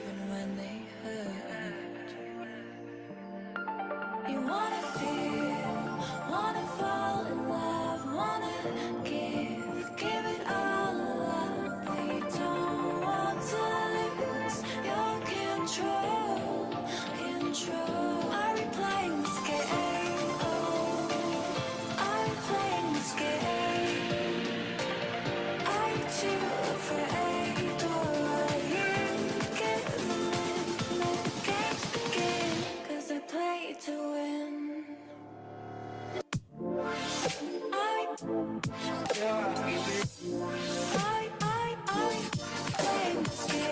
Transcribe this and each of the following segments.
even when they hurt. You wanna feel, wanna fall in love, wanna give it all up, but you don't want to lose your control. Are we playing this game? Oh, are we playing this game? Are you too afraid, or are you giving in? Let the games begin, 'cause I play to win. I playing this game.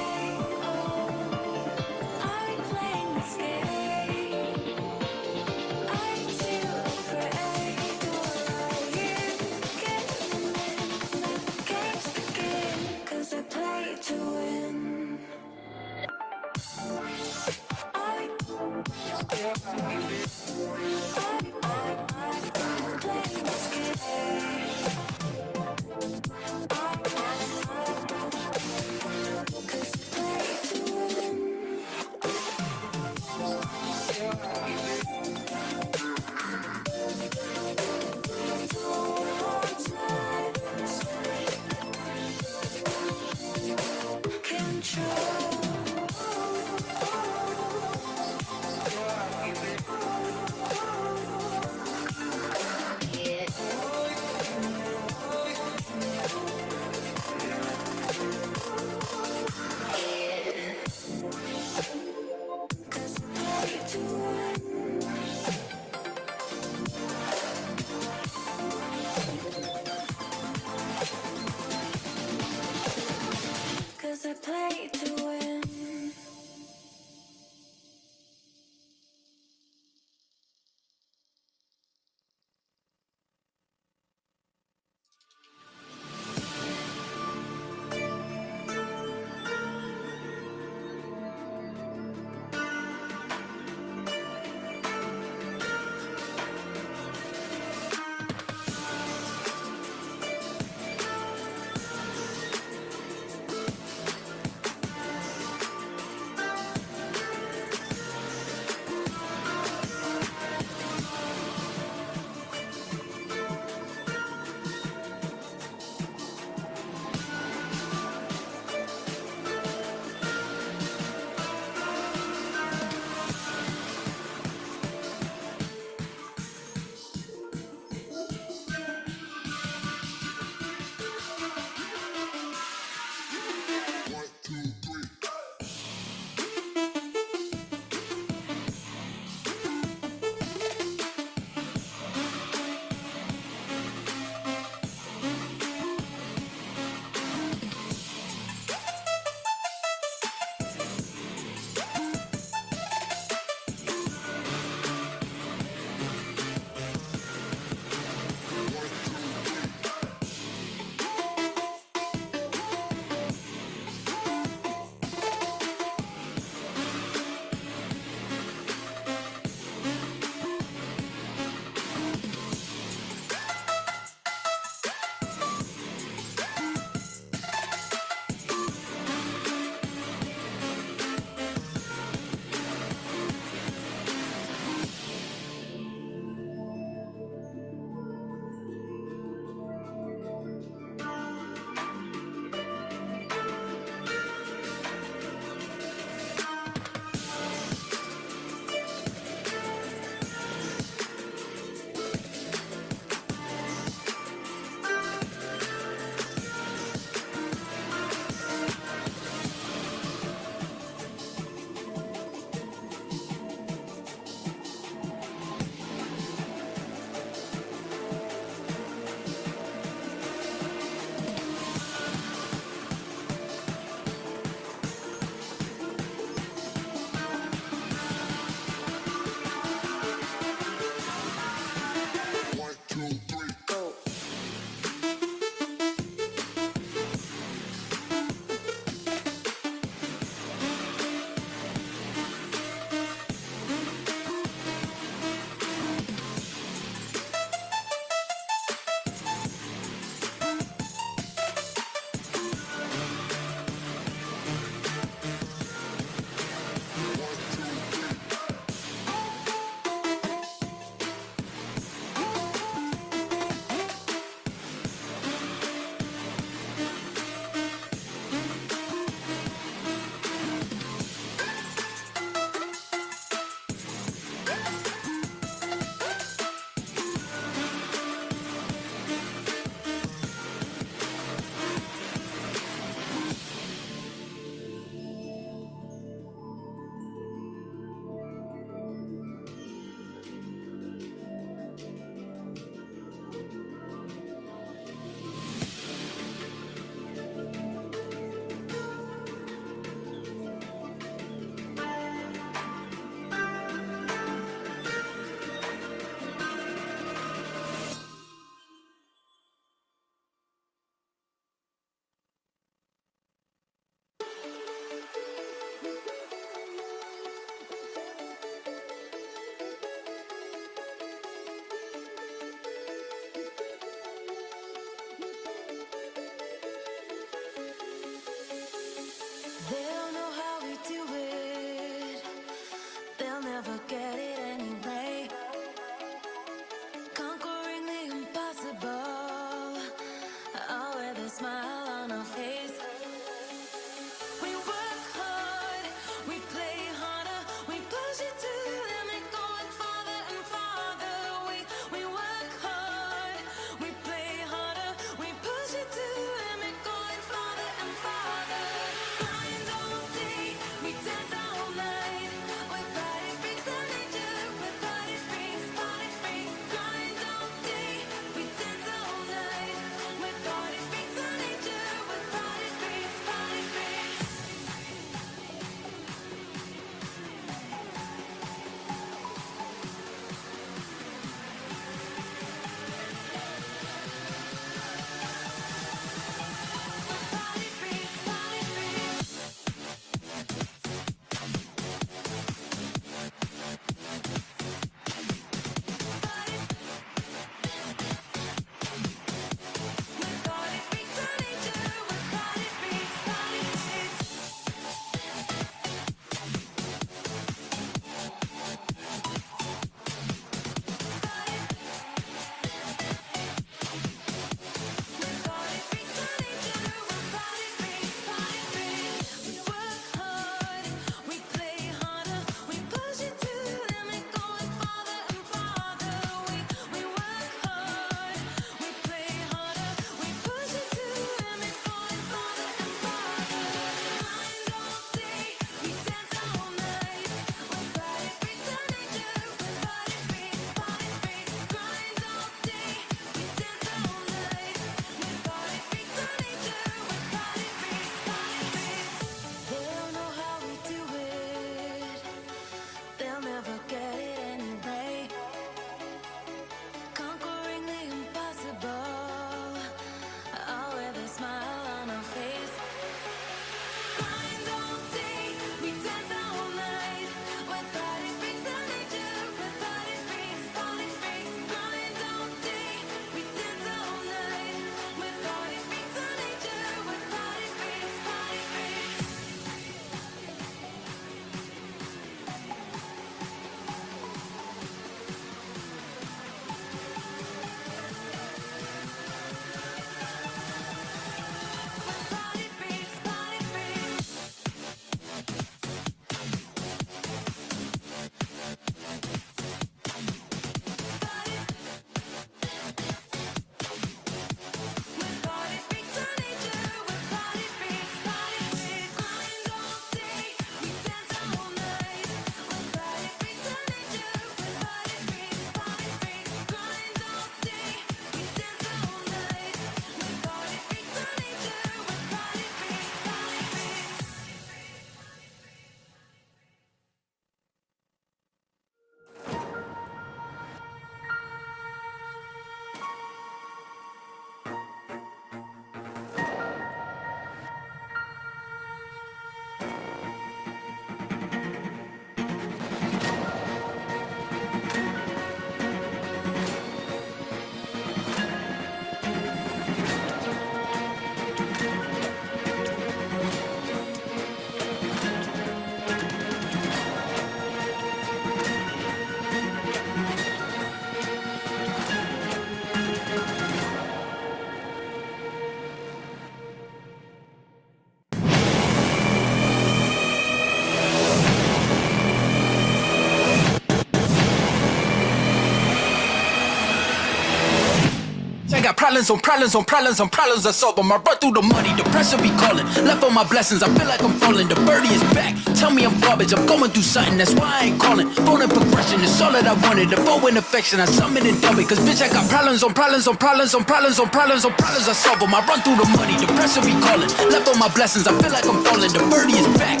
Problems on problems on problems on problems I solve them. I run through the money, the pressure be calling. Left on my blessings, I feel like I'm falling. The birdie is back, tell me I'm garbage. I'm going through something, that's why I ain't calling. Phone and progression, it's all that I wanted. The bow and affection, I summon and dub it. Cause bitch, I got problems on problems on problems on problems on problems on problems I solve them. I run through the money, the pressure be calling. Left on my blessings, I feel like I'm falling. The birdie is back.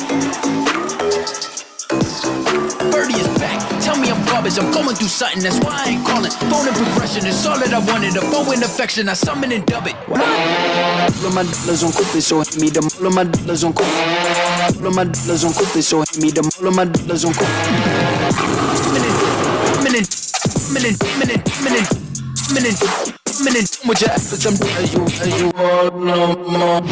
Birdie is back, tell me I'm garbage. I'm going through something, that's why I ain't calling. Phone and progression, it's all that I wanted. The bow and affection, I summon and dub it. All of my dollars on cookies, so hit me them. All of my dollars on cookies. All of my dollars on cookies, so hit me them. All of my dollars on cookies. Minute, with your efforts, I'm as you all no more.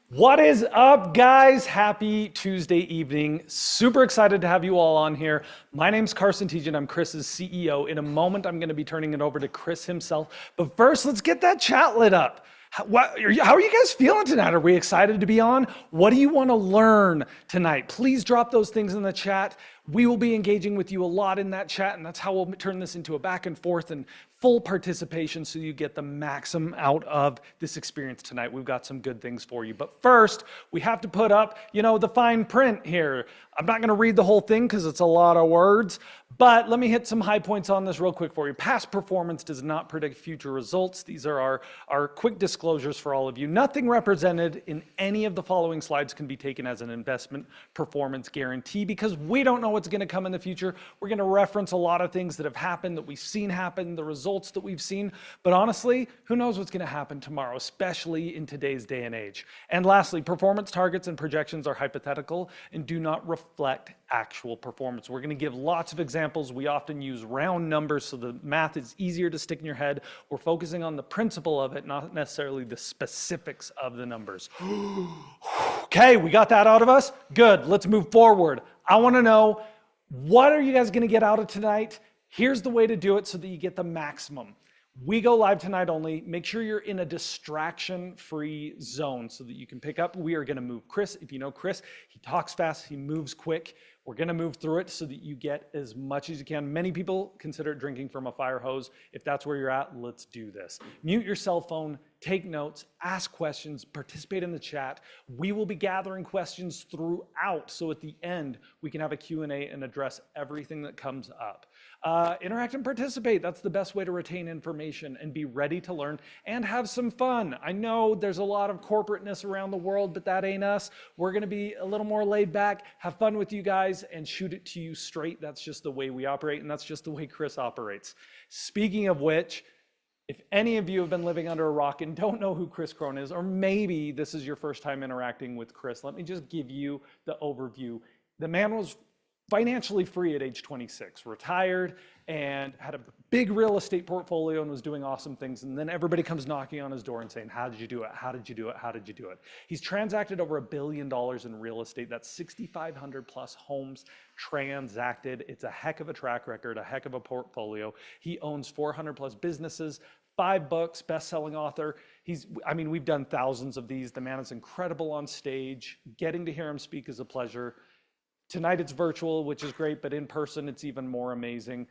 What is up, guys? Happy Tuesday evening. Super excited to have you all on here. My name's Carson Tejan. I'm Kris's CEO. In a moment, I'm going to be turning it over to Kris himself. But first, let's get that chat lit up. How are you guys feeling tonight? Are we excited to be on? What do you want to learn tonight? Please drop those things in the chat. We will be engaging with you a lot in that chat, and that's how we'll turn this into a back and forth and full participation so you get the maximum out of this experience tonight. We've got some good things for you. But first, we have to put up, the fine print here. I'm not going to read the whole thing because it's a lot of words, but let me hit some high points on this real quick for you. Past performance does not predict future results. These are our quick disclosures for all of you. Nothing represented in any of the following slides can be taken as an investment performance guarantee because we don't know what's going to come in the future. We're going to reference a lot of things that have happened, that we've seen happen, the results that we've seen. But honestly, who knows what's going to happen tomorrow, especially in today's day and age. And lastly, performance targets and projections are hypothetical and do not reflect actual performance. We're going to give lots of examples. We often use round numbers so the math is easier to stick in your head. We're focusing on the principle of it, not necessarily the specifics of the numbers. Okay, we got that out of us? Good, let's move forward. I want to know, what are you guys going to get out of tonight? Here's the way to do it so that you get the maximum. We go live tonight only. Make sure you're in a distraction-free zone so that you can pick up. We are going to move Kris. If you know Kris, he talks fast, he moves quick. We're going to move through it so that you get as much as you can. Many people consider drinking from a fire hose. If that's where you're at, let's do this. Mute your cell phone, take notes, ask questions, participate in the chat. We will be gathering questions throughout, so at the end, we can have a Q&A and address everything that comes up. Interact and participate. That's the best way to retain information and be ready to learn and have some fun. I know there's a lot of corporateness around the world, but that ain't us. We're going to be a little more laid back, have fun with you guys, and shoot it to you straight. That's just the way we operate, and that's just the way Kris operates. Speaking of which, if any of you have been living under a rock and don't know who Kris Krohn is, or maybe this is your first time interacting with Kris, let me just give you the overview. The man was financially free at age 26, retired, and had a big real estate portfolio and was doing awesome things. And then everybody comes knocking on his door and saying, how did you do it? How did you do it? How did you do it? He's transacted over $1 billion in real estate. That's 6,500 plus homes transacted. It's a heck of a track record, a heck of a portfolio. He owns 400 plus businesses, 5 books, best-selling author. We've done thousands of these. The man is incredible on stage. Getting to hear him speak is a pleasure. Tonight it's virtual, which is great, but in person it's even more amazing.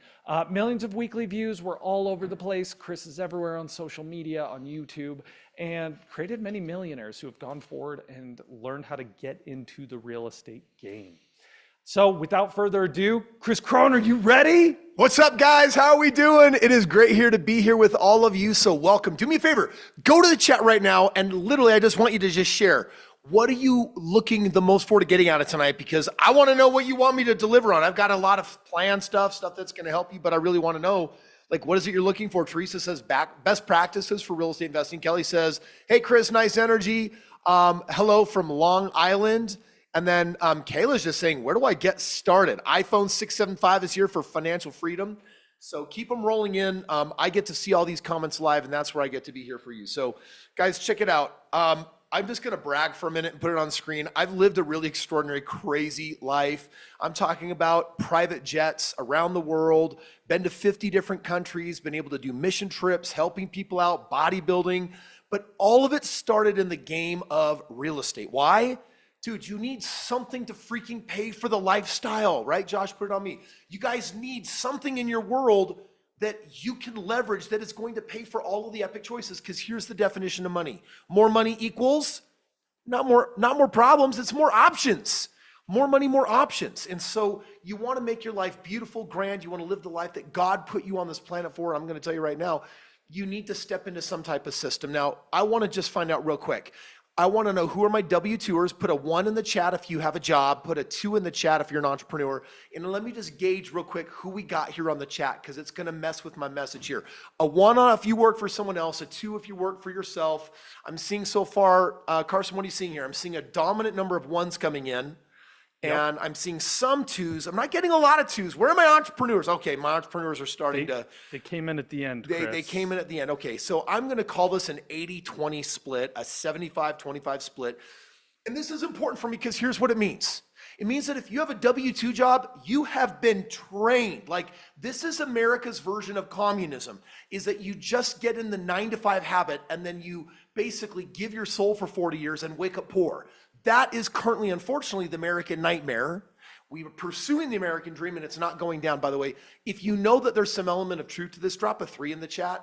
Millions of weekly views. We're all over the place. Kris is everywhere on social media, on YouTube, and created many millionaires who have gone forward and learned how to get into the real estate game. So without further ado, Kris Krohn, are you ready? What's up, guys? How are we doing? It is great here to be here with all of you, so welcome. Do me a favor, go to the chat right now, and literally I just want you to just share. What are you looking the most forward to getting out of tonight? Because I want to know what you want me to deliver on. I've got a lot of planned stuff that's going to help you, but I really want to know, what is it you're looking for? Teresa says best practices for real estate investing. Kelly says, hey, Kris, nice energy. Hello from Long Island. And then Kayla's just saying, where do I get started? iPhone 675 is here for financial freedom. So keep them rolling in. I get to see all these comments live, and that's where I get to be here for you. So guys, check it out. I'm just gonna brag for a minute and put it on screen. I've lived a really extraordinary, crazy life. I'm talking about private jets around the world, been to 50 different countries, been able to do mission trips, helping people out, bodybuilding, but all of it started in the game of real estate. Why? Dude, you need something to freaking pay for the lifestyle, right? Josh, put it on me. You guys need something in your world that you can leverage that is going to pay for all of the epic choices. Because here's the definition of money. More money equals not more problems, it's more options. More money, more options. And so you want to make your life beautiful, grand. You want to live the life that God put you on this planet for. I'm going to tell you right now, you need to step into some type of system. Now, I want to just find out real quick. I want to know who are my W-2ers. Put a 1 in the chat if you have a job. Put a 2 in the chat if you're an entrepreneur. And let me just gauge real quick who we got here on the chat, because it's going to mess with my message here. A 1 if you work for someone else. A 2 if you work for yourself. I'm seeing so far, Carson, what are you seeing here? I'm seeing a dominant number of 1s coming in. And I'm seeing some 2s. I'm not getting a lot of 2s. Where are my entrepreneurs? Okay, my entrepreneurs are starting to. They came in at the end, They came in at the end. Okay, so I'm going to call this an 80-20 split, a 75-25 split. And this is important for me because here's what it means. It means that if you have a W-2 job, you have been trained. Like, this is America's version of communism, is that you just get in the 9-to-5 habit and then you basically give your soul for 40 years and wake up poor. That is currently, unfortunately, the American nightmare. We are pursuing the American dream and it's not going down. By the way, if you know that there's some element of truth to this, drop a 3 in the chat.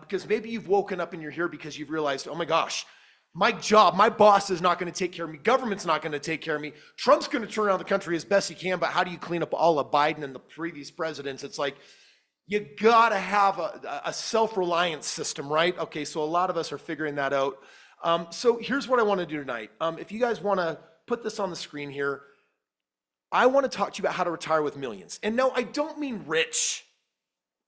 Because maybe you've woken up and you're here because you've realized, oh my gosh, my job, my boss is not going to take care of me. Government's not going to take care of me. Trump's going to turn around the country as best he can, but how do you clean up all of Biden and the previous presidents? It's like, you got to have a self-reliance system, right? Okay, so a lot of us are figuring that out. So here's what I want to do tonight. If you guys want to put this on the screen here, I want to talk to you about how to retire with millions. And no, I don't mean rich.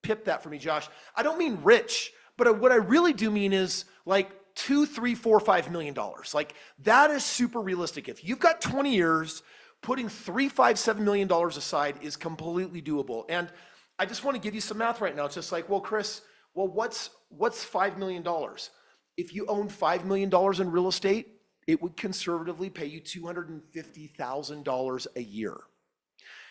Pip that for me, Josh. I don't mean rich, but what I really do mean is like $2, $3, $4, $5 million. Like, that is super realistic. If you've got 20 years, putting $3, $5, $7 million aside is completely doable. And I just want to give you some math right now. It's just like, well, Kris, what's $5 million? If you own $5 million in real estate, it would conservatively pay you $250,000 a year.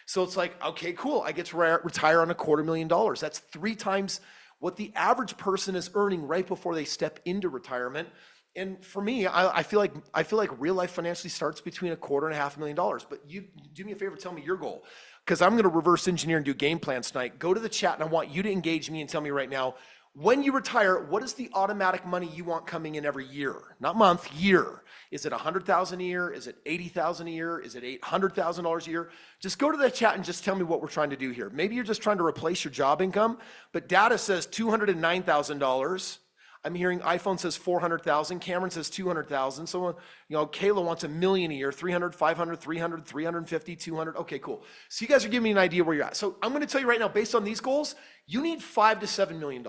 So it's like, okay, cool. I get to retire on $250,000. That's 3 times what the average person is earning right before they step into retirement. And for me, I feel like real life financially starts between $250,000 and $500,000. But you do me a favor, tell me your goal, because I'm going to reverse engineer and do game plans tonight. Go to the chat and I want you to engage me and tell me right now, when you retire, what is the automatic money you want coming in every year? Not month, year. Is it $100,000 a year? Is it $80,000 a year? Is it $800,000 a year? Just go to the chat and just tell me what we're trying to do here. Maybe you're just trying to replace your job income, but data says $209,000. I'm hearing iPhone says 400,000. Cameron says 200,000. Someone, Kayla wants $1 million a year, 300, 500, 300, 350, 200. Okay, cool. So you guys are giving me an idea where you're at. So I'm going to tell you right now, based on these goals, you need $5 to $7 million.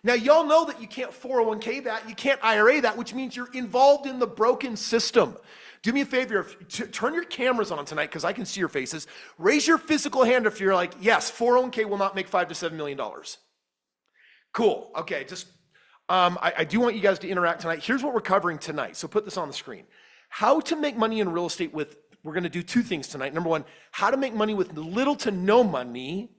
Now, y'all know that you can't 401k that, you can't IRA that, which means you're involved in the broken system. Do me a favor, turn your cameras on tonight because I can see your faces. Raise your physical hand if you're like, yes, 401k will not make $5 to $7 million. Cool. Okay, just I do want you guys to interact tonight. Here's what we're covering tonight. So put this on the screen. How to make money in real estate we're going to do 2 things tonight. Number 1, how to make money with little to no money.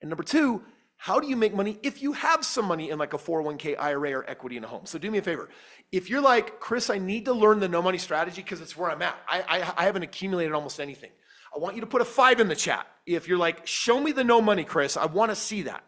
And number 2, how do you make money if you have some money in like a 401k, IRA, or equity in a home? So do me a favor. If you're like, Kris, I need to learn the no money strategy because it's where I'm at. I haven't accumulated almost anything. I want you to put a 5 in the chat. If you're like, show me the no money, Kris, I want to see that.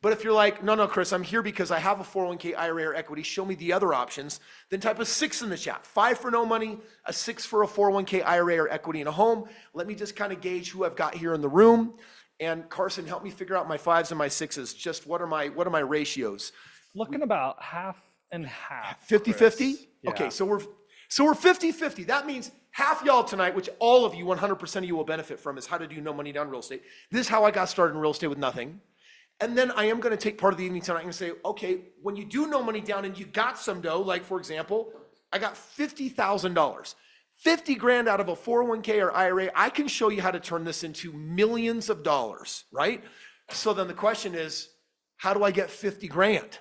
But if you're like, no, Kris, I'm here because I have a 401k, IRA, or equity, show me the other options, then type a 6 in the chat. 5 for no money, a 6 for a 401k, IRA, or equity in a home. Let me just kind of gauge who I've got here in the room. And Carson, help me figure out my 5s and my 6s. Just what are my ratios? Looking about half and half. 50-50? Yeah. Okay, so we're 50-50. That means half y'all tonight, which all of you, 100% of you will benefit from, is how to do no money down real estate. This is how I got started in real estate with nothing. And then I am going to take part of the evening tonight and say, okay, when you do no money down and you got some dough, like for example, I got $50,000. 50 grand out of a 401k or IRA, I can show you how to turn this into millions of dollars, right? So then the question is, how do I get 50 grand?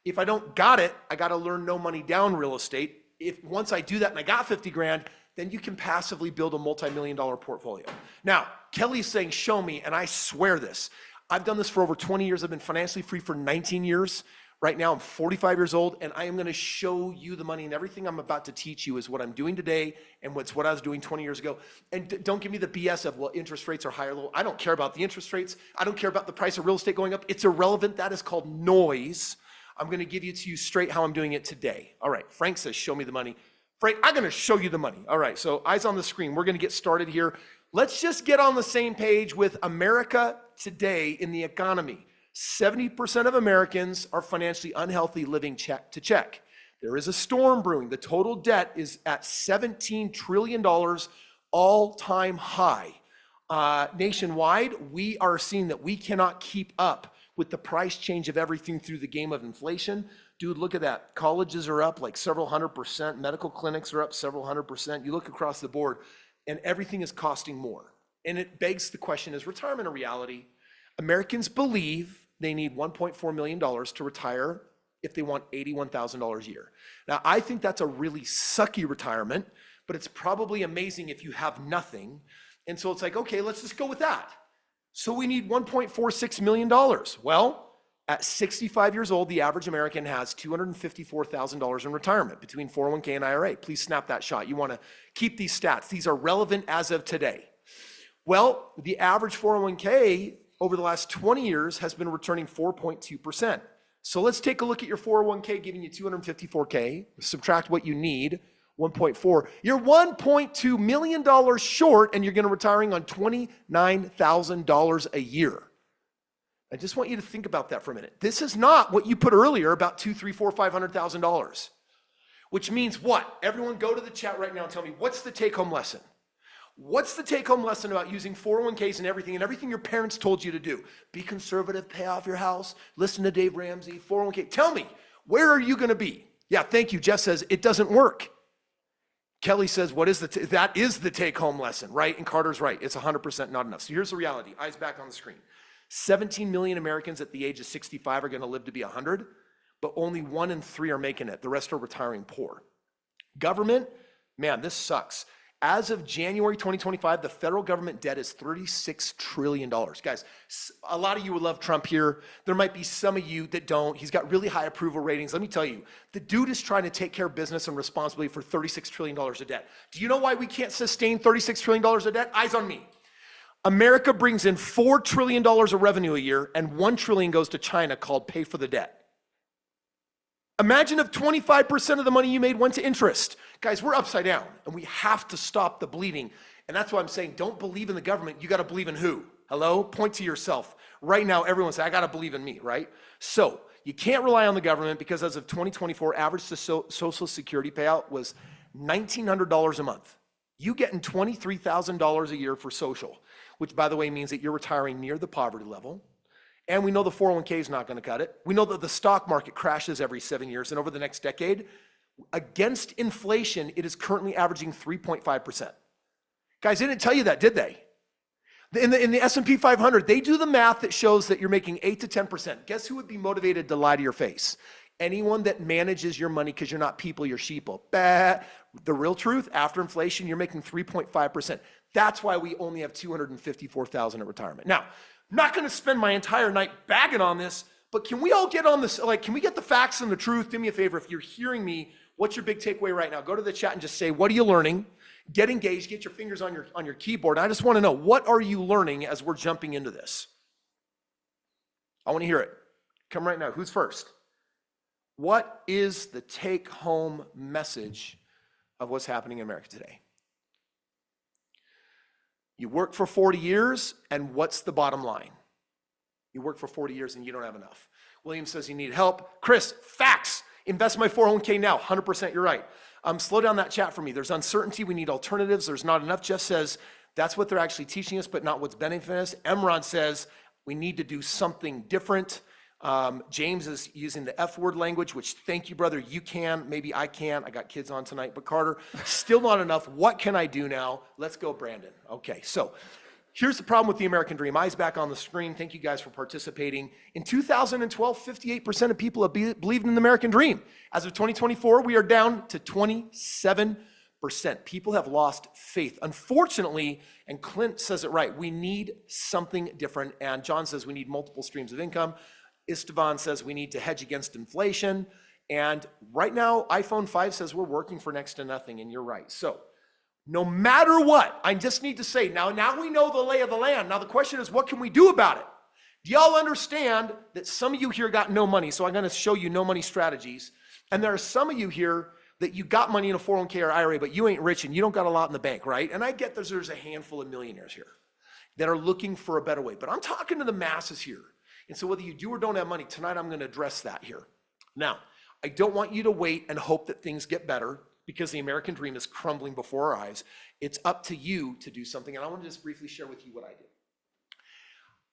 If I don't got it, I got to learn no money down real estate. If once I do that and I got 50 grand, then you can passively build a multi-million-dollar portfolio. Now, Kelly's saying, show me, and I swear this. I've done this for over 20 years. I've been financially free for 19 years. Right now, I'm 45 years old, and I am going to show you the money, and everything I'm about to teach you is what I'm doing today and what I was doing 20 years ago. And don't give me the BS of, well, interest rates are high or low. I don't care about the interest rates. I don't care about the price of real estate going up. It's irrelevant. That is called noise. I'm going to give it to you straight how I'm doing it today. All right, Frank says, show me the money. Frank, I'm going to show you the money. All right, so eyes on the screen. We're going to get started here. Let's just get on the same page with America today in the economy. 70% of Americans are financially unhealthy, living check to check. There is a storm brewing. The total debt is at $17 trillion, all-time high. Nationwide, we are seeing that we cannot keep up with the price change of everything through the game of inflation. Dude, look at that. Colleges are up like several 100%. Medical clinics are up several 100%. You look across the board, and everything is costing more. And it begs the question, is retirement a reality? Americans believe they need $1.4 million to retire if they want $81,000 a year. Now, I think that's a really sucky retirement, but it's probably amazing if you have nothing. And so it's like, okay, let's just go with that. So we need $1.46 million. Well, at 65 years old, the average American has $254,000 in retirement between 401k and IRA. Please snap that shot. You want to keep these stats. These are relevant as of today. Well, the average 401k over the last 20 years has been returning 4.2%. So let's take a look at your 401k giving you $254K, subtract what you need, 1.4. You're $1.2 million short, and you're going to retiring on $29,000 a year. I just want you to think about that for a minute. This is not what you put earlier about $200,000, $300,000, $500,000, which means what? Everyone go to the chat right now and tell me, what's the take-home lesson? What's the take-home lesson about using 401ks and everything your parents told you to do? Be conservative, pay off your house, listen to Dave Ramsey, 401k. Tell me, where are you going to be? Yeah, thank you. Jeff says, it doesn't work. Kelly says, that is the take-home lesson, right? And Carter's right. It's 100% not enough. So here's the reality. Eyes back on the screen. 17 million Americans at the age of 65 are going to live to be 100, but only 1 in 3 are making it. The rest are retiring poor. Government, man, this sucks. As of January 2025, the federal government debt is $36 trillion. Guys, a lot of you will love Trump here. There might be some of you that don't. He's got really high approval ratings. Let me tell you, the dude is trying to take care of business and responsibility for $36 trillion of debt. Do you know why we can't sustain $36 trillion of debt? Eyes on me. America brings in $4 trillion of revenue a year, and $1 trillion goes to China called pay for the debt. Imagine if 25% of the money you made went to interest. Guys, we're upside down, and we have to stop the bleeding. And that's why I'm saying, don't believe in the government. You got to believe in who? Hello? Point to yourself. Right now, everyone say, I got to believe in me, right? So you can't rely on the government because as of 2024, average Social Security payout was $1,900 a month. You getting $23,000 a year for social, which, by the way, means that you're retiring near the poverty level. And we know the 401k is not going to cut it. We know that the stock market crashes every 7 years. And over the next decade, against inflation, it is currently averaging 3.5%. Guys, they didn't tell you that, did they? In the S&P 500, they do the math that shows that you're making 8 to 10%. Guess who would be motivated to lie to your face? Anyone that manages your money because you're not people, you're sheeple. Bah. The real truth, after inflation, you're making 3.5%. That's why we only have 254,000 at retirement. Now, I'm not going to spend my entire night bagging on this, but can we all get on this? Like, can we get the facts and the truth? Do me a favor. If you're hearing me, what's your big takeaway right now? Go to the chat and just say, what are you learning? Get engaged, get your fingers on your keyboard. I just want to know, what are you learning as we're jumping into this? I want to hear it. Come right now. Who's first? What is the take-home message of what's happening in America today? You work for 40 years, and what's the bottom line? You work for 40 years and you don't have enough. William says you need help. Chris, facts. Invest my 401k now. 100% you're right. Slow down that chat for me. There's uncertainty. We need alternatives. There's not enough. Jeff says that's what they're actually teaching us, but not what's benefiting us. Emron says we need to do something different. James is using the F word language, which thank you, brother. You can, maybe I can. I got kids on tonight, but Carter, still not enough. What can I do now? Let's go, Brandon. Okay, so here's the problem with the American dream. Eyes back on the screen. Thank you guys for participating. In 2012, 58% of people have believed in the American dream. As of 2024, we are down to 27%. People have lost faith. Unfortunately, and Clint says it right, we need something different. And John says we need multiple streams of income. Istvan says we need to hedge against inflation. And right now, iPhone 5 says we're working for next to nothing, and you're right. So no matter what, I just need to say, now we know the lay of the land. Now the question is, what can we do about it? Do y'all understand that some of you here got no money? So I'm going to show you no money strategies. And there are some of you here that you got money in a 401k or IRA, but you ain't rich and you don't got a lot in the bank, right? And I get there's a handful of millionaires here that are looking for a better way, but I'm talking to the masses here. And so whether you do or don't have money, tonight I'm going to address that here. Now, I don't want you to wait and hope that things get better because the American dream is crumbling before our eyes. It's up to you to do something. And I want to just briefly share with you what I did.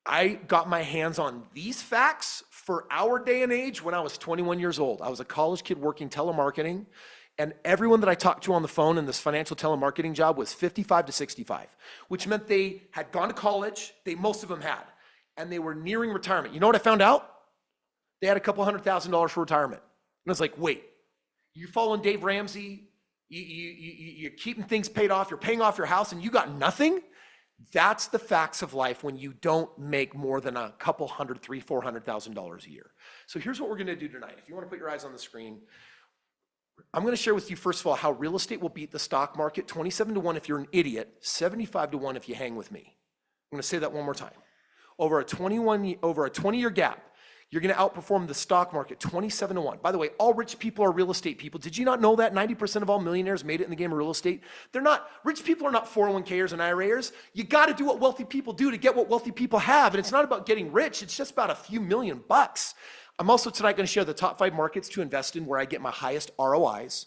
I got my hands on these facts for our day and age when I was 21 years old. I was a college kid working telemarketing, and everyone that I talked to on the phone in this financial telemarketing job was 55 to 65, which meant they had gone to college, most of them had, and they were nearing retirement. You know what I found out? They had a couple $100,000 for retirement. And I was like, wait, you're following Dave Ramsey, you're keeping things paid off, you're paying off your house, and you got nothing? That's the facts of life when you don't make more than a couple hundred, $300,000-$400,000 a year. So here's what we're gonna do tonight. If you wanna put your eyes on the screen, I'm gonna share with you, first of all, how real estate will beat the stock market, 27 to 1 if you're an idiot, 75 to 1 if you hang with me. I'm gonna say that one more time. Over a 20-year gap, you're gonna outperform the stock market 27 to 1. By the way, all rich people are real estate people. Did you not know that 90% of all millionaires made it in the game of real estate? Rich people are not 401kers and IRAers. You gotta do what wealthy people do to get what wealthy people have. And it's not about getting rich, it's just about a few $million bucks. I'm also tonight gonna share the top 5 markets to invest in where I get my highest ROIs.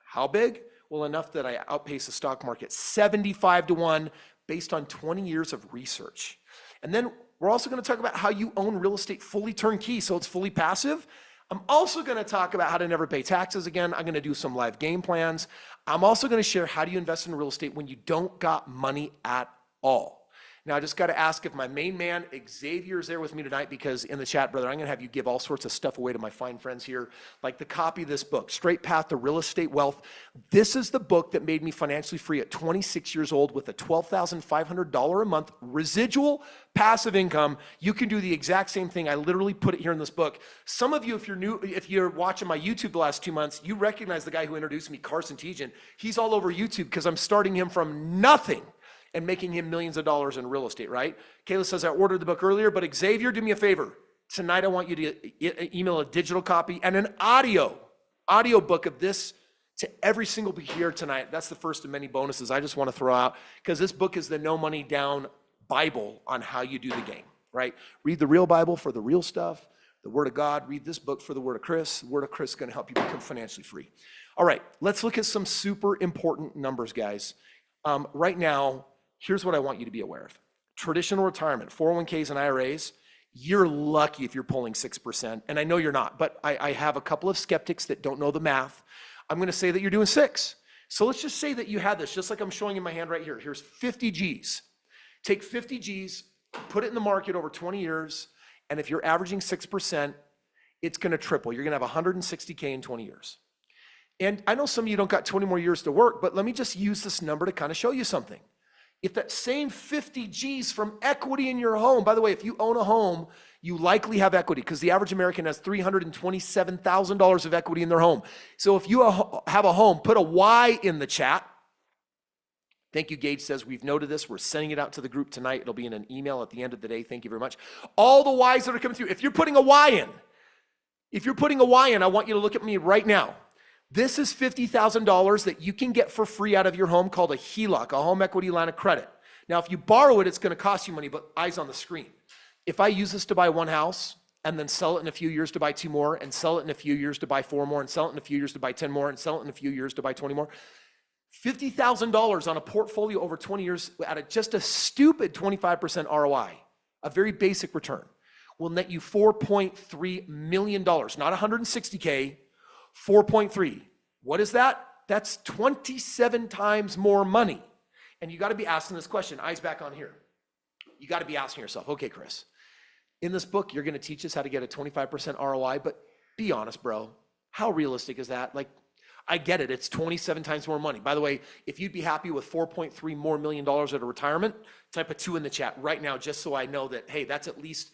How big? Well, enough that I outpace the stock market 75 to 1 based on 20 years of research. And then we're also gonna talk about how you own real estate fully turnkey, so it's fully passive. I'm also gonna talk about how to never pay taxes again. I'm gonna do some live game plans. I'm also gonna share how do you invest in real estate when you don't got money at all. Now, I just gotta ask if my main man, Xavier, is there with me tonight, because in the chat, brother, I'm gonna have you give all sorts of stuff away to my fine friends here, like the copy of this book, Straight Path to Real Estate Wealth. This is the book that made me financially free at 26 years old with a $12,500 a month residual passive income. You can do the exact same thing. I literally put it here in this book. Some of you, if you're watching my YouTube the last 2 months, you recognize the guy who introduced me, Carson Tejan. He's all over YouTube because I'm starting him from nothing and making him millions of dollars in real estate, right? Kayla says I ordered the book earlier, but Xavier, do me a favor. Tonight, I want you to email a digital copy and an audio book of this to every single here tonight. That's the first of many bonuses I just want to throw out, because this book is the no money down Bible on how you do the game, right? Read the real Bible for the real stuff, the Word of God. Read this book for the Word of Kris. The Word of Kris is going to help you become financially free. All right, let's look at some super important numbers, guys. Right now, here's what I want you to be aware of. Traditional retirement, 401ks and IRAs, you're lucky if you're pulling 6%. And I know you're not, but I have a couple of skeptics that don't know the math. I'm gonna say that you're doing 6. So let's just say that you had this, just like I'm showing in my hand right here. Here's 50 G's. Take 50 G's, put it in the market over 20 years, and if you're averaging 6%, it's gonna triple. You're gonna have 160K in 20 years. And I know some of you don't got 20 more years to work, but let me just use this number to kind of show you something. If that same 50 G's from equity in your home, by the way, if you own a home, you likely have equity, because the average American has $327,000 of equity in their home. So if you have a home, put a Y in the chat. Thank you, Gage says, we've noted this. We're sending it out to the group tonight. It'll be in an email at the end of the day. Thank you very much. All the Y's that are coming through, if you're putting a Y in, I want you to look at me right now. This is $50,000 that you can get for free out of your home, called a HELOC, a home equity line of credit. Now, if you borrow it, it's gonna cost you money, but eyes on the screen. If I use this to buy one house and then sell it in a few years to buy 2 more, and sell it in a few years to buy 4 more, and sell it in a few years to buy 10 more, and sell it in a few years to buy 20 more, $50,000 on a portfolio over 20 years at just a stupid 25% ROI, a very basic return, will net you $4.3 million, not 160K, 4.3. What is that? That's 27 times more money. And you got to be asking this question, eyes back on here. You got to be asking yourself, okay, Kris, in this book, you're going to teach us how to get a 25% ROI, but be honest, bro, how realistic is that? Like, I get it, it's 27 times more money. By the way, if you'd be happy with $4.3 more million at a retirement, type a 2 in the chat right now, just so I know that, hey, that's at least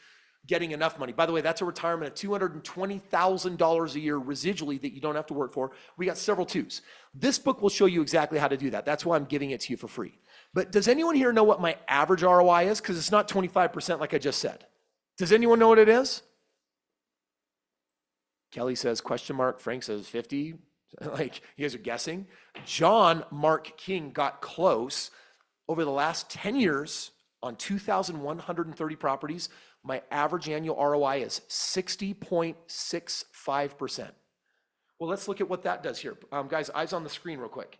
getting enough money. By the way, that's a retirement of $220,000 a year residually that you don't have to work for. We got several twos. This book will show you exactly how to do that. That's why I'm giving it to you for free. But does anyone here know what my average ROI is? Because it's not 25% like I just said. Does anyone know what it is? Kelly says question mark. Frank says 50. Like, you guys are guessing. John Mark King got close. Over the last 10 years on 2,130 properties, my average annual ROI is 60.65%. Well, let's look at what that does here. Guys, eyes on the screen real quick.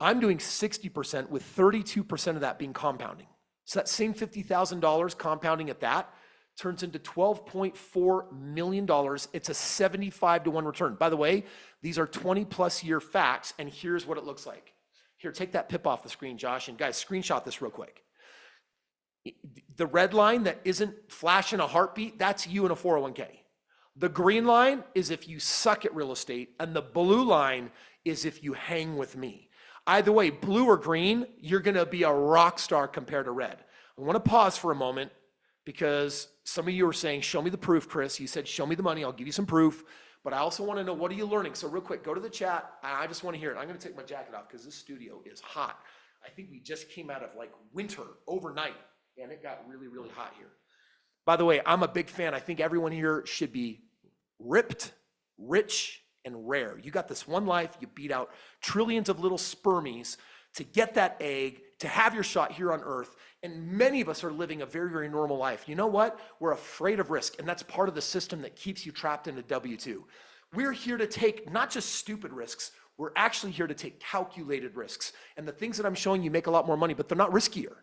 I'm doing 60% with 32% of that being compounding. So that same $50,000 compounding at that turns into $12.4 million. It's a 75 to 1 return. By the way, these are 20 plus year facts, and here's what it looks like. Here, take that pip off the screen, Josh, and guys, screenshot this real quick. The red line that isn't flashing a heartbeat, that's you in a 401k. The green line is if you suck at real estate, and the blue line is if you hang with me. Either way, blue or green, you're gonna be a rock star compared to red. I wanna pause for a moment because some of you are saying, show me the proof, Kris. You said, show me the money, I'll give you some proof. But I also wanna know, what are you learning? So real quick, go to the chat. I just wanna hear it. I'm gonna take my jacket off because this studio is hot. I think we just came out of like winter overnight, and it got really, really hot here. By the way, I'm a big fan. I think everyone here should be ripped, rich, and rare. You got this one life, you beat out trillions of little spermies to get that egg, to have your shot here on earth. And many of us are living a very, very normal life. You know what? We're afraid of risk, and that's part of the system that keeps you trapped in a W-2. We're here to take not just stupid risks, we're actually here to take calculated risks. And the things that I'm showing you make a lot more money, but they're not riskier.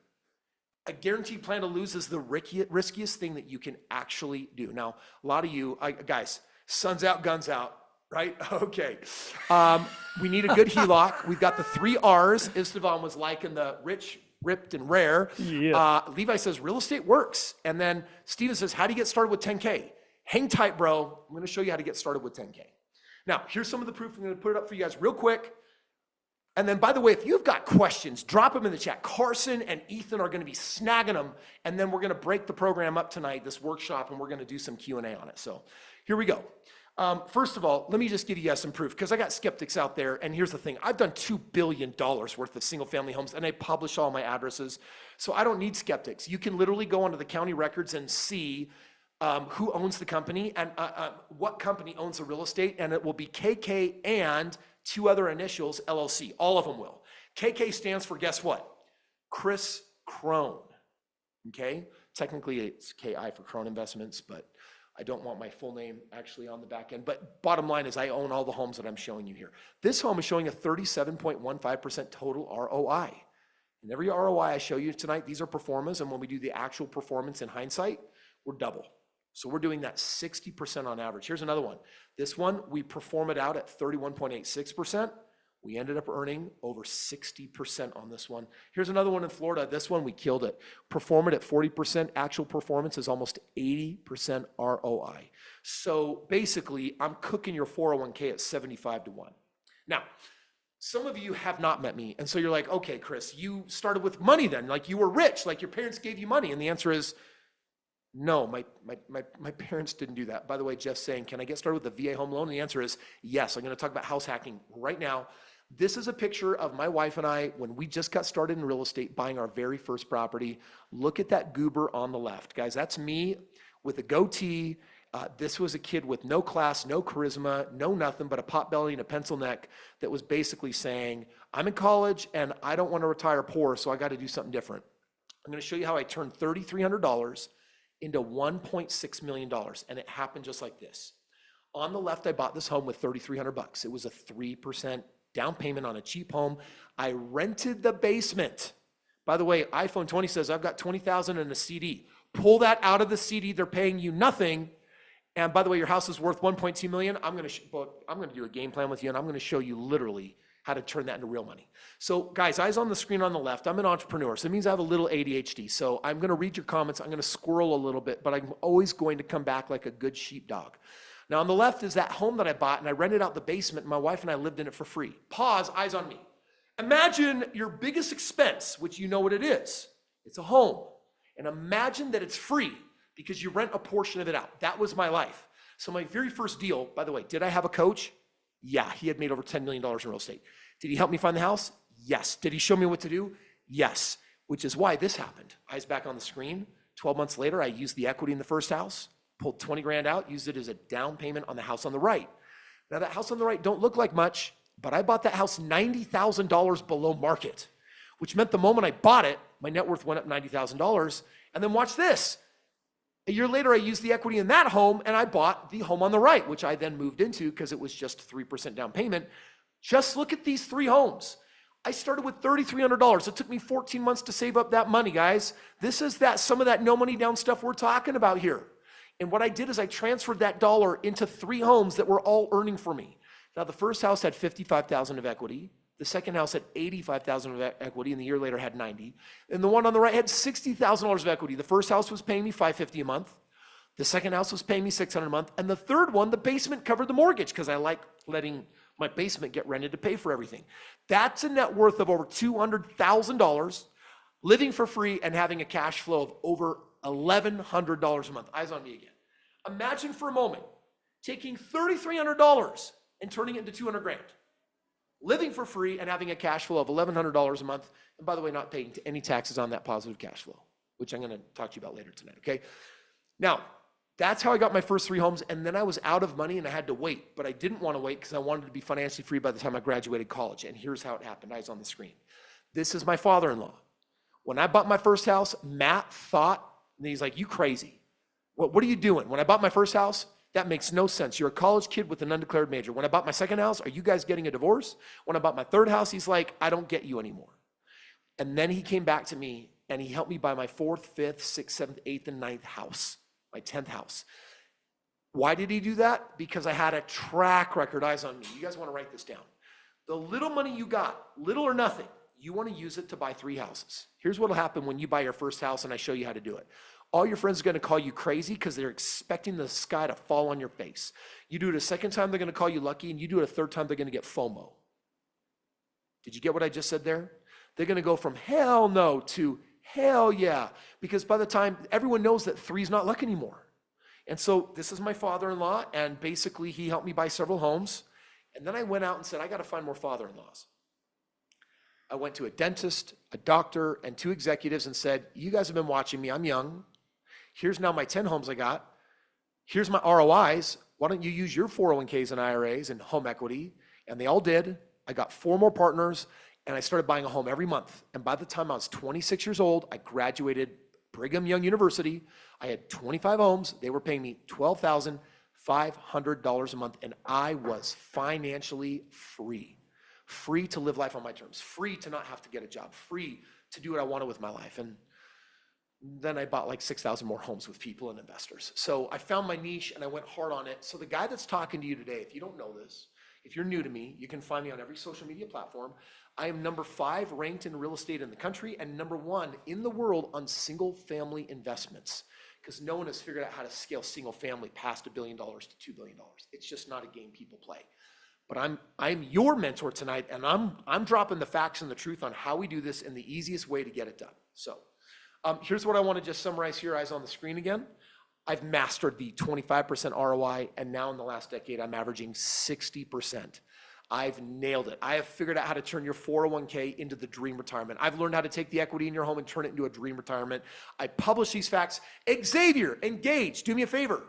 A guaranteed plan to lose is the riskiest thing that you can actually do. Now, a lot of you, guys, sun's out, guns out, right? Okay. We need a good HELOC. We've got the 3 R's. Istvan was liking the rich, ripped, and rare. Yeah. Levi says, real estate works. And then Steven says, how do you get started with 10K? Hang tight, bro. I'm gonna show you how to get started with 10K. Now, here's some of the proof. I'm gonna put it up for you guys real quick. And then, by the way, if you've got questions, drop them in the chat. Carson and Ethan are gonna be snagging them, and then we're gonna break the program up tonight, this workshop, and we're gonna do some Q&A on it. So here we go. First of all, let me just give you guys some proof, because I got skeptics out there, and here's the thing. I've done $2 billion worth of single-family homes, and I publish all my addresses, so I don't need skeptics. You can literally go onto the county records and see who owns the company and what company owns the real estate, and it will be KK and 2 other initials, LLC. All of them will. KK stands for, guess what? Kris Krohn, okay? Technically, it's KI for Krohn Investments, but I don't want my full name actually on the back end. But bottom line is I own all the homes that I'm showing you here. This home is showing a 37.15% total ROI. And every ROI I show you tonight, these are performance, and when we do the actual performance in hindsight, we're double. So we're doing that 60% on average. Here's another one. This one, we perform it out at 31.86%. We ended up earning over 60% on this one. Here's another one in Florida. This one, we killed it. Perform it at 40%. Actual performance is almost 80% ROI. So basically, I'm cooking your 401k at 75 to 1. Now, some of you have not met me. And so you're like, okay, Kris, you started with money then. Like you were rich, like your parents gave you money. And the answer is, no, my parents didn't do that. By the way, Jeff's saying, can I get started with a VA home loan? And the answer is yes. I'm gonna talk about house hacking right now. This is a picture of my wife and I when we just got started in real estate, buying our very first property. Look at that goober on the left. Guys, that's me with a goatee. This was a kid with no class, no charisma, no nothing but a pot belly and a pencil neck that was basically saying, I'm in college and I don't wanna retire poor, so I gotta do something different. I'm gonna show you how I turned $3,300 into $1.6 million, and it happened just like this. On the left, I bought this home with $3,300. It was a 3% down payment on a cheap home. I rented the basement. By the way, iPhone 20 says I've got 20,000 in a CD. Pull that out of the CD, they're paying you nothing. And by the way, your house is worth 1.2 million. I'm gonna do a game plan with you, and I'm gonna show you literally how to turn that into real money. So guys, eyes on the screen on the left, I'm an entrepreneur, so it means I have a little ADHD. So I'm gonna read your comments, I'm gonna squirrel a little bit, but I'm always going to come back like a good sheepdog. Now on the left is that home that I bought, and I rented out the basement, and my wife and I lived in it for free. Pause, eyes on me. Imagine your biggest expense, which you know what it is. It's a home. And imagine that it's free. because you rent a portion of it out. That was my life. So my very first deal, by the way, did I have a coach? Yeah, he had made over $10 million in real estate. Did he help me find the house? Yes. Did he show me what to do? Yes, which is why this happened. Eyes back on the screen. 12 months later, I used the equity in the first house, pulled 20 grand out, used it as a down payment on the house on the right. Now that house on the right don't look like much, but I bought that house $90,000 below market, which meant the moment I bought it, my net worth went up $90,000. And then watch this. A year later, I used the equity in that home and I bought the home on the right, which I then moved into because it was just 3% down payment. Just look at these 3 homes. I started with $3,300. It took me 14 months to save up that money, guys. This is some of that no money down stuff we're talking about here. And what I did is I transferred that dollar into 3 homes that were all earning for me. Now, the first house had $55,000 of equity. The second house had $85,000 of equity, and the year later had $90,000. And the one on the right had $60,000 of equity. The first house was paying me $550 a month. The second house was paying me $600 a month. And the third one, the basement covered the mortgage because I like letting my basement get rented to pay for everything. That's a net worth of over $200,000, living for free and having a cash flow of over $1,100 a month. Eyes on me again. Imagine for a moment taking $3,300 and turning it into 200 grand. Living for free and having a cash flow of $1,100 a month. And by the way, not paying any taxes on that positive cash flow, which I'm going to talk to you about later tonight, okay? Now, that's how I got my first 3 homes. And then I was out of money and I had to wait. But I didn't want to wait because I wanted to be financially free by the time I graduated college. And here's how it happened. Eyes on the screen. This is my father-in-law. When I bought my first house, Matt thought, and he's like, you crazy. What are you doing? When I bought my first house, that makes no sense. You're a college kid with an undeclared major. When I bought my second house, are you guys getting a divorce? When I bought my third house, he's like, I don't get you anymore. And then he came back to me and he helped me buy my 4th, 5th, 6th, 7th, 8th, and 9th house, my 10th house. Why did he do that? Because I had a track record. Eyes on me. You guys want to write this down. The little money you got, little or nothing, you want to use it to buy 3 houses. Here's what will happen when you buy your first house and I show you how to do it. All your friends are going to call you crazy because they're expecting the sky to fall on your face. You do it a second time, they're going to call you lucky, and you do it a third time, they're going to get FOMO. Did you get what I just said there? They're going to go from hell no to hell yeah, because by the time everyone knows that 3 is not luck anymore. And so this is my father-in-law, and basically he helped me buy several homes. And then I went out and said, I got to find more father-in-laws. I went to a dentist, a doctor, and 2 executives and said, you guys have been watching me. I'm young. Here's now my 10 homes I got. Here's my ROIs. Why don't you use your 401ks and IRAs and home equity? And they all did. I got 4 more partners and I started buying a home every month. And by the time I was 26 years old, I graduated Brigham Young University. I had 25 homes. They were paying me $12,500 a month. And I was financially free. Free to live life on my terms. Free to not have to get a job. Free to do what I wanted with my life. And then I bought like 6,000 more homes with people and investors. So I found my niche and I went hard on it. So the guy that's talking to you today, if you don't know this, if you're new to me, you can find me on every social media platform. I am number 5 ranked in real estate in the country and number 1 in the world on single family investments, because no one has figured out how to scale single family past $1 billion to $2 billion. It's just not a game people play. But I'm your mentor tonight, and I'm dropping the facts and the truth on how we do this in the easiest way to get it done. So here's what I want to just summarize here. Eyes on the screen again. I've mastered the 25% ROI, and now in the last decade, I'm averaging 60%. I've nailed it. I have figured out how to turn your 401k into the dream retirement. I've learned how to take the equity in your home and turn it into a dream retirement. I publish these facts. Xavier, engage. Do me a favor.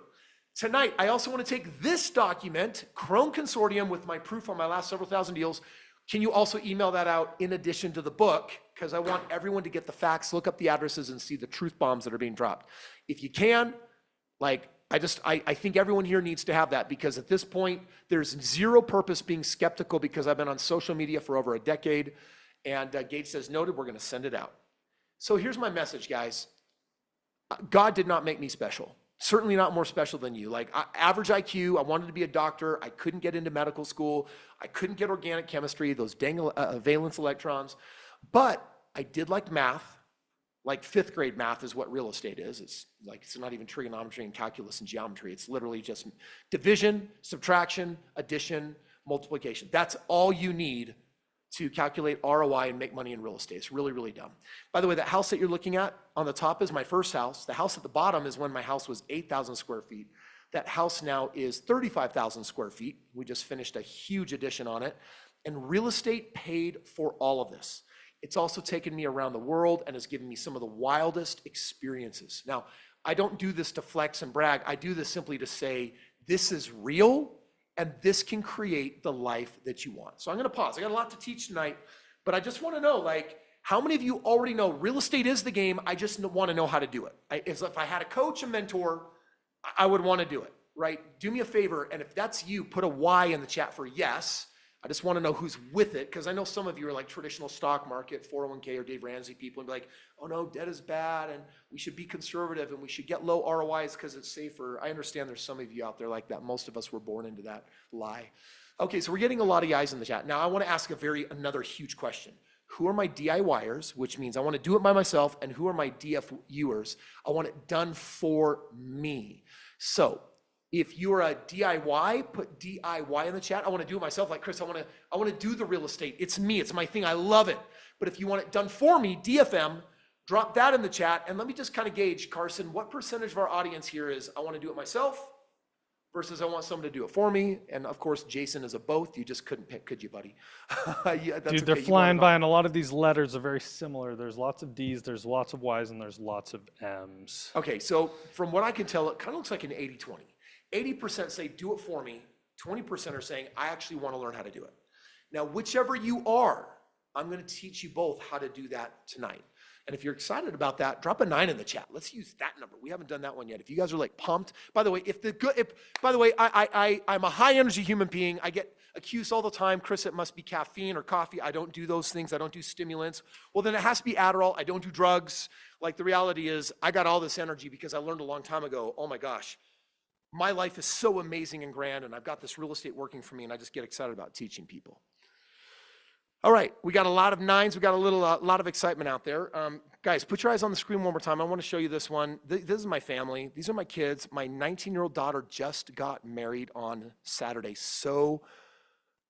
Tonight, I also want to take this document, Krohn Consortium, with my proof on my last several thousand deals. Can you also email that out in addition to the book? Because I want everyone to get the facts, look up the addresses, and see the truth bombs that are being dropped. If you can, like, I think everyone here needs to have that, because at this point, there's zero purpose being skeptical, because I've been on social media for over a decade, and Gage says, noted, we're going to send it out. So here's my message, guys. God did not make me special. Certainly not more special than you. Like, average IQ, I wanted to be a doctor. I couldn't get into medical school. I couldn't get organic chemistry, those dang valence electrons. But I did like math. Like 5th grade math is what real estate is. It's not even trigonometry and calculus and geometry. It's literally just division, subtraction, addition, multiplication. That's all you need to calculate ROI and make money in real estate. It's really, really dumb. By the way, that house that you're looking at on the top is my first house. The house at the bottom is when my house was 8,000 square feet. That house now is 35,000 square feet. We just finished a huge addition on it. And real estate paid for all of this. It's also taken me around the world and has given me some of the wildest experiences. Now, I don't do this to flex and brag. I do this simply to say, this is real and this can create the life that you want. So I'm gonna pause. I got a lot to teach tonight, but I just wanna know, like, how many of you already know real estate is the game? I just wanna know how to do it. If I had a coach, a mentor, I would wanna do it, right? Do me a favor, and if that's you, put a Y in the chat for yes. I just want to know who's with it, because I know some of you are like traditional stock market, 401k or Dave Ramsey people, and be like, oh no, debt is bad, and we should be conservative, and we should get low ROIs because it's safer. I understand there's some of you out there like that. Most of us were born into that lie. Okay, so we're getting a lot of eyes in the chat. Now I want to ask another huge question. Who are my DIYers, which means I want to do it by myself, and who are my DFUers? I want it done for me. So if you're a DIY, put DIY in the chat. I want to do it myself, like Kris. I want to do the real estate. It's me. It's my thing. I love it. But if you want it done for me, DFM, drop that in the chat. And let me just kind of gauge, Carson, what percentage of our audience here is I want to do it myself versus I want someone to do it for me. And of course, Jason is a both. You just couldn't pick, could you, buddy? Yeah, that's Dude, they're flying by, and a lot of these letters are very similar. There's lots of D's, there's lots of Y's, and there's lots of M's. Okay, so from what I can tell, it kind of looks like an 80-20. 80% say do it for me. 20% are saying I actually want to learn how to do it. Now, whichever you are, I'm going to teach you both how to do that tonight. And if you're excited about that, drop a 9 in the chat. Let's use that number. We haven't done that one yet. If you guys are like pumped, by the way, I'm a high energy human being. I get accused all the time, Kris, it must be caffeine or coffee. I don't do those things. I don't do stimulants. Well, then it has to be Adderall. I don't do drugs. Like the reality is I got all this energy because I learned a long time ago, oh my gosh, my life is so amazing and grand, and I've got this real estate working for me, and I just get excited about teaching people. All right, we got a lot of 9s. We got a lot of excitement out there. Guys, put your eyes on the screen one more time. I want to show you this one. This is my family. These are my kids. My 19-year-old daughter just got married on Saturday. So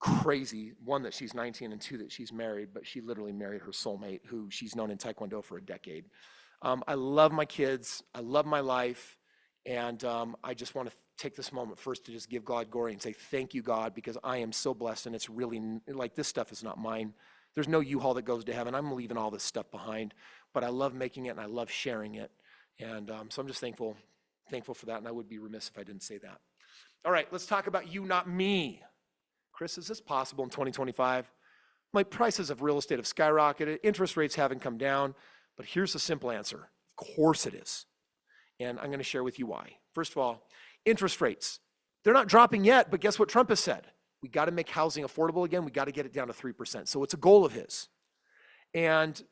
crazy. One, that she's 19, and 2, that she's married, but she literally married her soulmate, who she's known in Taekwondo for a decade. I love my kids. I love my life. And I just want to take this moment first to just give God glory and say, thank you, God, because I am so blessed, and it's really, like, this stuff is not mine. There's no U-Haul that goes to heaven. I'm leaving all this stuff behind, but I love making it, and I love sharing it. And so I'm just thankful for that, and I would be remiss if I didn't say that. All right, let's talk about you, not me. Kris, is this possible in 2025? My prices of real estate have skyrocketed. Interest rates haven't come down, but here's the simple answer. Of course it is. And I'm going to share with you why. First of all, interest rates. They're not dropping yet, but guess what Trump has said? We got to make housing affordable again. We got to get it down to 3%. So it's a goal of his. And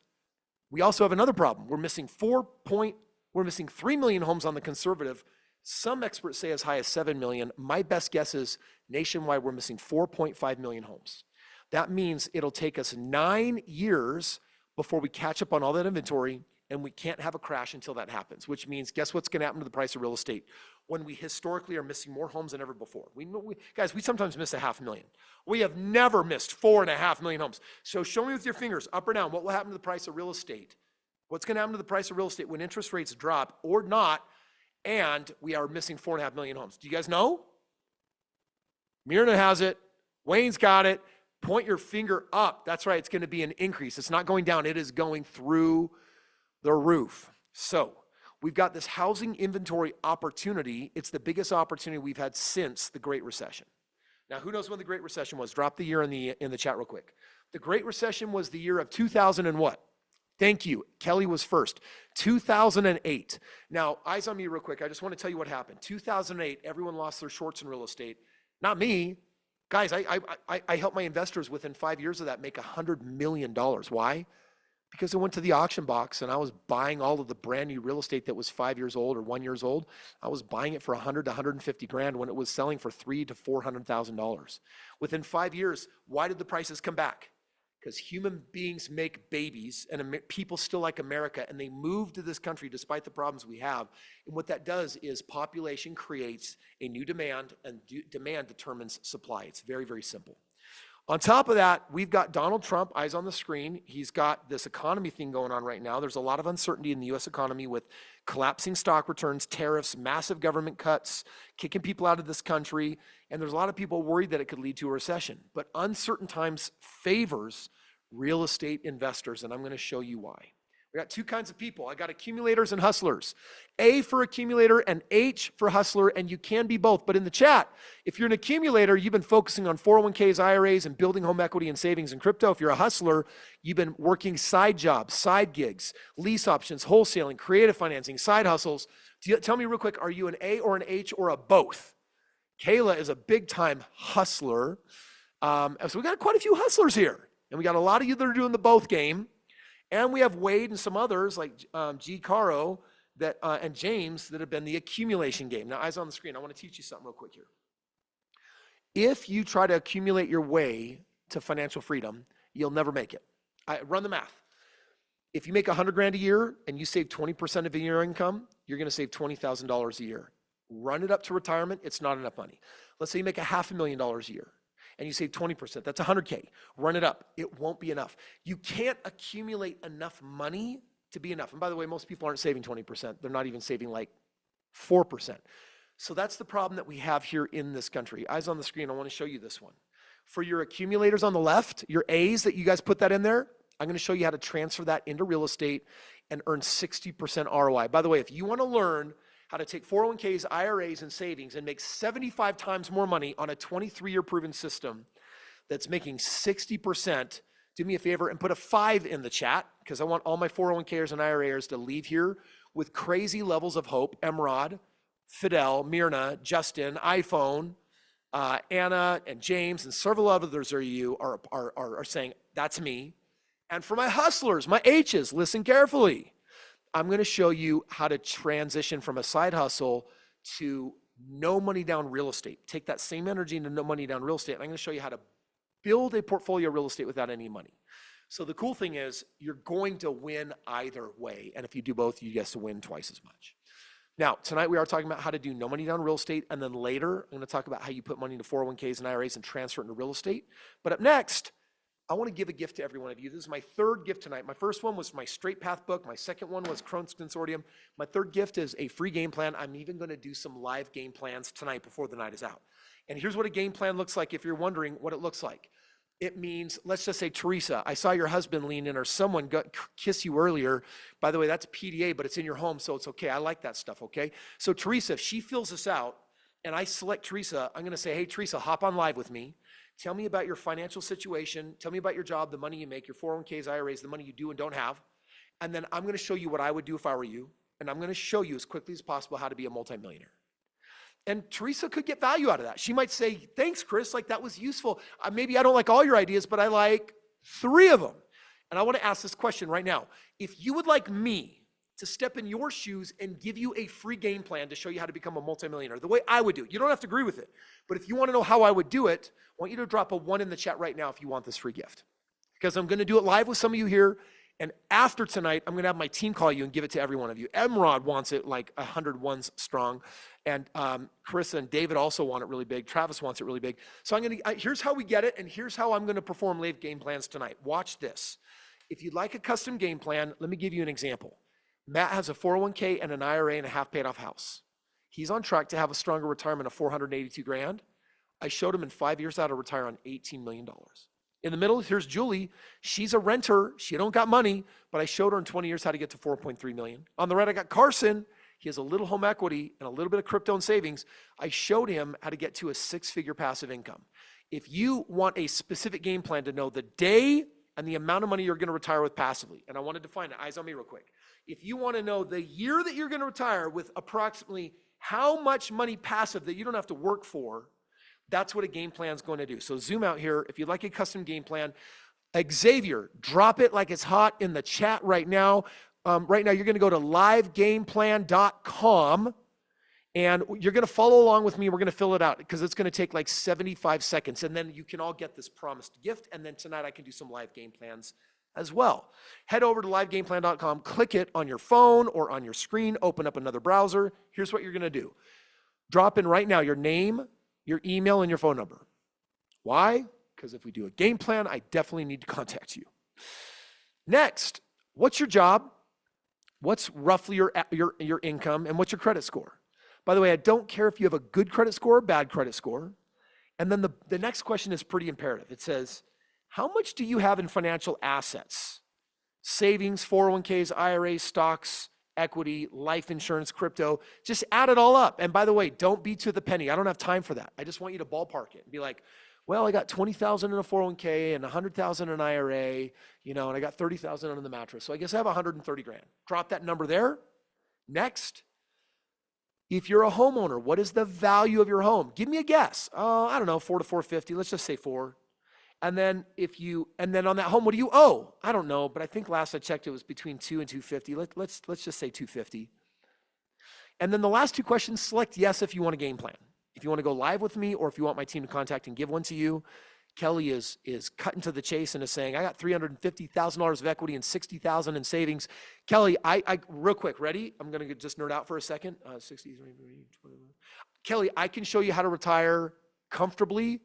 we also have another problem. We're missing 3 million homes on the conservative. Some experts say as high as 7 million. My best guess is nationwide we're missing 4.5 million homes. That means it'll take us 9 years before we catch up on all that inventory, and we can't have a crash until that happens, which means guess what's going to happen to the price of real estate when we historically are missing more homes than ever before. Guys, we sometimes miss 500,000. We have never missed 4.5 million homes. So show me with your fingers, up or down, what will happen to the price of real estate? What's going to happen to the price of real estate when interest rates drop or not, and we are missing 4.5 million homes? Do you guys know? Myrna has it. Wayne's got it. Point your finger up. That's right. It's going to be an increase. It's not going down. It is going through the roof. So we've got this housing inventory opportunity. It's the biggest opportunity we've had since the Great Recession. Now, who knows when the Great Recession was? Drop the year in the chat real quick. The Great Recession was the year of 2000 and what? Thank you. Kelly was first. 2008. Now, eyes on me real quick. I just want to tell you what happened. 2008, everyone lost their shorts in real estate. Not me. Guys, I helped my investors within 5 years of that make $100 million. Why? Because I went to the auction box and I was buying all of the brand new real estate that was 5 years old or 1 year old. I was buying it for 100 to 150 grand when it was selling for $300,000 to $400,000. Within 5 years, why did the prices come back? Because human beings make babies, and people still like America, and they move to this country despite the problems we have. And what that does is population creates a new demand, and demand determines supply. It's very, very simple. On top of that, we've got Donald Trump, eyes on the screen. He's got this economy thing going on right now. There's a lot of uncertainty in the U.S. economy with collapsing stock returns, tariffs, massive government cuts, kicking people out of this country. And there's a lot of people worried that it could lead to a recession. But uncertain times favors real estate investors, and I'm going to show you why. We got two kinds of people. I got accumulators and hustlers. A for accumulator and H for hustler, and you can be both. But in the chat, if you're an accumulator, you've been focusing on 401ks, IRAs, and building home equity and savings and crypto. If you're a hustler, you've been working side jobs, side gigs, lease options, wholesaling, creative financing, side hustles. Tell me real quick, are you an A or an H or a both? Kayla is a big-time hustler. So we got quite a few hustlers here. And we got a lot of you that are doing the both game. And we have Wade and some others like G. Caro that, and James that have been the accumulation game. Now, eyes on the screen, I want to teach you something real quick here. If you try to accumulate your way to financial freedom, you'll never make it. Run the math. If you make $100,000 a year and you save 20% of your income, you're going to save $20,000 a year. Run it up to retirement, it's not enough money. Let's say you make $500,000 a year and you save 20%, that's $100K. Run it up, it won't be enough. You can't accumulate enough money to be enough. And by the way, most people aren't saving 20%. They're not even saving like 4%. So that's the problem that we have here in this country. Eyes on the screen, I want to show you this one. For your accumulators on the left, your A's that you guys put that in there, I'm going to show you how to transfer that into real estate and earn 60% ROI. By the way, if you want to learn how to take 401ks, IRAs, and savings and make 75 times more money on a 23-year proven system that's making 60%, do me a favor and put a 5 in the chat, because I want all my 401kers and IRAs to leave here with crazy levels of hope. Emrod, Fidel, Myrna, Justin, iPhone, Anna, and James, and several others are saying, that's me. And for my hustlers, my H's, listen carefully. I'm going to show you how to transition from a side hustle to no money down real estate. Take that same energy into no money down real estate. And I'm going to show you how to build a portfolio of real estate without any money. So the cool thing is you're going to win either way. And if you do both, you get to win twice as much. Now, tonight we are talking about how to do no money down real estate. And then later, I'm going to talk about how you put money into 401ks and IRAs and transfer it into real estate. But up next, I want to give a gift to every one of you. This is my third gift tonight. My first one was my Strait Path book. My second one was Krohn's Consortium. My third gift is a free game plan. I'm even going to do some live game plans tonight before the night is out. And here's what a game plan looks like if you're wondering what it looks like. It means, let's just say, Teresa, I saw your husband lean in or someone kiss you earlier. By the way, that's PDA, but it's in your home, so it's okay. I like that stuff, okay? So Teresa, if she fills this out and I select Teresa, I'm going to say, hey, Teresa, hop on live with me. Tell me about your financial situation. Tell me about your job, the money you make, your 401ks, IRAs, the money you do and don't have. And then I'm going to show you what I would do if I were you. And I'm going to show you as quickly as possible how to be a multimillionaire. And Teresa could get value out of that. She might say, thanks, Kris, like that was useful. Maybe I don't like all your ideas, but I like 3 of them. And I want to ask this question right now. If you would like me to step in your shoes and give you a free game plan to show you how to become a multimillionaire, the way I would do it, you don't have to agree with it. But if you want to know how I would do it, I want you to drop a 1 in the chat right now if you want this free gift. Because I'm going to do it live with some of you here. And after tonight, I'm going to have my team call you and give it to every one of you. Emrod wants it like 100 ones strong. And Chris and David also want it really big. Travis wants it really big. So here's how we get it. And here's how I'm going to perform live game plans tonight. Watch this. If you'd like a custom game plan, let me give you an example. Matt has a 401k and an IRA and a half paid off house. He's on track to have a stronger retirement of $482,000. I showed him in 5 years how to retire on $18 million. In the middle, here's Julie. She's a renter. She don't got money, but I showed her in 20 years how to get to 4.3 million. On the right, I got Carson. He has a little home equity and a little bit of crypto and savings. I showed him how to get to a 6-figure passive income. If you want a specific game plan to know the day and the amount of money you're going to retire with passively, and I want to define it, eyes on me real quick. If you want to know the year that you're going to retire with approximately how much money passive that you don't have to work for, that's what a game plan is going to do. So zoom out here. If you'd like a custom game plan, Xavier, drop it like it's hot in the chat right now. Right now, you're going to go to livegameplan.com and you're going to follow along with me. We're going to fill it out because it's going to take like 75 seconds. And then you can all get this promised gift. And then tonight I can do some live game plans as well. Head over to livegameplan.com, click it on your phone or on your screen, open up another browser. Here's what you're going to do. Drop in right now your name, your email, and your phone number. Why? because if we do a game plan, I definitely need to contact you. Next, what's your job? What's roughly your income, and what's your credit score? By the way, I don't care if you have a good credit score or bad credit score. And then the next question is pretty imperative. It says, how much do you have in financial assets? Savings, 401ks, IRAs, stocks, equity, life insurance, crypto. Just add it all up. And by the way, don't be to the penny. I don't have time for that. I just want you to ballpark it and be like, well, I got 20,000 in a 401k and 100,000 in an IRA, and I got 30,000 under the mattress. So I guess I have 130 grand. Drop that number there. Next, if you're a homeowner, what is the value of your home? Give me a guess. I don't know, 4 to 450. Let's just say 4. And then on that home, what do you owe? I don't know, but I think last I checked, it was between 2 and 250. Let's just say 250. And then the last two questions, select yes if you want a game plan. If you want to go live with me, or if you want my team to contact and give one to you. Kelly is cutting to the chase and is saying, I got $350,000 of equity and $60,000 in savings. Kelly, I real quick, ready? I'm going to just nerd out for a second. 60, Kelly, I can show you how to retire comfortably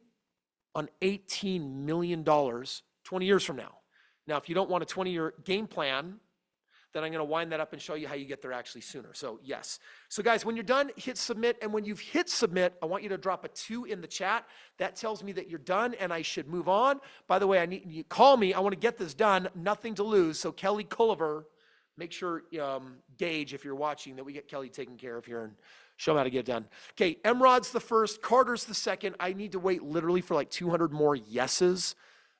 on $18 million 20 years from now. Now, if you don't want a 20-year game plan, then I'm going to wind that up and show you how you get there actually sooner. So yes. So guys, when you're done, hit submit. And when you've hit submit, I want you to drop a 2 in the chat. That tells me that you're done and I should move on. By the way, I need you call me. I want to get this done. Nothing to lose. So Kelly Culliver, make sure, Gage, if you're watching, that we get Kelly taken care of here and show him how to get it done. Okay, Emrod's the first, Carter's the second. I need to wait literally for like 200 more yeses.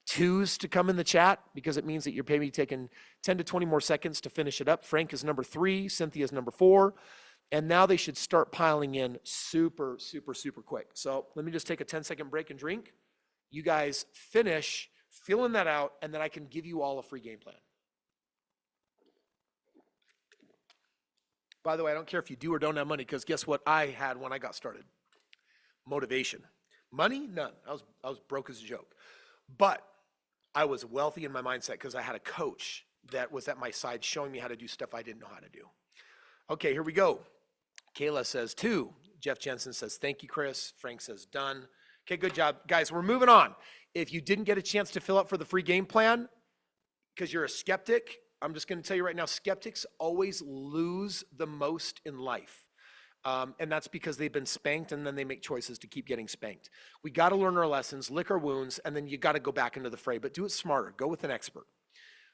2s to come in the chat, because it means that you're maybe taking 10 to 20 more seconds to finish it up. Frank is number 3, Cynthia is number 4, and now they should start piling in super, super, super quick. So let me just take a 10-second break and drink. You guys finish filling that out, and then I can give you all a free game plan. By the way, I don't care if you do or don't have money, because guess what I had when I got started? Motivation. Money? None. I was broke as a joke. But I was wealthy in my mindset because I had a coach that was at my side showing me how to do stuff I didn't know how to do. Okay, here we go. Kayla says 2. Jeff Jensen says, thank you, Kris. Frank says, done. Okay, good job. Guys, we're moving on. If you didn't get a chance to fill out for the free game plan because you're a skeptic, I'm just going to tell you right now, skeptics always lose the most in life. And that's because they've been spanked, and then they make choices to keep getting spanked. We got to learn our lessons, lick our wounds, and then you got to go back into the fray, but do it smarter. Go with an expert.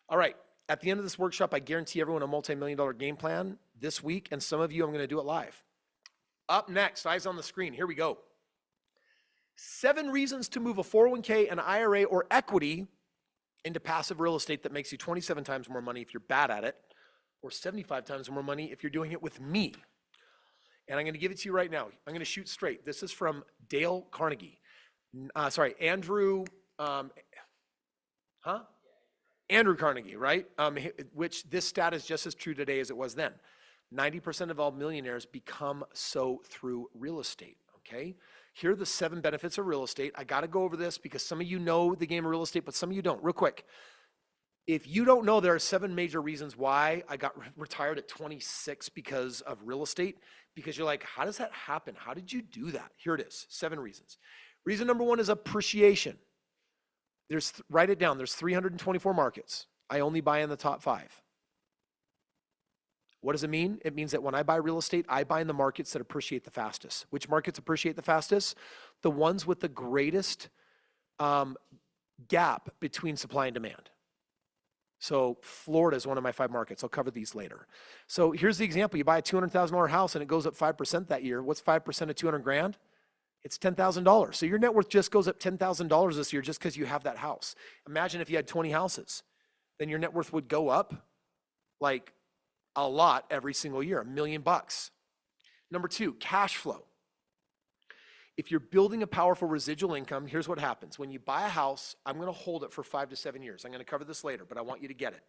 All right. At the end of this workshop, I guarantee everyone a multi-million-dollar game plan this week, and some of you, I'm going to do it live. Up next, eyes on the screen. Here we go. 7 reasons to move a 401k, an IRA, or equity into passive real estate that makes you 27 times more money if you're bad at it, or 75 times more money if you're doing it with me. And I'm going to give it to you right now. I'm going to shoot straight. This is from Dale Carnegie. Andrew Carnegie, right? Which this stat is just as true today as it was then. 90% of all millionaires become so through real estate, okay? Here are the 7 benefits of real estate. I got to go over this because some of you know the game of real estate, but some of you don't. Real quick. If you don't know, there are 7 major reasons why I got retired at 26 because of real estate. Because you're like, how does that happen? How did you do that? Here it is, 7 reasons. Reason number 1 is appreciation. Write it down. There's 324 markets. I only buy in the top 5. What does it mean? It means that when I buy real estate, I buy in the markets that appreciate the fastest. Which markets appreciate the fastest? The ones with the greatest gap between supply and demand. So Florida is one of my 5 markets. I'll cover these later. So here's the example. You buy a $200,000 house and it goes up 5% that year. What's 5% of 200 grand? It's $10,000. So your net worth just goes up $10,000 this year just because you have that house. Imagine if you had 20 houses. Then your net worth would go up like a lot every single year, $1 million. Number 2, cash flow. If you're building a powerful residual income, here's what happens. When you buy a house, I'm going to hold it for 5 to 7 years. I'm going to cover this later, but I want you to get it.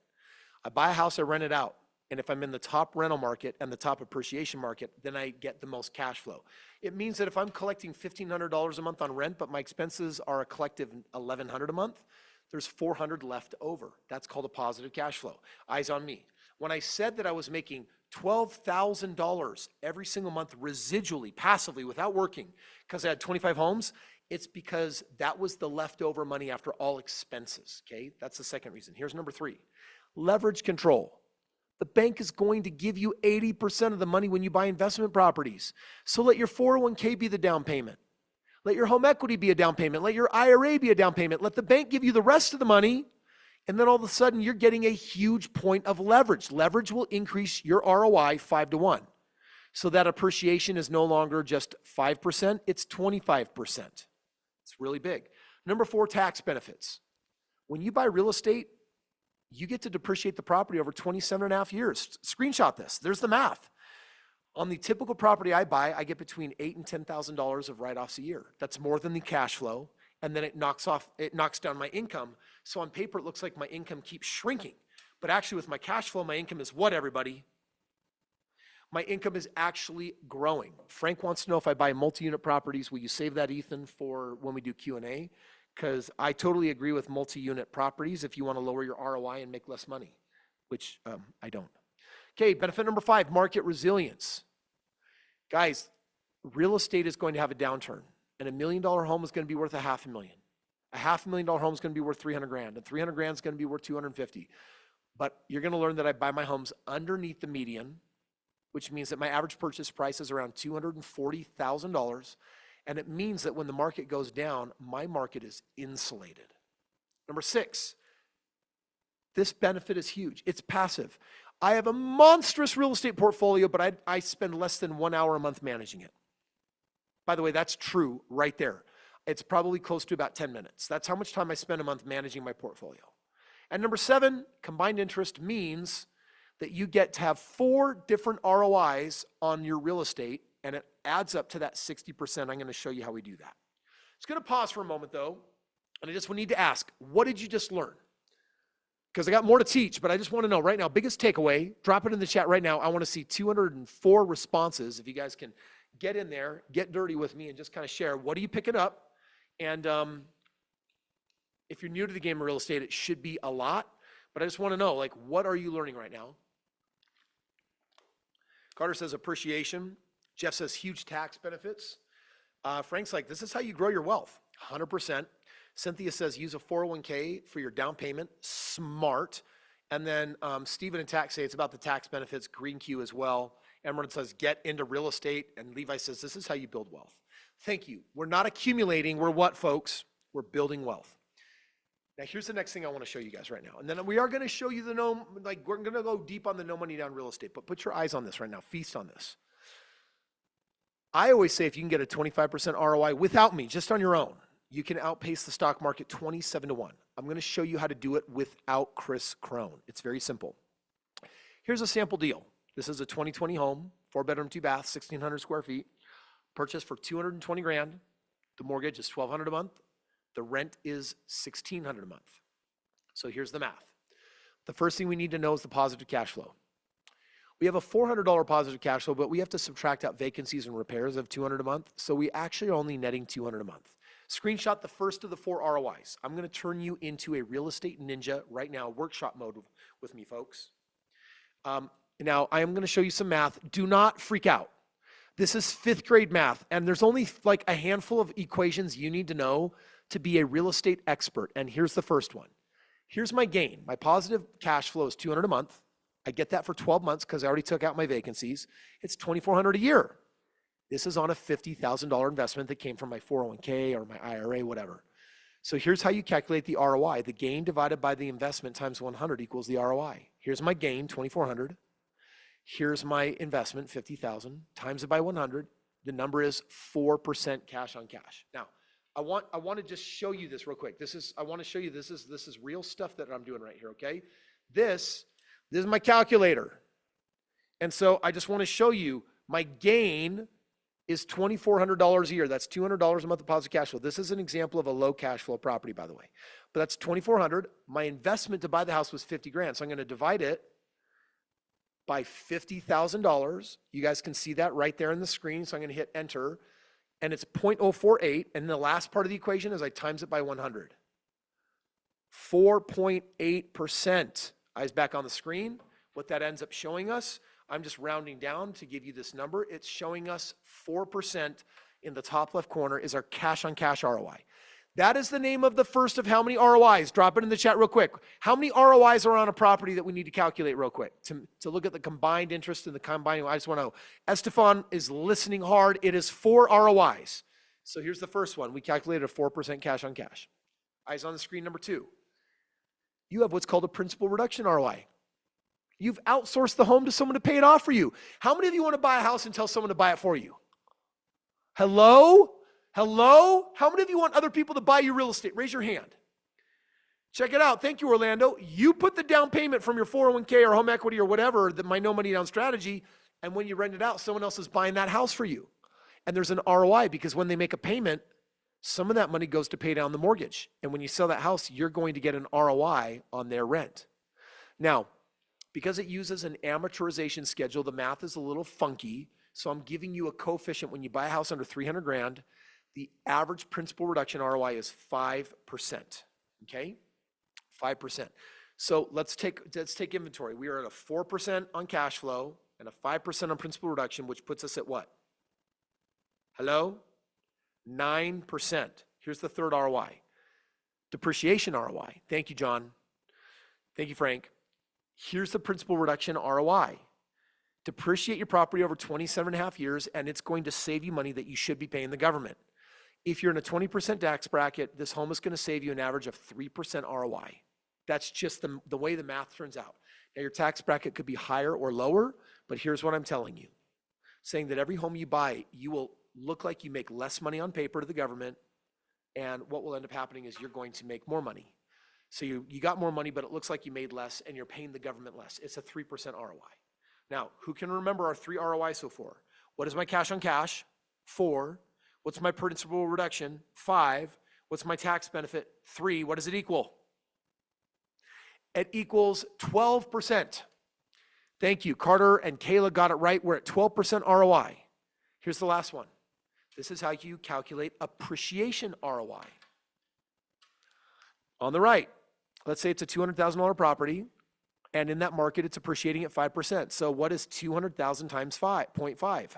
I buy a house, I rent it out. And if I'm in the top rental market and the top appreciation market, then I get the most cash flow. It means that if I'm collecting $1,500 a month on rent, but my expenses are a collective $1,100 a month, there's $400 left over. That's called a positive cash flow. Eyes on me. When I said that I was making $12,000 every single month residually, passively, without working, because I had 25 homes, It's because that was the leftover money after all expenses, okay? That's the second reason. Here's number 3, leverage control. The bank is going to give you 80% of the money when you buy investment properties. So let your 401k be the down payment. Let your home equity be a down payment. Let your IRA be a down payment. Let the bank give you the rest of the money. And then all of a sudden, you're getting a huge point of leverage. Leverage will increase your ROI 5 to 1. So that appreciation is no longer just 5%, it's 25%. It's really big. Number 4, tax benefits. When you buy real estate, you get to depreciate the property over 27 and a half years. Screenshot this. There's the math. On the typical property I buy, I get between $8,000 and $10,000 of write-offs a year. That's more than the cash flow. And then it knocks down my income. So on paper, it looks like my income keeps shrinking. But actually with my cash flow, my income is what, everybody? My income is actually growing. Frank wants to know if I buy multi-unit properties, will you save that, Ethan, for when we do Q&A? Because I totally agree with multi-unit properties if you want to lower your ROI and make less money, which I don't. Okay, benefit number 5, market resilience. Guys, real estate is going to have a downturn, and $1 million home is going to be worth $500,000. A $500,000 home is going to be worth $300,000, and $300,000 is going to be worth $250,000. But you're going to learn that I buy my homes underneath the median, which means that my average purchase price is around $240,000. And it means that when the market goes down, my market is insulated. Number 6, this benefit is huge. It's passive. I have a monstrous real estate portfolio, but I spend less than 1 hour a month managing it. By the way, that's true right there. It's probably close to about 10 minutes. That's how much time I spend a month managing my portfolio. And number 7, combined interest means that you get to have 4 different ROIs on your real estate, and it adds up to that 60%. I'm going to show you how we do that. It's going to pause for a moment, though, and I just need to ask, what did you just learn? Because I got more to teach, but I just want to know right now, biggest takeaway, drop it in the chat right now. I want to see 204 responses. If you guys can get in there, get dirty with me, and just kind of share, what are you picking up? And if you're new to the game of real estate, it should be a lot, but I just want to know, like, what are you learning right now? Carter says appreciation. Jeff says huge tax benefits. Frank's like, this is how you grow your wealth, 100%. Cynthia says use a 401k for your down payment, smart. And then Stephen and Tax say it's about the tax benefits, Green Q as well. Emerald says get into real estate. And Levi says this is how you build wealth. Thank you. We're not accumulating. We're what, folks? We're building wealth. Now, here's the next thing I want to show you guys right now. And then we are going to show you we're going to go deep on the no money down real estate, but put your eyes on this right now. Feast on this. I always say if you can get a 25% ROI without me, just on your own, you can outpace the stock market 27 to 1. I'm going to show you how to do it without Kris Krohn. It's very simple. Here's a sample deal. This is a 2020 home, 4-bedroom, 2-bath, 1,600 square feet, purchased for $220,000. The mortgage is $1,200 a month. The rent is $1,600 a month. So here's the math. The first thing we need to know is the positive cash flow. We have a $400 positive cash flow, but we have to subtract out vacancies and repairs of $200 a month. So we actually are only netting $200 a month. Screenshot the first of the 4 ROIs. I'm going to turn you into a real estate ninja right now, workshop mode with me, folks. Now, I am going to show you some math. Do not freak out. This is 5th grade math, and there's only like a handful of equations you need to know to be a real estate expert. And here's the first one. Here's my gain. My positive cash flow is $200 a month. I get that for 12 months because I already took out my vacancies. It's $2,400 a year. This is on a $50,000 investment that came from my 401k or my IRA, whatever. So here's how you calculate the ROI. The gain divided by the investment times 100 equals the ROI. Here's my gain, $2,400. Here's my investment, $50,000, times it by 100. The number is 4% cash on cash. Now, I want to just show you this real quick. I want to show you this is real stuff that I'm doing right here, okay? This is my calculator. And so I just want to show you my gain is $2,400 a year. That's $200 a month of positive cash flow. This is an example of a low cash flow property, by the way. But that's $2,400. My investment to buy the house was $50,000. So I'm going to divide it by $50,000. You guys can see that right there on the screen. So I'm going to hit enter. And it's 0.048. And the last part of the equation is I times it by 100. 4.8%. Eyes back on the screen. What that ends up showing us, I'm just rounding down to give you this number. It's showing us 4% in the top left corner is our cash on cash ROI. That is the name of the first of how many ROIs. Drop it in the chat real quick. How many ROIs are on a property that we need to calculate real quick to look at the combined interest and the combined? I just want to know. Estefan is listening hard. It is 4 ROIs. So here's the first one. We calculated a 4% cash on cash. Eyes on the screen, number 2. You have what's called a principal reduction ROI. You've outsourced the home to someone to pay it off for you. How many of you want to buy a house and tell someone to buy it for you? Hello? Hello? How many of you want other people to buy your real estate? Raise your hand. Check it out. Thank you, Orlando. You put the down payment from your 401k or home equity or whatever, my no money down strategy, and when you rent it out, someone else is buying that house for you. And there's an ROI because when they make a payment, some of that money goes to pay down the mortgage. And when you sell that house, you're going to get an ROI on their rent. Now, because it uses an amortization schedule, the math is a little funky. So I'm giving you a coefficient. When you buy a house under 300 grand, the average principal reduction ROI is 5%, okay? 5%. So let's take inventory. We are at a 4% on cash flow and a 5% on principal reduction, which puts us at what? Hello? 9%. Here's the third ROI. Depreciation ROI. Thank you, John. Thank you, Frank. Here's the principal reduction ROI. Depreciate your property over 27 and a half years, and it's going to save you money that you should be paying the government. If you're in a 20% tax bracket, this home is going to save you an average of 3% ROI. That's just the way the math turns out. Now, your tax bracket could be higher or lower, but here's what I'm telling you. Saying that every home you buy, you will look like you make less money on paper to the government, and what will end up happening is you're going to make more money. So you got more money, but it looks like you made less, and you're paying the government less. It's a 3% ROI. Now, who can remember our 3 ROIs so far? What is my cash on cash? 4. What's my principal reduction? 5. What's my tax benefit? 3. What does it equal? It equals 12%. Thank you. Carter and Kayla got it right. We're at 12% ROI. Here's the last one. This is how you calculate appreciation ROI. On the right, let's say it's a $200,000 property, and in that market, it's appreciating at 5%. So what is 200,000 times 0.5?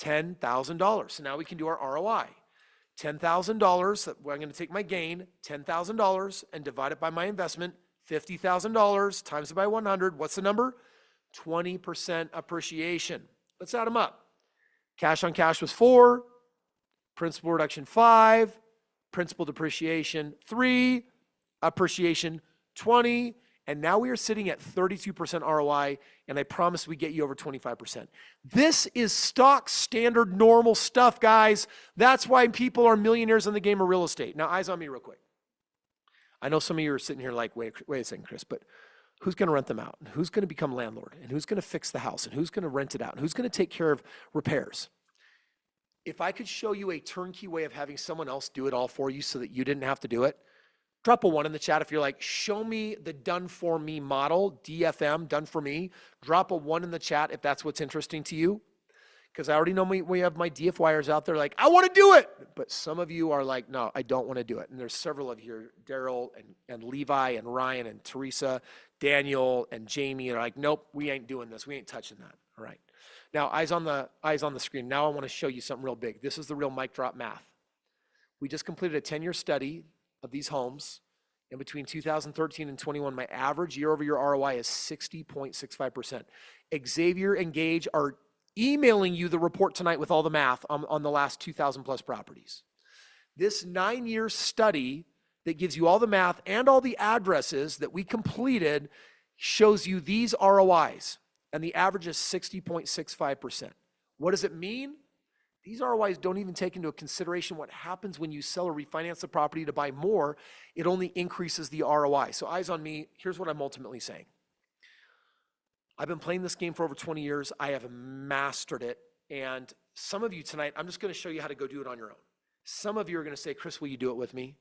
$10,000. So now we can do our ROI. $10,000, I'm going to take my gain, $10,000, and divide it by my investment, $50,000, times it by 100. What's the number? 20% appreciation. Let's add them up. Cash on cash was 4, principal reduction 5, principal depreciation 3, appreciation 20, and now we are sitting at 32% ROI, and I promise we get you over 25%. This is stock standard normal stuff, guys. That's why people are millionaires in the game of real estate. Now, eyes on me real quick. I know some of you are sitting here like, wait a second, Kris, but who's going to rent them out? And who's going to become landlord? And who's going to fix the house? And who's going to rent it out? And who's going to take care of repairs? If I could show you a turnkey way of having someone else do it all for you so that you didn't have to do it, drop a 1 in the chat. If you're like, show me the done for me model, DFM, done for me, drop a 1 in the chat if that's what's interesting to you. Because I already know we have my DFYers out there like, I want to do it. But some of you are like, no, I don't want to do it. And there's several of you here, Daryl and Levi and Ryan and Teresa, Daniel and Jamie are like, nope, we ain't doing this. We ain't touching that. All right. Now, eyes on the screen. Now I want to show you something real big. This is the real mic drop math. We just completed a 10-year study of these homes. And between 2013 and 21, my average year-over-year ROI is 60.65%. Xavier and Gage are emailing you the report tonight with all the math on the last 2,000 plus properties. This 9-year study that gives you all the math and all the addresses that we completed shows you these ROIs, and the average is 60.65%. What does it mean? These ROIs don't even take into consideration what happens when you sell or refinance the property to buy more. It only increases the ROI. So eyes on me, here's what I'm ultimately saying. I've been playing this game for over 20 years. I have mastered it. And some of you tonight, I'm just going to show you how to go do it on your own. Some of you are going to say, Kris, will you do it with me?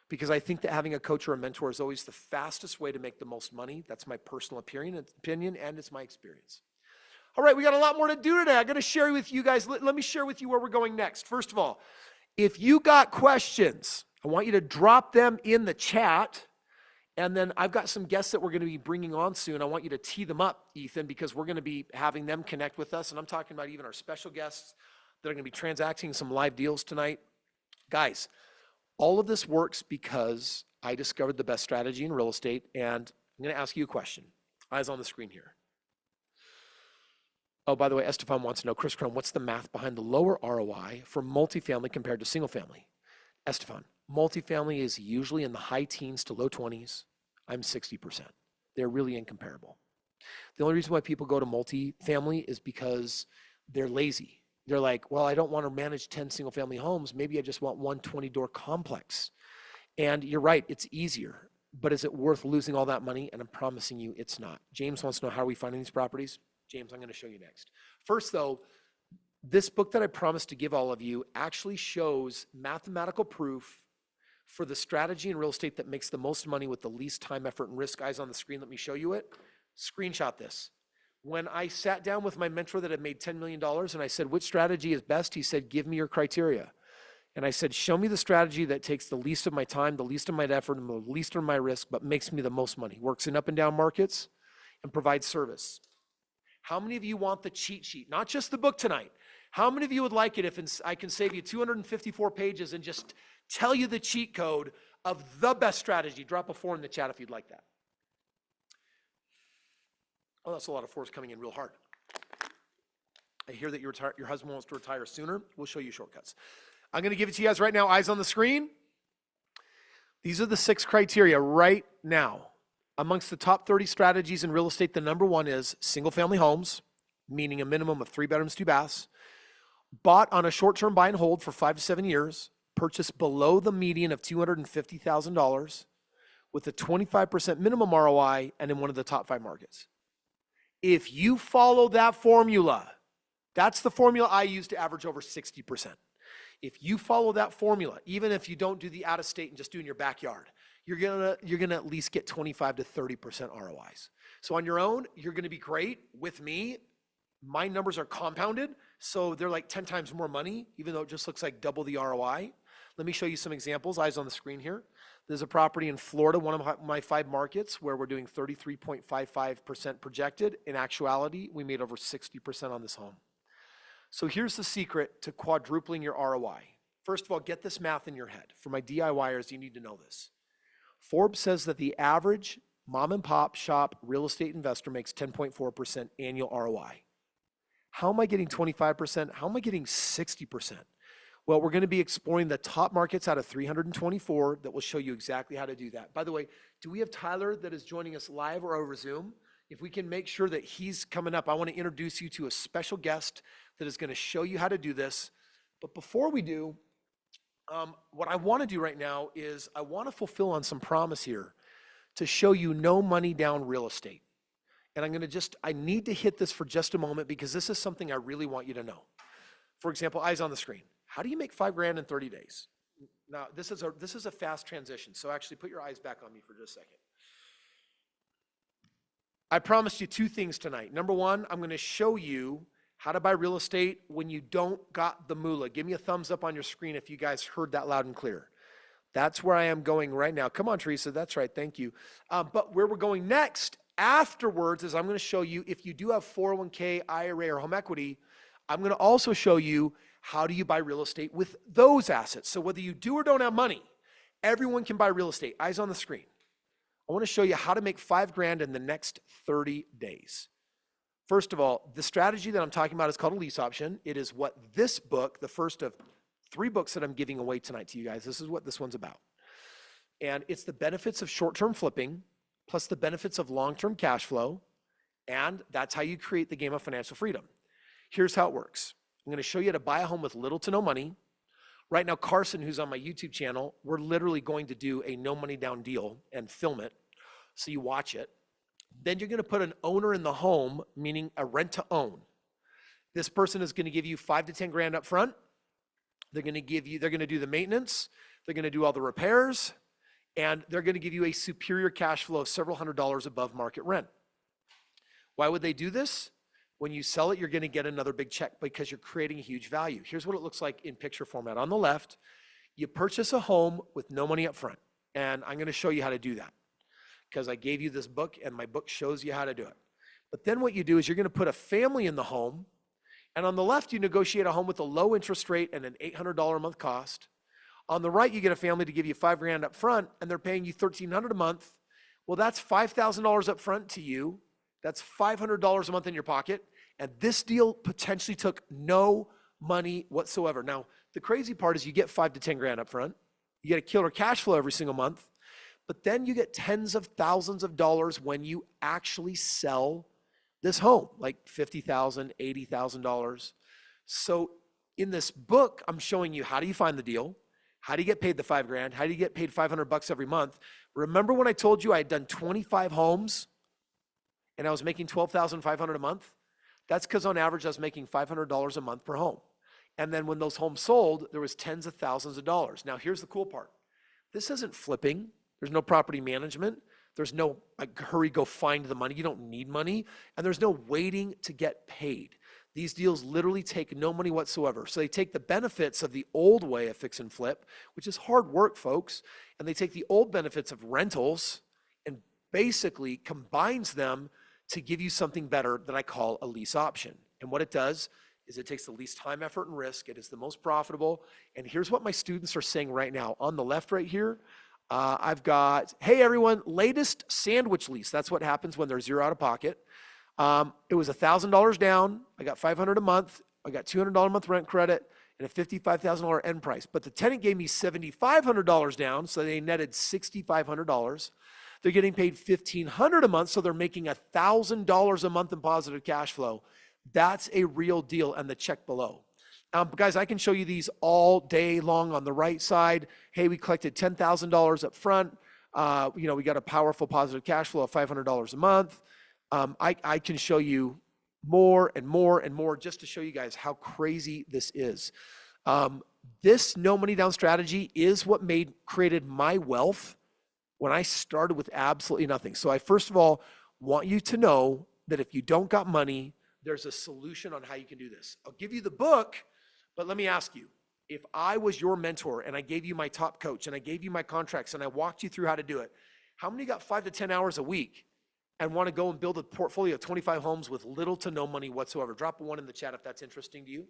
Because I think that having a coach or a mentor is always the fastest way to make the most money. That's my personal opinion, and it's my experience. All right, we got a lot more to do today. I'm going to share with you guys. Let me share with you where we're going next. First of all, if you got questions, I want you to drop them in the chat. And then I've got some guests that we're going to be bringing on soon. I want you to tee them up, Ethan, because we're going to be having them connect with us. And I'm talking about even our special guests, that are going to be transacting some live deals tonight. Guys, all of this works because I discovered the best strategy in real estate, and I'm going to ask you a question. Eyes on the screen here. Oh, by the way, Estefan wants to know, Kris Krohn, what's the math behind the lower ROI for multifamily compared to single family? Estefan, multifamily is usually in the high teens to low 20s. I'm 60%. They're really incomparable. The only reason why people go to multifamily is because they're lazy. They're like, well, I don't want to manage 10 single family homes. Maybe I just want one 20-door complex. And you're right, it's easier. But is it worth losing all that money? And I'm promising you it's not. James wants to know how are we finding these properties? James, I'm going to show you next. First, though, this book that I promised to give all of you actually shows mathematical proof for the strategy in real estate that makes the most money with the least time, effort, and risk. Guys on the screen, let me show you it. Screenshot this. When I sat down with my mentor that had made $10 million and I said, which strategy is best? He said, give me your criteria. And I said, show me the strategy that takes the least of my time, the least of my effort, and the least of my risk, but makes me the most money. Works in up and down markets and provides service. How many of you want the cheat sheet? Not just the book tonight. How many of you would like it if I can save you 254 pages and just tell you the cheat code of the best strategy? Drop a 4 in the chat if you'd like that. Oh, that's a lot of 4s coming in real hard. I hear that your husband wants to retire sooner. We'll show you shortcuts. I'm going to give it to you guys right now. Eyes on the screen. These are the 6 criteria right now. Amongst the top 30 strategies in real estate, the number 1 is single-family homes, meaning a minimum of 3 bedrooms, 2 baths, bought on a short-term buy and hold for 5 to 7 years, purchased below the median of $250,000 with a 25% minimum ROI and in one of the top 5 markets. If you follow that formula, that's the formula I use to average over 60%. If you follow that formula, even if you don't do the out-of-state and just do in your backyard, you're gonna at least get 25 to 30% ROIs. So on your own, you're gonna be great. With me, my numbers are compounded, so they're like 10 times more money, even though it just looks like double the ROI. Let me show you some examples. Eyes on the screen here. There's a property in Florida, one of my 5 markets, where we're doing 33.55% projected. In actuality, we made over 60% on this home. So here's the secret to quadrupling your ROI. First of all, get this math in your head. For my DIYers, you need to know this. Forbes says that the average mom and pop shop real estate investor makes 10.4% annual ROI. How am I getting 25%? How am I getting 60%? Well, we're going to be exploring the top markets out of 324 that will show you exactly how to do that. By the way, do we have Tyler that is joining us live or over Zoom? If we can make sure that he's coming up, I want to introduce you to a special guest that is going to show you how to do this. But before we do, what I want to do right now is I want to fulfill on some promise here to show you no money down real estate. And I need to hit this for just a moment because this is something I really want you to know. For example, eyes on the screen. How do you make $5,000 in 30 days? Now, this is a fast transition, so actually put your eyes back on me for just a second. I promised you 2 things tonight. Number 1, I'm going to show you how to buy real estate when you don't got the moolah. Give me a thumbs up on your screen if you guys heard that loud and clear. That's where I am going right now. Come on, Teresa. That's right. Thank you. But where we're going next afterwards is I'm going to show you if you do have 401k, IRA, or home equity, I'm going to also show you how do you buy real estate with those assets. So whether you do or don't have money, everyone can buy real estate. Eyes on the screen. I want to show you how to make $5,000 in the next 30 days. First of all, the strategy that I'm talking about is called a lease option. It is what this book, the first of 3 books that I'm giving away tonight to you guys, this is what this one's about. And it's the benefits of short-term flipping, plus the benefits of long-term cash flow, and that's how you create the game of financial freedom. Here's how it works. I'm going to show you how to buy a home with little to no money. Right now, Carson, who's on my YouTube channel, we're literally going to do a no money down deal and film it, so you watch it. Then you're going to put an owner in the home, meaning a rent to own. This person is going to give you $5 to $10,000 up front. They're going to do the maintenance. They're going to do all the repairs, and they're going to give you a superior cash flow of several $100s above market rent. Why would they do this? When you sell it, you're going to get another big check because you're creating a huge value. Here's what it looks like in picture format. On the left, you purchase a home with no money up front, and I'm going to show you how to do that because I gave you this book, and my book shows you how to do it. But then what you do is you're going to put a family in the home, And on the left, you negotiate a home with a low interest rate and an $800 a month cost. On the right, you get a family to give you $5,000 up front, and they're paying you $1,300 a month. Well, that's $5,000 up front to you. That's $500 a month in your pocket. And this deal potentially took no money whatsoever. Now, the crazy part is you get $5,000 to $10,000 up front. You get a killer cash flow every single month. But then you get tens of thousands of dollars when you actually sell this home, like $50,000, $80,000. So in this book, I'm showing you how do you find the deal? How do you get paid the $5,000? How do you get paid $500 every month? Remember when I told you I had done 25 homes and I was making $12,500 a month? That's because on average I was making $500 a month per home. And then when those homes sold, there was tens of thousands of dollars. Now here's the cool part. This isn't flipping. There's no property management. There's no hurry, go find the money. You don't need money. And there's no waiting to get paid. These deals literally take no money whatsoever. So they take the benefits of the old way of fix and flip, which is hard work, folks, and they take the old benefits of rentals and basically combines them to give you something better that I call a lease option. And what it does is it takes the least time, effort, and risk. It is the most profitable. And here's what my students are saying right now. On the left right here, I've got, hey everyone, latest sandwich lease. That's what happens when there's zero out of pocket. It was $1,000 down. I got $500 a month. I got $200 a month rent credit and a $55,000 end price. But the tenant gave me $7,500 down, so they netted $6,500. They're getting paid $1,500 a month, so they're making $1,000 a month in positive cash flow. That's a real deal, and the check below. Guys, I can show you these all day long. On the right side, hey, we collected $10,000 up front. We got a powerful positive cash flow of $500 a month. I can show you more and more and more just to show you guys how crazy this is. This no money down strategy is what created my wealth when I started with absolutely nothing. So I first of all want you to know that if you don't got money, there's a solution on how you can do this. I'll give you the book, but let me ask you, if I was your mentor and I gave you my top coach and I gave you my contracts and I walked you through how to do it, how many got 5 to 10 hours a week and want to go and build a portfolio of 25 homes with little to no money whatsoever? Drop a 1 in the chat if that's interesting to you.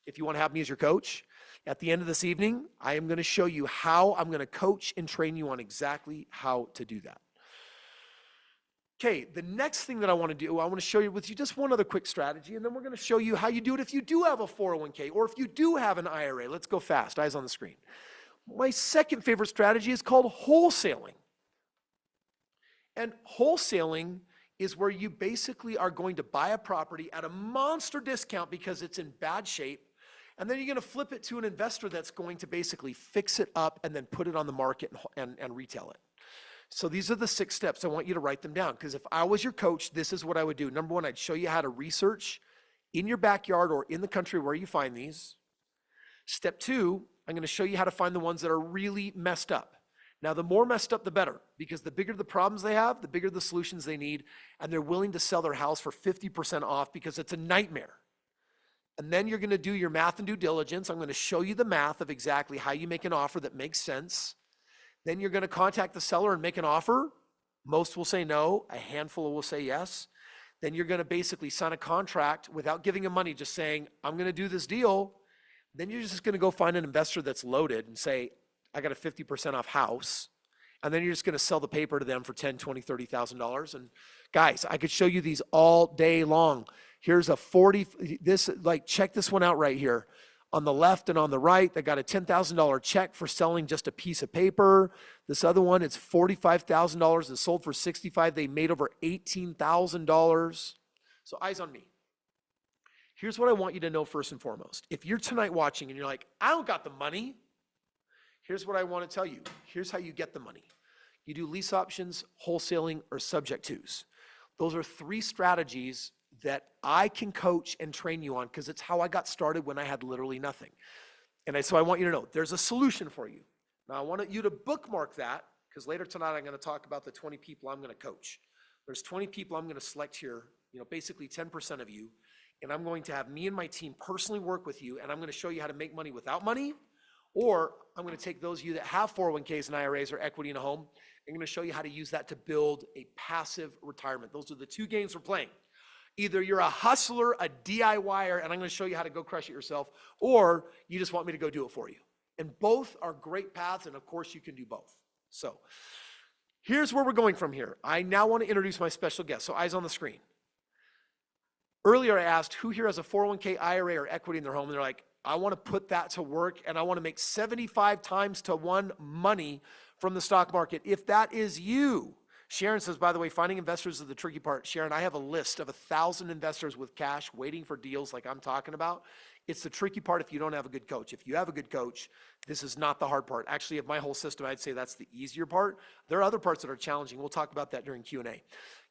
If you want to have me as your coach, at the end of this evening, I am going to show you how I'm going to coach and train you on exactly how to do that. Okay, the next thing that I want to do, I want to show you with you just one other quick strategy, and then we're going to show you how you do it if you do have a 401k or if you do have an IRA. Let's go fast, eyes on the screen. My second favorite strategy is called wholesaling. And wholesaling is where you basically are going to buy a property at a monster discount because it's in bad shape, and then you're going to flip it to an investor that's going to basically fix it up and then put it on the market and retail it. So these are the 6 steps. I want you to write them down, because if I was your coach, this is what I would do. Number 1, I'd show you how to research in your backyard or in the country where you find these. Step 2, I'm going to show you how to find the ones that are really messed up. Now, the more messed up, the better, because the bigger the problems they have, the bigger the solutions they need, and they're willing to sell their house for 50% off because it's a nightmare. And then you're going to do your math and due diligence. I'm going to show you the math of exactly how you make an offer that makes sense. Then you're going to contact the seller and make an offer. Most will say no. A handful will say yes. Then you're going to basically sign a contract without giving them money, just saying, I'm going to do this deal. Then you're just going to go find an investor that's loaded and say, I got a 50% off house. And then you're just going to sell the paper to them for $10,000, $20,000, $30,000. And guys, I could show you these all day long. Here's a 40, check this one out right here. On the left and on the right, they got a $10,000 check for selling just a piece of paper. This other one, it's $45,000. It sold for $65,000. They made over $18,000. So eyes on me. Here's what I want you to know first and foremost. If you're tonight watching and you're like, I don't got the money, here's what I want to tell you. Here's how you get the money. You do lease options, wholesaling, or subject twos. Those are 3 strategies that I can coach and train you on, because it's how I got started when I had literally nothing. And so I want you to know there's a solution for you. Now I want you to bookmark that, because later tonight I'm going to talk about the 20 people I'm going to coach. There's 20 people I'm going to select here, basically 10% of you, and I'm going to have me and my team personally work with you, and I'm going to show you how to make money without money, or I'm going to take those of you that have 401ks and IRAs or equity in a home, I'm going to show you how to use that to build a passive retirement. Those are the 2 games we're playing. Either you're a hustler, a DIYer, and I'm going to show you how to go crush it yourself, or you just want me to go do it for you. And both are great paths, and of course you can do both. So here's where we're going from here. I now want to introduce my special guest. So eyes on the screen. Earlier I asked who here has a 401k, IRA, or equity in their home, and they're like, I want to put that to work, and I want to make 75 times to 1 money from the stock market. If that is you, Sharon says, by the way, finding investors is the tricky part. Sharon, I have a list of 1,000 investors with cash waiting for deals like I'm talking about. It's the tricky part if you don't have a good coach. If you have a good coach, this is not the hard part. Actually, of my whole system, I'd say that's the easier part. There are other parts that are challenging. We'll talk about that during Q&A.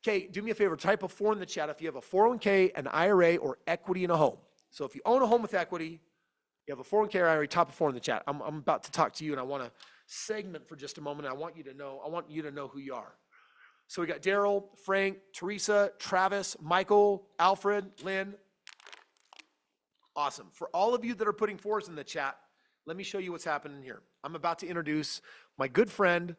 Okay, do me a favor, type a 4 in the chat if you have a 401k, an IRA, or equity in a home. So if you own a home with equity, you have a 401k or IRA, type a 4 in the chat. I'm about to talk to you, and I want to segment for just a moment. I want you to know who you are. So we got Daryl, Frank, Teresa, Travis, Michael, Alfred, Lynn. Awesome. For all of you that are putting 4s in the chat, let me show you what's happening here. I'm about to introduce my good friend,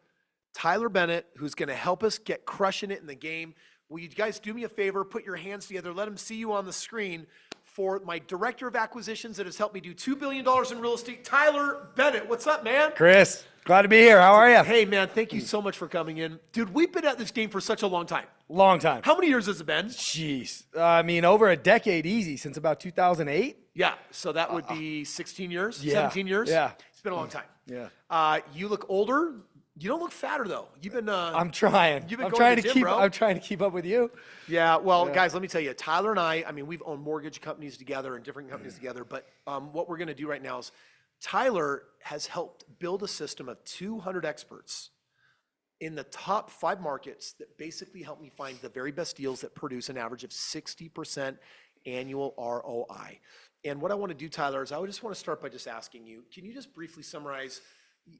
Tyler Bennett, who's going to help us get crushing it in the game. Will you guys do me a favor, put your hands together, let him see you on the screen for my director of acquisitions that has helped me do $2 billion in real estate, Tyler Bennett. What's up, man? Kris, glad to be here. How are you? Hey, man, thank you so much for coming in. Dude, we've been at this game for such a long time. Long time. How many years has it been? Jeez. I mean, over a decade easy, since about 2008. Yeah, so that would be 16 years, Yeah. 17 years? Yeah. It's been a long time. Yeah. You look older. You don't look fatter, though. You've been... I'm trying. You've been I'm going trying to to the gym, keep. bro. I'm trying to keep up with you. Yeah, well, guys, let me tell you, Tyler and I mean, we've owned mortgage companies together and different companies together, but what we're going to do right now is Tyler has helped build a system of 200 experts in the top 5 markets that basically help me find the very best deals that produce an average of 60% annual ROI. And what I want to do, Tyler, is I just want to start by just asking you, can you just briefly summarize,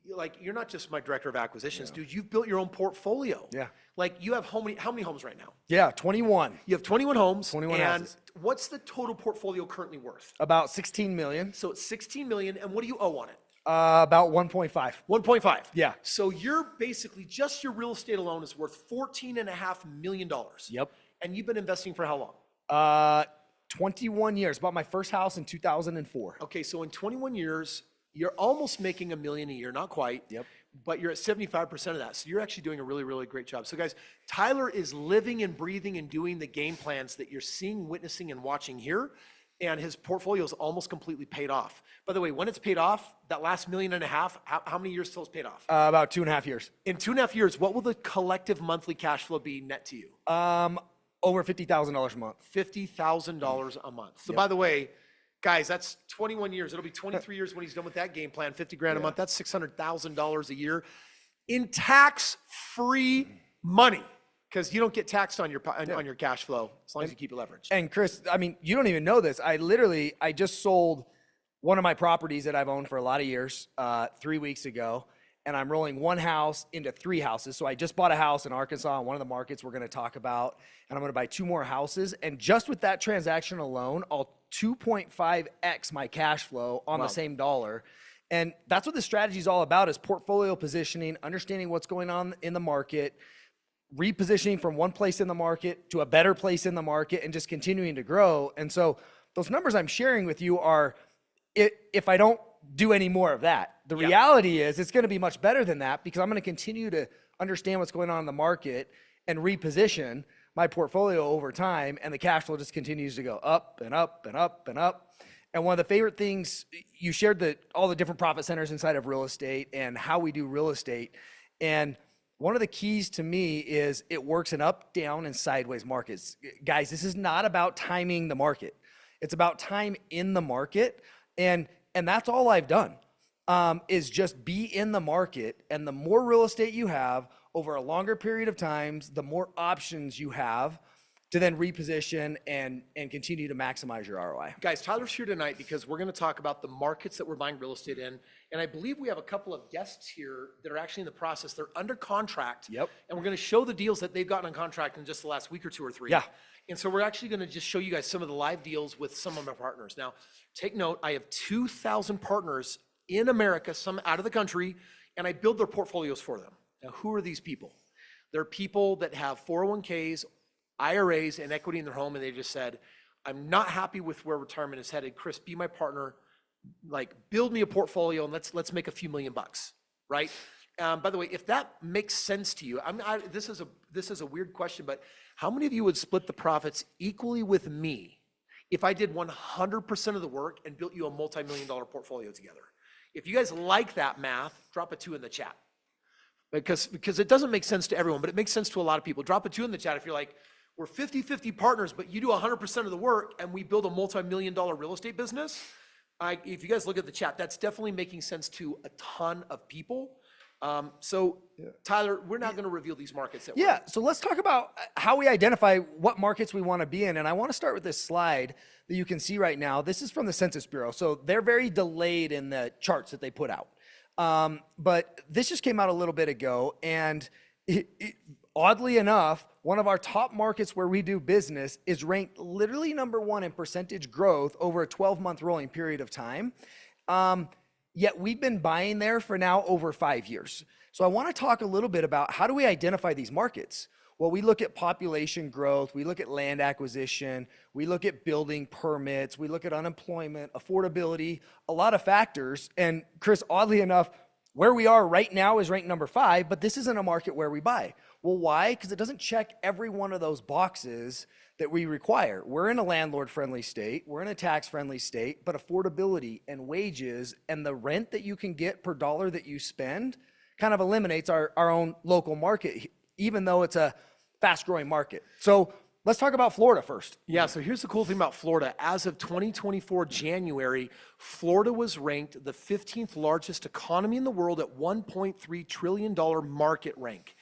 like, you're not just my director of acquisitions, dude, you've built your own portfolio. Yeah. Like, you have how many homes right now? Yeah, 21. You have 21 homes. 21 and houses. What's the total portfolio currently worth? About 16 million. So it's 16 million, and what do you owe on it? About 1.5. 1.5. Yeah. So you're basically, just your real estate alone is worth $14.5 million. Yep. And you've been investing for how long? 21 years. Bought my first house in 2004. Okay, so in 21 years, you're almost making $1 million a year, not quite. Yep. But you're at 75% of that. So you're actually doing a really, really great job. So guys, Tyler is living and breathing and doing the game plans that you're seeing, witnessing, and watching here. And his portfolio is almost completely paid off. By the way, when it's paid off, that last $1.5 million, how many years till it's paid off? About 2.5 years. In 2.5 years, what will the collective monthly cash flow be net to you? Over $50,000 a month. $50,000 a month. So by the way, guys, that's 21 years. It'll be 23 years when he's done with that game plan, 50 grand a month. That's $600,000 a year in tax-free money, because you don't get taxed on your cash flow as long as you keep it leveraged. And Kris, I mean, you don't even know this. I just sold one of my properties that I've owned for a lot of years 3 weeks ago, and I'm rolling one house into 3 houses. So I just bought a house in Arkansas in one of the markets we're going to talk about, and I'm going to buy 2 more houses. And just with that transaction alone, I'll 2.5x my cash flow on the same dollar. And that's what the strategy is all about, is portfolio positioning, understanding what's going on in the market, repositioning from one place in the market to a better place in the market, and just continuing to grow. And so those numbers I'm sharing with you are, if I don't do any more of that, the reality is it's going to be much better than that, because I'm going to continue to understand what's going on in the market and reposition my portfolio over time, and the cash flow just continues to go up and up and up and up. And one of the favorite things, you shared all the different profit centers inside of real estate and how we do real estate. And one of the keys to me is it works in up, down, and sideways markets. Guys, this is not about timing the market. It's about time in the market. And that's all I've done, is just be in the market. And the more real estate you have over a longer period of times, the more options you have to then reposition and continue to maximize your ROI. Guys, Tyler's here tonight because we're going to talk about the markets that we're buying real estate in. And I believe we have a couple of guests here that are actually in the process. They're under contract. Yep. And we're going to show the deals that they've gotten on contract in just the last week or 2 or 3. Yeah. And so we're actually going to just show you guys some of the live deals with some of my partners. Now, take note, I have 2,000 partners in America, some out of the country, and I build their portfolios for them. Now, who are these people? They're people that have 401ks, IRAs and equity in their home, and they just said, I'm not happy with where retirement is headed. Kris, be my partner, like build me a portfolio and let's make a few $1,000,000, right? By the way, if that makes sense to you, this is a weird question, but how many of you would split the profits equally with me if I did 100% of the work and built you a multi-million-dollar portfolio together? If you guys like that math, drop a 2 in the chat. Because it doesn't make sense to everyone, but it makes sense to a lot of people. Drop a 2 in the chat if you're like, we're 50-50 partners, but you do 100% of the work and we build a multi-million-dollar real estate business. If you guys look at the chat, that's definitely making sense to a ton of people. Tyler, we're not going to reveal these markets. So let's talk about how we identify what markets we want to be in. And I want to start with this slide that you can see right now. This is from the Census Bureau. So they're very delayed in the charts that they put out. But this just came out a little bit ago. And oddly enough, one of our top markets where we do business is ranked literally #1 in percentage growth over a 12-month rolling period of time. Yet we've been buying there for now over 5 years. So I want to talk a little bit about how do we identify these markets? Well, we look at population growth, we look at land acquisition, we look at building permits, we look at unemployment, affordability, a lot of factors. And Kris, oddly enough, where we are right now is ranked #5, but this isn't a market where we buy. Well, why? Because it doesn't check every one of those boxes that we require. We're in a landlord-friendly state, we're in a tax-friendly state, but affordability and wages and the rent that you can get per dollar that you spend kind of eliminates our own local market, even though it's a fast-growing market. So let's talk about Florida first. Yeah, so here's the cool thing about Florida. As of 2024 January, Florida was ranked the 15th largest economy in the world at $1.3 trillion market rank.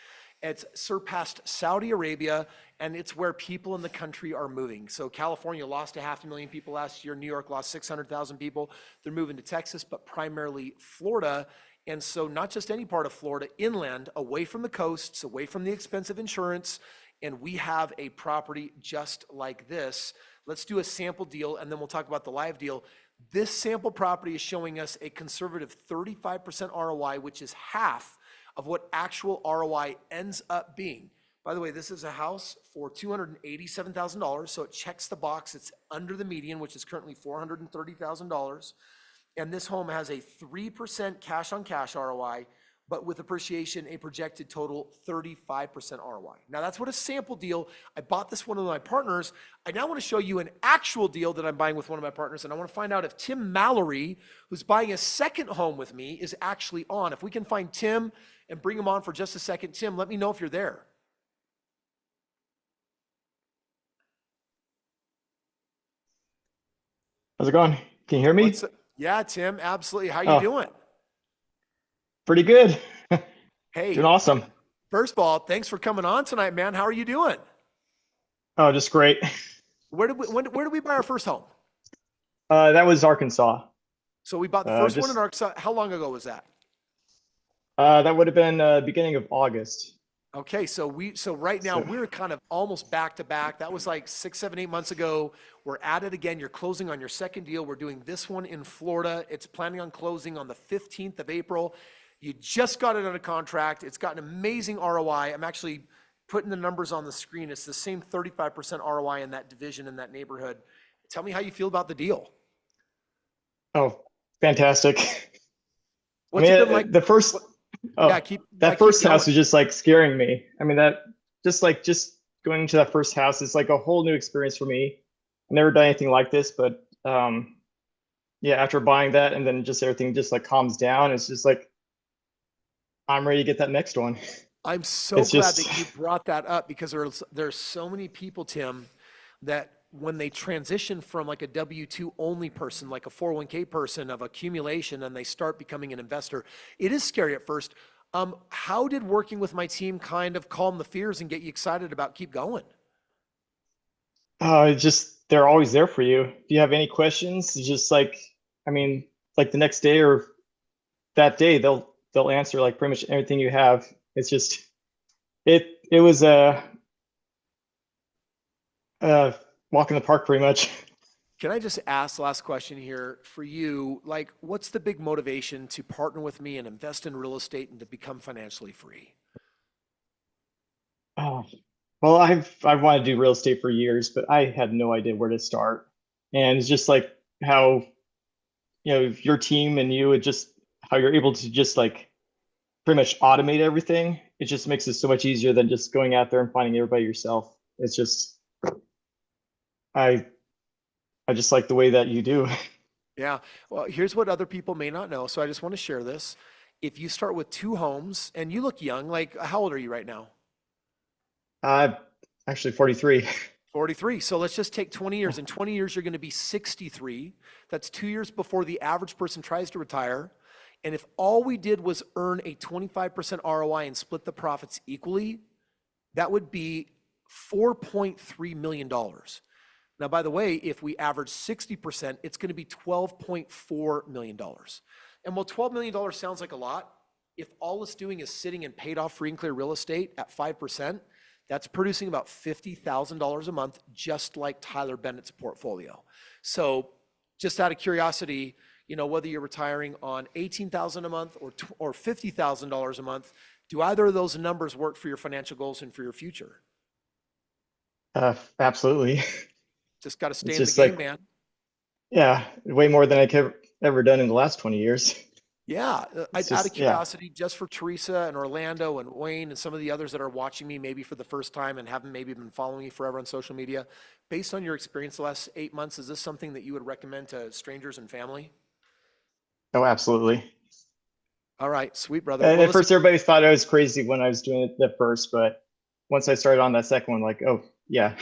It's surpassed Saudi Arabia, and it's where people in the country are moving. So California lost 500,000 people last year. New York lost 600,000 people. They're moving to Texas, but primarily Florida. And so not just any part of Florida, inland, away from the coasts, away from the expensive insurance. And we have a property just like this. Let's do a sample deal, and then we'll talk about the live deal. This sample property is showing us a conservative 35% ROI, which is half of what actual ROI ends up being. By the way, this is a house for $287,000, so it checks the box. It's under the median, which is currently $430,000. And this home has a 3% cash-on-cash ROI, but with appreciation, a projected total 35% ROI. Now, that's what a sample deal. I bought this one of my partners. I now want to show you an actual deal that I'm buying with one of my partners, and I want to find out if Tim Mallory, who's buying a second home with me, is actually on. If we can find Tim and bring him on for just a second. Tim, let me know if you're there. How's it going? Can you hear me? Yeah, Tim, absolutely. How you doing? Pretty good. Hey, doing awesome. First of all, thanks for coming on tonight, man. How are you doing? Oh, just great. Where did we buy our first home? That was Arkansas. So we bought the first one in Arkansas. How long ago was that? That would have been beginning of August. Okay, so right now we're kind of almost back to back. That was like 6, 7, 8 months ago. We're at it again. You're closing on your second deal. We're doing this one in Florida. It's planning on closing on the 15th of April. You just got it under contract. It's got an amazing ROI. I'm actually putting the numbers on the screen. It's the same 35% ROI in that division, in that neighborhood. Tell me how you feel about the deal. Oh, fantastic. What's it been like? The first, first house was just like scaring me. I mean, just going into that first house, it's like a whole new experience for me. I've never done anything like this, but yeah, after buying that and then just everything just like calms down, it's just like, I'm ready to get that next one. I'm so glad that you brought that up, because there's so many people, Tim, that when they transition from like a W-2 only person, like a 401k person of accumulation, and they start becoming an investor, it is scary at first. How did working with my team kind of calm the fears and get you excited about keep going? They're always there for you. If you have any questions, it's just like, I mean, like the next day or that day, they'll answer like pretty much everything you have. It's just, it was a walk in the park pretty much. Can I just ask the last question here for you? Like, what's the big motivation to partner with me and invest in real estate and to become financially free? Oh, Well, I've wanted to do real estate for years, but I had no idea where to start. And it's just like how, your team and you, how you're able to just like pretty much automate everything. It just makes it so much easier than just going out there and finding everybody yourself. It's just, I just like the way that you do. Yeah. Well, here's what other people may not know. So I just want to share this. If you start with 2 homes and you look young, like how old are you right now? I'm actually 43. 43. So let's just take 20 years. In 20 years, you're going to be 63. That's 2 years before the average person tries to retire. And if all we did was earn a 25% ROI and split the profits equally, that would be $4.3 million. Now, by the way, if we average 60%, it's going to be $12.4 million. And while $12 million sounds like a lot, if all it's doing is sitting in paid off free and clear real estate at 5%, that's producing about $50,000 a month, just like Tyler Bennett's portfolio. So just out of curiosity, whether you're retiring on $18,000 a month or $50,000 a month, do either of those numbers work for your financial goals and for your future? Absolutely. Just got to stay It's in the just game, like- man. Yeah, way more than I could ever done in the last 20 years. Yeah, It's out of just- curiosity, just for Teresa and Orlando and Wayne and some of the others that are watching me maybe for the first time and haven't maybe been following me forever on social media, based on your experience the last 8 months, is this something that you would recommend to strangers and family? Oh, absolutely. All right, sweet brother. And Well, at first, everybody thought I was crazy when I was doing it at first, but once I started on that second one, like, oh, yeah.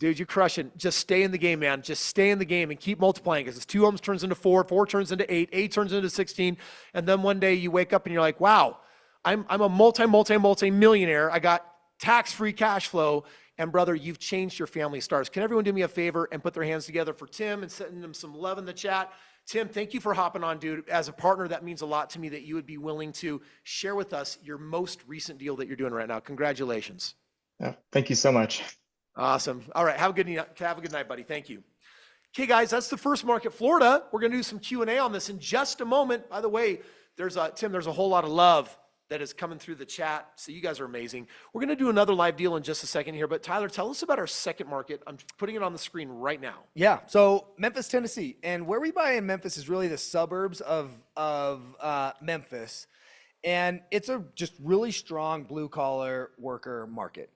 dude, you're crushing. Just stay in the game, man. Just stay in the game and keep multiplying, because 2 homes turns into 4, 4 turns into 8, 8 turns into 16, and then one day you wake up and you're like, wow, I'm a multi-millionaire. I got tax-free cash flow, and brother, you've changed your family stars. Can everyone do me a favor and put their hands together for Tim and sending him some love in the chat? Tim, thank you for hopping on, dude. As a partner, that means a lot to me that you would be willing to share with us your most recent deal that you're doing right now. Congratulations. Yeah, thank you so much. Awesome. All right. Have a good night, buddy. Thank you. Okay, guys, that's the first market, Florida. We're going to do some Q&A on this in just a moment. By the way, Tim, there's a whole lot of love that is coming through the chat. So you guys are amazing. We're going to do another live deal in just a second here. But Tyler, tell us about our second market. I'm putting it on the screen right now. Yeah. So Memphis, Tennessee. And where we buy in Memphis is really the suburbs of Memphis. And it's a just really strong blue collar worker market,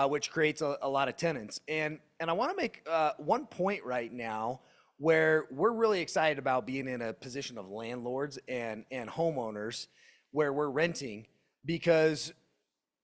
which creates a lot of tenants. And I want to make one point right now where we're really excited about being in a position of landlords and homeowners where we're renting, because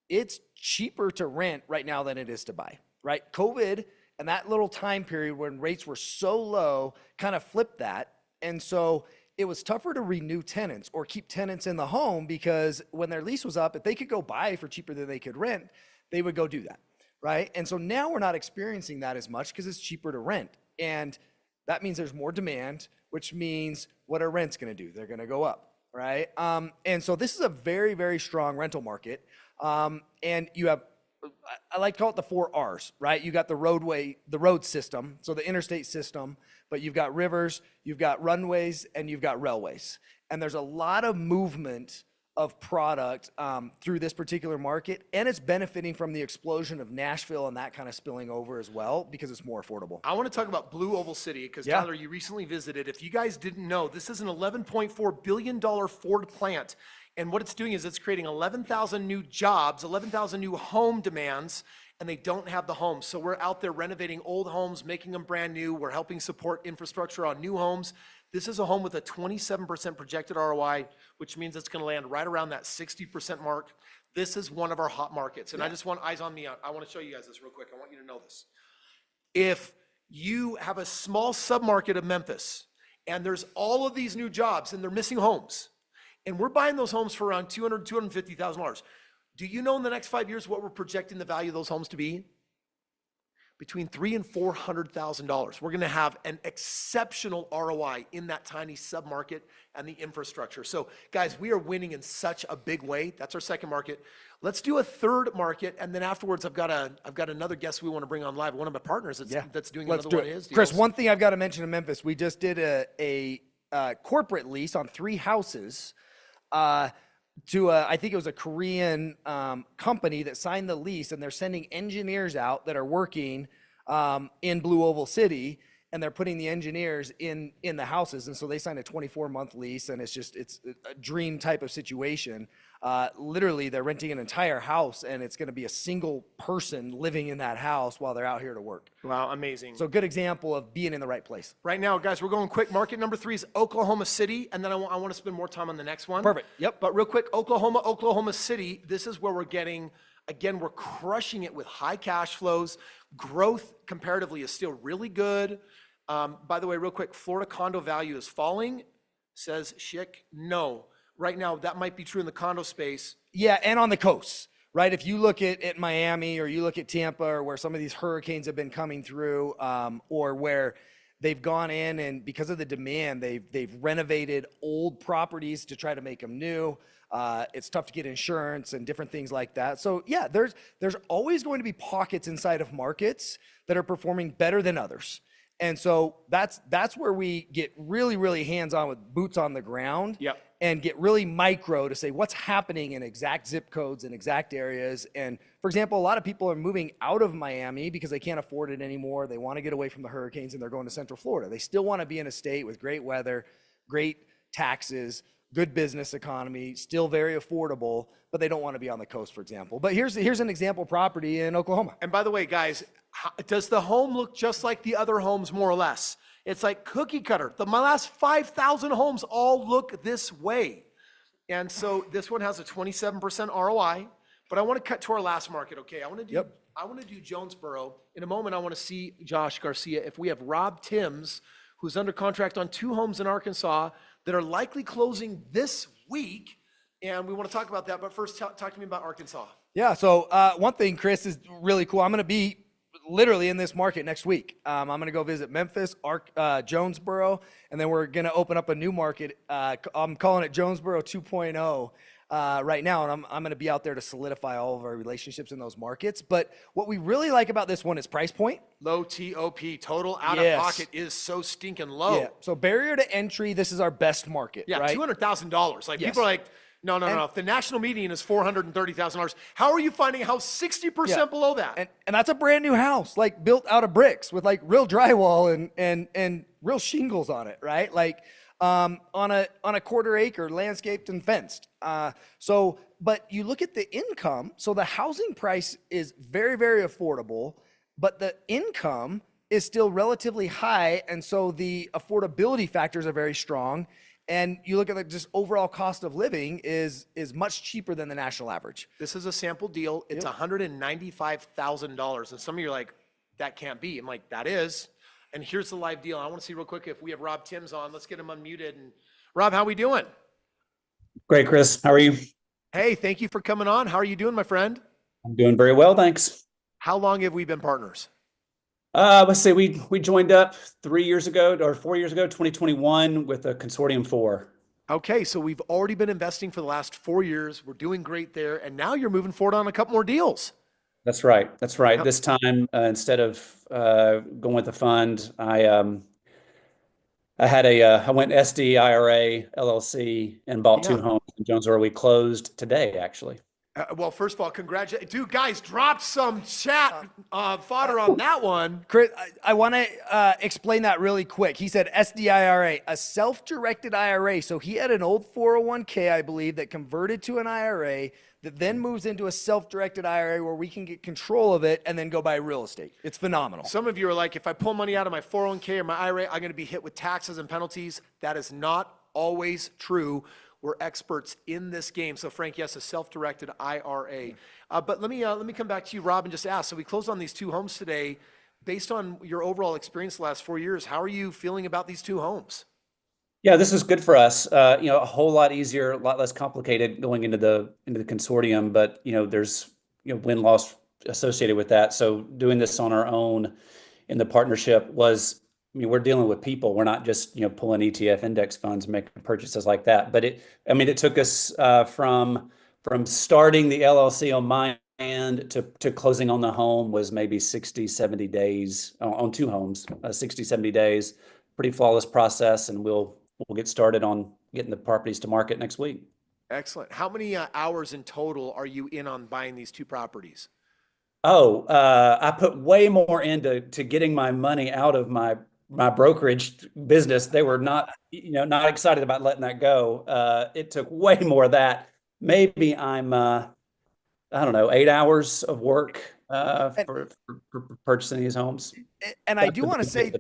it's cheaper to rent right now than it is to buy, right? COVID and that little time period when rates were so low kind of flipped that. And so it was tougher to renew tenants or keep tenants in the home, because when their lease was up, if they could go buy for cheaper than they could rent, they would go do that, right? And so now we're not experiencing that as much because it's cheaper to rent. And that means there's more demand, which means what are rents going to do? They're going to go up, right? And so this is a very, very strong rental market. And you have, I like to call it the 4 R's, right? You got the road system, so the interstate system, but you've got rivers, you've got runways, and you've got railways. And there's a lot of movement of product through this particular market, and it's benefiting from the explosion of Nashville and that kind of spilling over as well, because it's more affordable. I want to talk about Blue Oval City, because Tyler, you recently visited. If you guys didn't know, this is an $11.4 billion Ford plant. And what it's doing is it's creating 11,000 new jobs, 11,000 new home demands, and they don't have the homes. So we're out there renovating old homes, making them brand new. We're helping support infrastructure on new homes. This is a home with a 27% projected ROI, which means it's going to land right around that 60% mark. This is one of our hot markets. And I just want eyes on me. I want to show you guys this real quick. I want you to know this. If you have a small submarket of Memphis and there's all of these new jobs and they're missing homes, and we're buying those homes for around $200,000, $250,000. Do you know in the next 5 years what we're projecting the value of those homes to be? Between $300,000 and $400,000. We're going to have an exceptional ROI in that tiny submarket and the infrastructure. So guys, we are winning in such a big way. That's our second market. Let's do a third market, and then afterwards, I've got another guest we want to bring on live. One of my partners that's doing another one of his deals. Kris, one thing I've got to mention in Memphis, we just did a corporate lease on 3 houses. to I think it was a Korean company that signed the lease, and they're sending engineers out that are working in Blue Oval City, and they're putting the engineers in the houses. And so they signed a 24-month lease, and it's a dream type of situation. Literally, they're renting an entire house, and it's going to be a single person living in that house while they're out here to work. Wow, amazing. So good example of being in the right place. Right now, guys, we're going quick. Market number 3 is Oklahoma City, and then I want to spend more time on the next one. Perfect. Yep. But real quick, Oklahoma City, this is where we're getting, again, we're crushing it with high cash flows. Growth comparatively is still really good. By the way, real quick, Florida condo value is falling, says Schick. No. Right now, that might be true in the condo space. Yeah, and on the coast, right? If you look at Miami, or you look at Tampa, or where some of these hurricanes have been coming through, or where they've gone in and because of the demand, they've renovated old properties to try to make them new. It's tough to get insurance and different things like that. So yeah, there's always going to be pockets inside of markets that are performing better than others. And so that's where we get really, really hands-on with boots on the ground. Yep. And get really micro to say what's happening in exact zip codes and exact areas. And for example, a lot of people are moving out of Miami because they can't afford it anymore. They want to get away from the hurricanes, and they're going to Central Florida. They still want to be in a state with great weather, great taxes, good business economy, still very affordable, but they don't want to be on the coast, for example. But here's an example property in Oklahoma. And by the way, guys, does the home look just like the other homes, more or less? It's like cookie cutter. My last 5,000 homes all look this way. And so this one has a 27% ROI, but I want to cut to our last market, okay? I want to do Jonesboro. In a moment, I want to see Josh Garcia if we have Rob Timms, who's under contract on 2 homes in Arkansas that are likely closing this week. And we want to talk about that, but first talk to me about Arkansas. Yeah, so one thing, Chris, is really cool. I'm going to be literally in this market next week. I'm going to go visit Memphis, Jonesboro, and then we're going to open up a new market. I'm calling it Jonesboro 2.0 right now, and I'm going to be out there to solidify all of our relationships in those markets. But what we really like about this one is price point. Low TOP, total out of pocket is so stinking low. Yeah. So barrier to entry, this is our best market. Yeah, right? $200,000. Like people are like, no. If the national median is $430,000, how are you finding a house 60% below that? And that's a brand new house, like built out of bricks with like real drywall and real shingles on it, right? Like on a quarter acre, landscaped and fenced. But you look at the income. So the housing price is very, very affordable, but the income is still relatively high, and so the affordability factors are very strong. And you look at the just overall cost of living is much cheaper than the national average. This is a sample deal. It's $195,000. And some of you are like, that can't be. I'm like, that is. And here's the live deal. I want to see real quick if we have Rob Timms on. Let's get him unmuted. And Rob, how we doing? Great, Chris. How are you? Hey, thank you for coming on. How are you doing, my friend? I'm doing very well, thanks. How long have we been partners? Let's say we joined up 3 years ago or 4 years ago, 2021, with a consortium 4. Okay, so we've already been investing for the last 4 years. We're doing great there, and now you're moving forward on a couple more deals. That's right. That's right. Yep. This time, instead of going with the fund, I went SDIRA LLC and bought 2 homes in Jonesboro. We closed today, actually. Well, first of all, congratulations. Dude, guys, drop some chat fodder on that one. Chris, I want to explain that really quick. He said SDIRA, a self-directed IRA. So he had an old 401k, I believe, that converted to an IRA that then moves into a self-directed IRA where we can get control of it and then go buy real estate. It's phenomenal. Some of you are like, if I pull money out of my 401k or my IRA, I'm going to be hit with taxes and penalties. That is not always true. We're experts in this game. So Frank, yes, a self-directed IRA. But let me come back to you, Rob, and just ask. So we closed on these 2 homes today. Based on your overall experience the last 4 years, how are you feeling about these 2 homes? Yeah, this is good for us. A whole lot easier, a lot less complicated going into the consortium. But there's win-loss associated with that. So doing this on our own in the partnership was. We're dealing with people. We're not just, pulling ETF index funds, making purchases like that. But it took us from starting the LLC on my end to closing on the home was maybe 60, 70 days on 2 homes, 60, 70 days, pretty flawless process. And we'll get started on getting the properties to market next week. Excellent. How many hours in total are you in on buying these 2 properties? Oh, I put way more into getting my money out of my brokerage business. They were not, not excited about letting that go. It took way more of that. Maybe I'm, I don't know, 8 hours of work for purchasing these homes. And I do want to say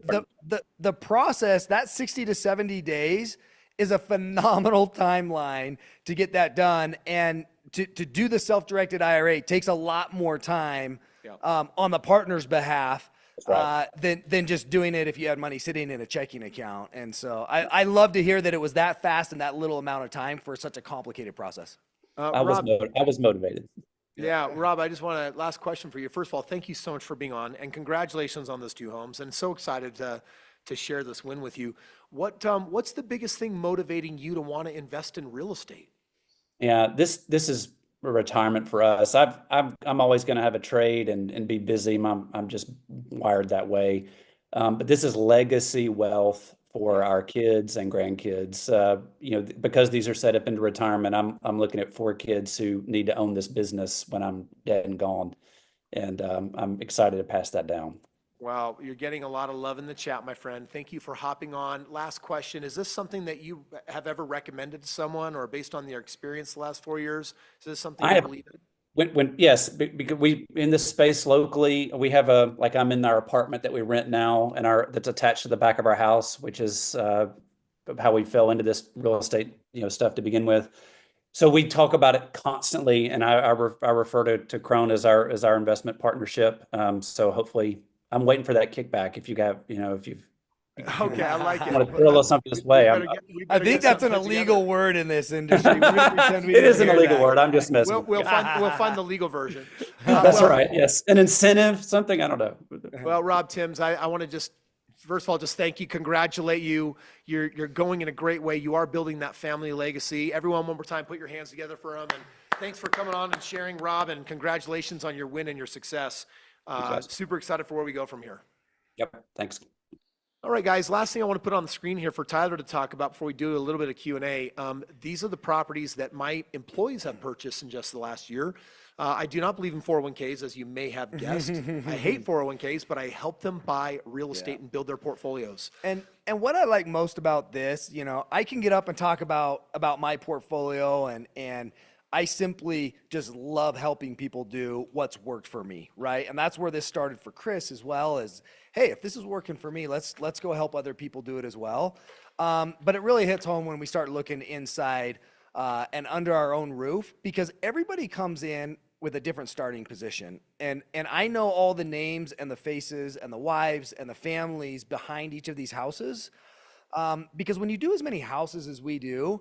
the process, that 60 to 70 days is a phenomenal timeline to get that done. And to do the self-directed IRA takes a lot more time on the partner's behalf than just doing it if you had money sitting in a checking account. And so I love to hear that it was that fast and that little amount of time for such a complicated process. I was motivated. Yeah, Rob, I just want to, last question for you. First of all, thank you so much for being on, and congratulations on those 2 homes. And so excited to share this win with you. What's the biggest thing motivating you to want to invest in real estate? Yeah, this is a retirement for us. I'm always going to have a trade and be busy. I'm just wired that way. But this is legacy wealth for our kids and grandkids. Because these are set up into retirement, I'm looking at 4 kids who need to own this business when I'm dead and gone. And I'm excited to pass that down. Wow, you're getting a lot of love in the chat, my friend. Thank you for hopping on. Last question. Is this something that you have ever recommended to someone, or based on their experience the last 4 years? Is this something you believe in? Yes, because we, in this space locally, we have I'm in our apartment that we rent now, and that's attached to the back of our house, which is how we fell into this real estate, stuff to begin with. So we talk about it constantly, and I refer to Krohn as our investment partnership. So hopefully, I'm waiting for that kickback. If you have, if you've Okay, I like it. want to throw a little something this way, I think that's an illegal word in this industry. it is an illegal word. I'm just messing. We'll find the legal version. That's right. Yes, an incentive, something, I don't know. Well, Rob Timms, I want to just, first of all, just thank you, congratulate you. You're going in a great way. You are building that family legacy. Everyone, one more time, put your hands together for him. And thanks for coming on and sharing, Rob, and congratulations on your win and your success. Super excited for where we go from here. Yep. Thanks. All right, guys, last thing I want to put on the screen here for Tyler to talk about before we do a little bit of Q&A. These are the properties that my employees have purchased in just the last year. I do not believe in 401ks, as you may have guessed. I hate 401ks, but I help them buy real estate and build their portfolios. And what I like most about this, I can get up and talk about my portfolio, and I simply just love helping people do what's worked for me, right? And that's where this started for Kris as well, as, hey, if this is working for me, let's go help other people do it as well. But it really hits home when we start looking inside and under our own roof, because everybody comes in with a different starting position. And I know all the names and the faces and the wives and the families behind each of these houses, because when you do as many houses as we do,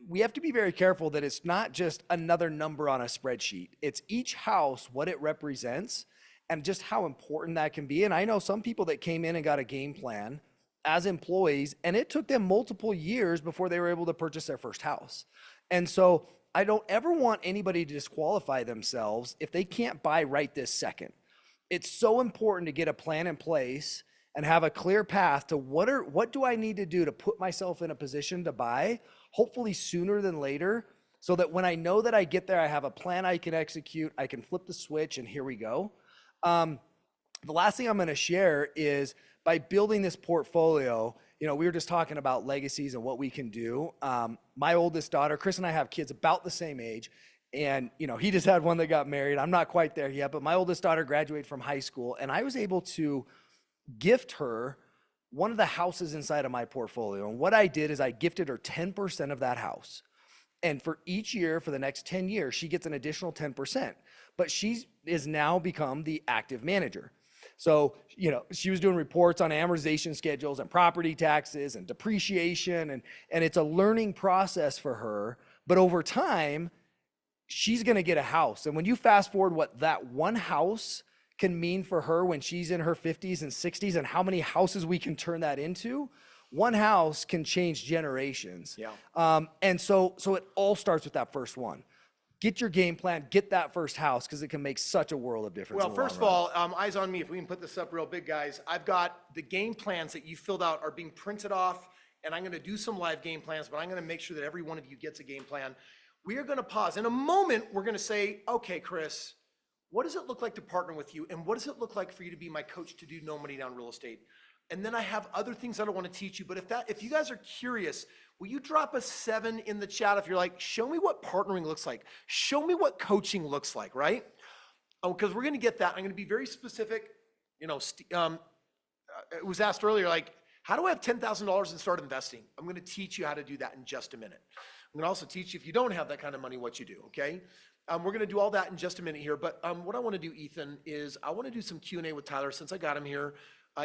we have to be very careful that it's not just another number on a spreadsheet. It's each house, what it represents, and just how important that can be. And I know some people that came in and got a game plan as employees, and it took them multiple years before they were able to purchase their first house. And so I don't ever want anybody to disqualify themselves if they can't buy right this second. It's so important to get a plan in place and have a clear path to what do I need to do to put myself in a position to buy, hopefully sooner than later, so that when I know that I get there, I have a plan I can execute, I can flip the switch, and here we go. The last thing I'm going to share is, by building this portfolio, we were just talking about legacies and what we can do. My oldest daughter, Kris, and I have kids about the same age. And, he just had one that got married. I'm not quite there yet, but my oldest daughter graduated from high school, and I was able to gift her one of the houses inside of my portfolio. And what I did is I gifted her 10% of that house. And for each year, for the next 10 years, she gets an additional 10%. But she is now become the active manager. So, she was doing reports on amortization schedules and property taxes and depreciation. And it's a learning process for her. But over time, she's going to get a house. And when you fast forward what that one house can mean for her when she's in her 50s and 60s, and how many houses we can turn that into, one house can change generations. Yeah. And so it all starts with that first one. Get your game plan, get that first house, because it can make such a world of difference. Well, first of all, eyes on me. If we can put this up real big, guys. I've got the game plans that you filled out are being printed off and I'm going to do some live game plans, but I'm going to make sure that every one of you gets a game plan. We are going to pause. In a moment, we're going to say, okay, Kris, what does it look like to partner with you? And what does it look like for you to be my coach to do no money down real estate? And then I have other things that I want to teach you. But if you guys are curious, will you drop a 7 in the chat if you're like, show me what partnering looks like. Show me what coaching looks like, right? Because we're going to get that. I'm going to be very specific. You know, it was asked earlier, like, how do I have $10,000 and start investing? I'm going to teach you how to do that in just a minute. I'm going to also teach you if you don't have that kind of money, what you do, okay? We're going to do all that in just a minute here. But what I want to do, Ethan, is I want to do some Q&A with Tyler since I got him here.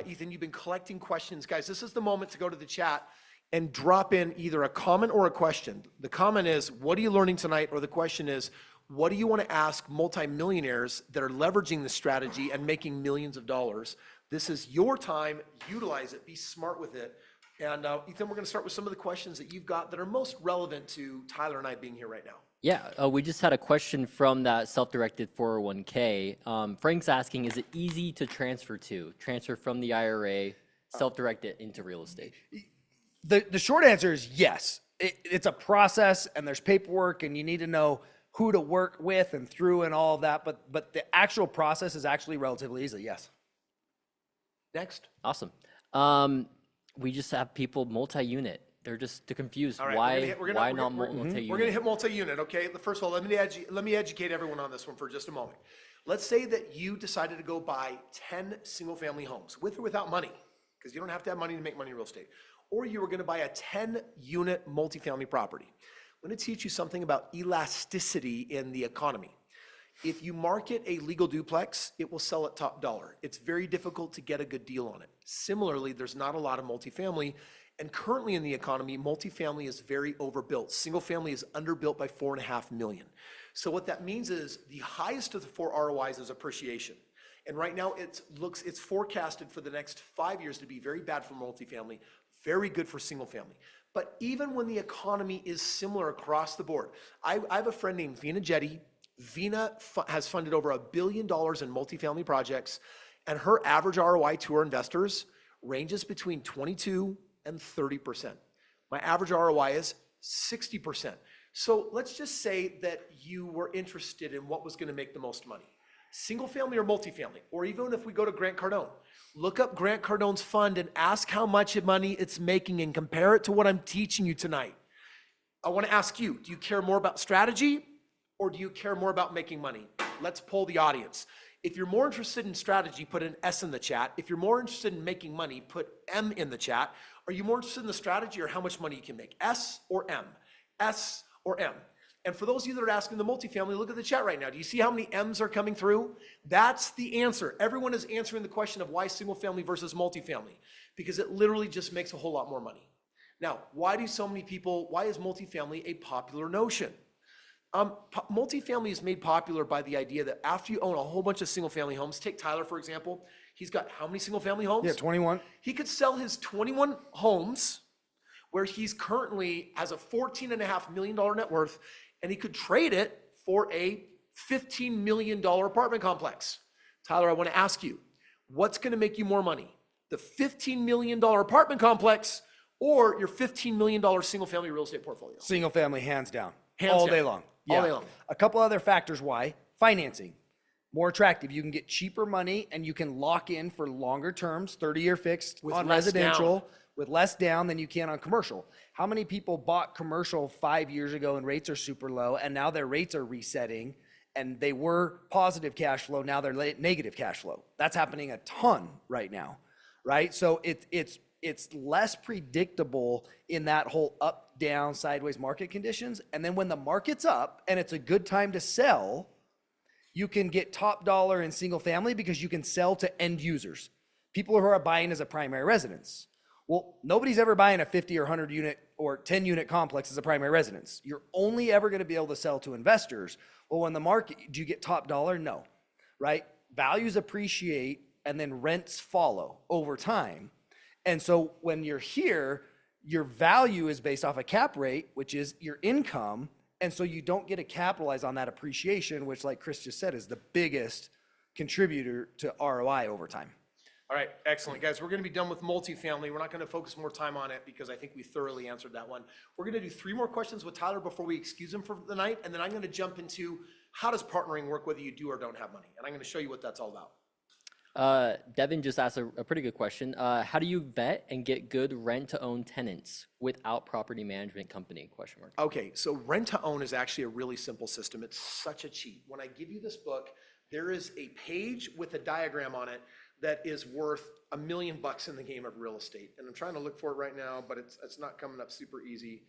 Ethan, you've been collecting questions. Guys, this is the moment to go to the chat and drop in either a comment or a question. The comment is, what are you learning tonight? Or the question is, what do you want to ask multimillionaires that are leveraging the strategy and making millions of dollars? This is your time. Utilize it. Be smart with it. And Ethan, we're going to start with some of the questions that you've got that are most relevant to Tyler and I being here right now. Yeah, we just had a question from that self-directed 401k. Frank's asking, is it easy to transfer from the IRA, self-directed into real estate? The short answer is yes. It's a process and there's paperwork and you need to know who to work with and through and all of that. But the actual process is actually relatively easy, yes. Next. Awesome. We just have people multi-unit. They're just confused. All right, why not multi-unit? We're going to hit multi-unit, okay? First of all, let me educate everyone on this one for just a moment. Let's say that you decided to go buy 10 single-family homes, with or without money, because you don't have to have money to make money in real estate. Or you were going to buy a 10-unit multifamily property. I'm going to teach you something about elasticity in the economy. If you market a legal duplex, it will sell at top dollar. It's very difficult to get a good deal on it. Similarly, there's not a lot of multifamily. And currently in the economy, multifamily is very overbuilt. Single family is underbuilt by 4.5 million. So what that means is the highest of the 4 ROIs is appreciation. And right now it's forecasted for the next 5 years to be very bad for multifamily, very good for single family. But even when the economy is similar across the board, I have a friend named Vina Jetty. Vina has funded over $1 billion in multifamily projects, and her average ROI to her investors ranges between 22 and 30%. My average ROI is 60%. So let's just say that you were interested in what was going to make the most money. Single family or multifamily, or even if we go to Grant Cardone, look up Grant Cardone's fund and ask how much money it's making and compare it to what I'm teaching you tonight. I want to ask you, do you care more about strategy or do you care more about making money? Let's poll the audience. If you're more interested in strategy, put an S in the chat. If you're more interested in making money, put M in the chat. Are you more interested in the strategy or how much money you can make? S or M? S or M? And for those of you that are asking the multifamily, look at the chat right now. Do you see how many M's are coming through? That's the answer. Everyone is answering the question of why single family versus multifamily, because it literally just makes a whole lot more money. Now, why is multifamily a popular notion? Multifamily is made popular by the idea that after you own a whole bunch of single family homes, take Tyler, for example, he's got how many single family homes? Yeah, 21. He could sell his 21 homes where he's currently has a $14.5 million net worth, and he could trade it for a $15 million apartment complex. Tyler, I want to ask you, what's going to make you more money? The $15 million apartment complex or your $15 million single family real estate portfolio? Single family, hands down. All day long. Yeah. All day long. A couple other factors why. Financing. More attractive. You can get cheaper money and you can lock in for longer terms, 30-year fixed with on less residential down. With less down than you can on commercial. How many people bought commercial 5 years ago and rates are super low and now their rates are resetting and they were positive cash flow, now they're negative cash flow. That's happening a ton right now, right? So it's less predictable in that whole up, down, sideways market conditions. And then when the market's up and it's a good time to sell, you can get top dollar in single family because you can sell to end users, people who are buying as a primary residence. Well, nobody's ever buying a 50 or 100 unit or 10 unit complex as a primary residence. You're only ever going to be able to sell to investors. Well, when the market, do you get top dollar? No, right? Values appreciate and then rents follow over time. And so when you're here, your value is based off a cap rate, which is your income. And so you don't get to capitalize on that appreciation, which like Kris just said, is the biggest contributor to ROI over time. All right, excellent. Guys, we're going to be done with multifamily. We're not going to focus more time on it because I think we thoroughly answered that one. We're going to do 3 more questions with Tyler before we excuse him for the night, and then I'm going to jump into how does partnering work whether you do or don't have money, and I'm going to show you what that's all about. Devin just asked a pretty good question. How do you vet and get good rent-to-own tenants without property management company? ? Okay, so rent to own is actually a really simple system. It's such a cheat. When I give you this book, there is a page with a diagram on it that is worth $1 million in the game of real estate. And I'm trying to look for it right now, but it's not coming up super easy.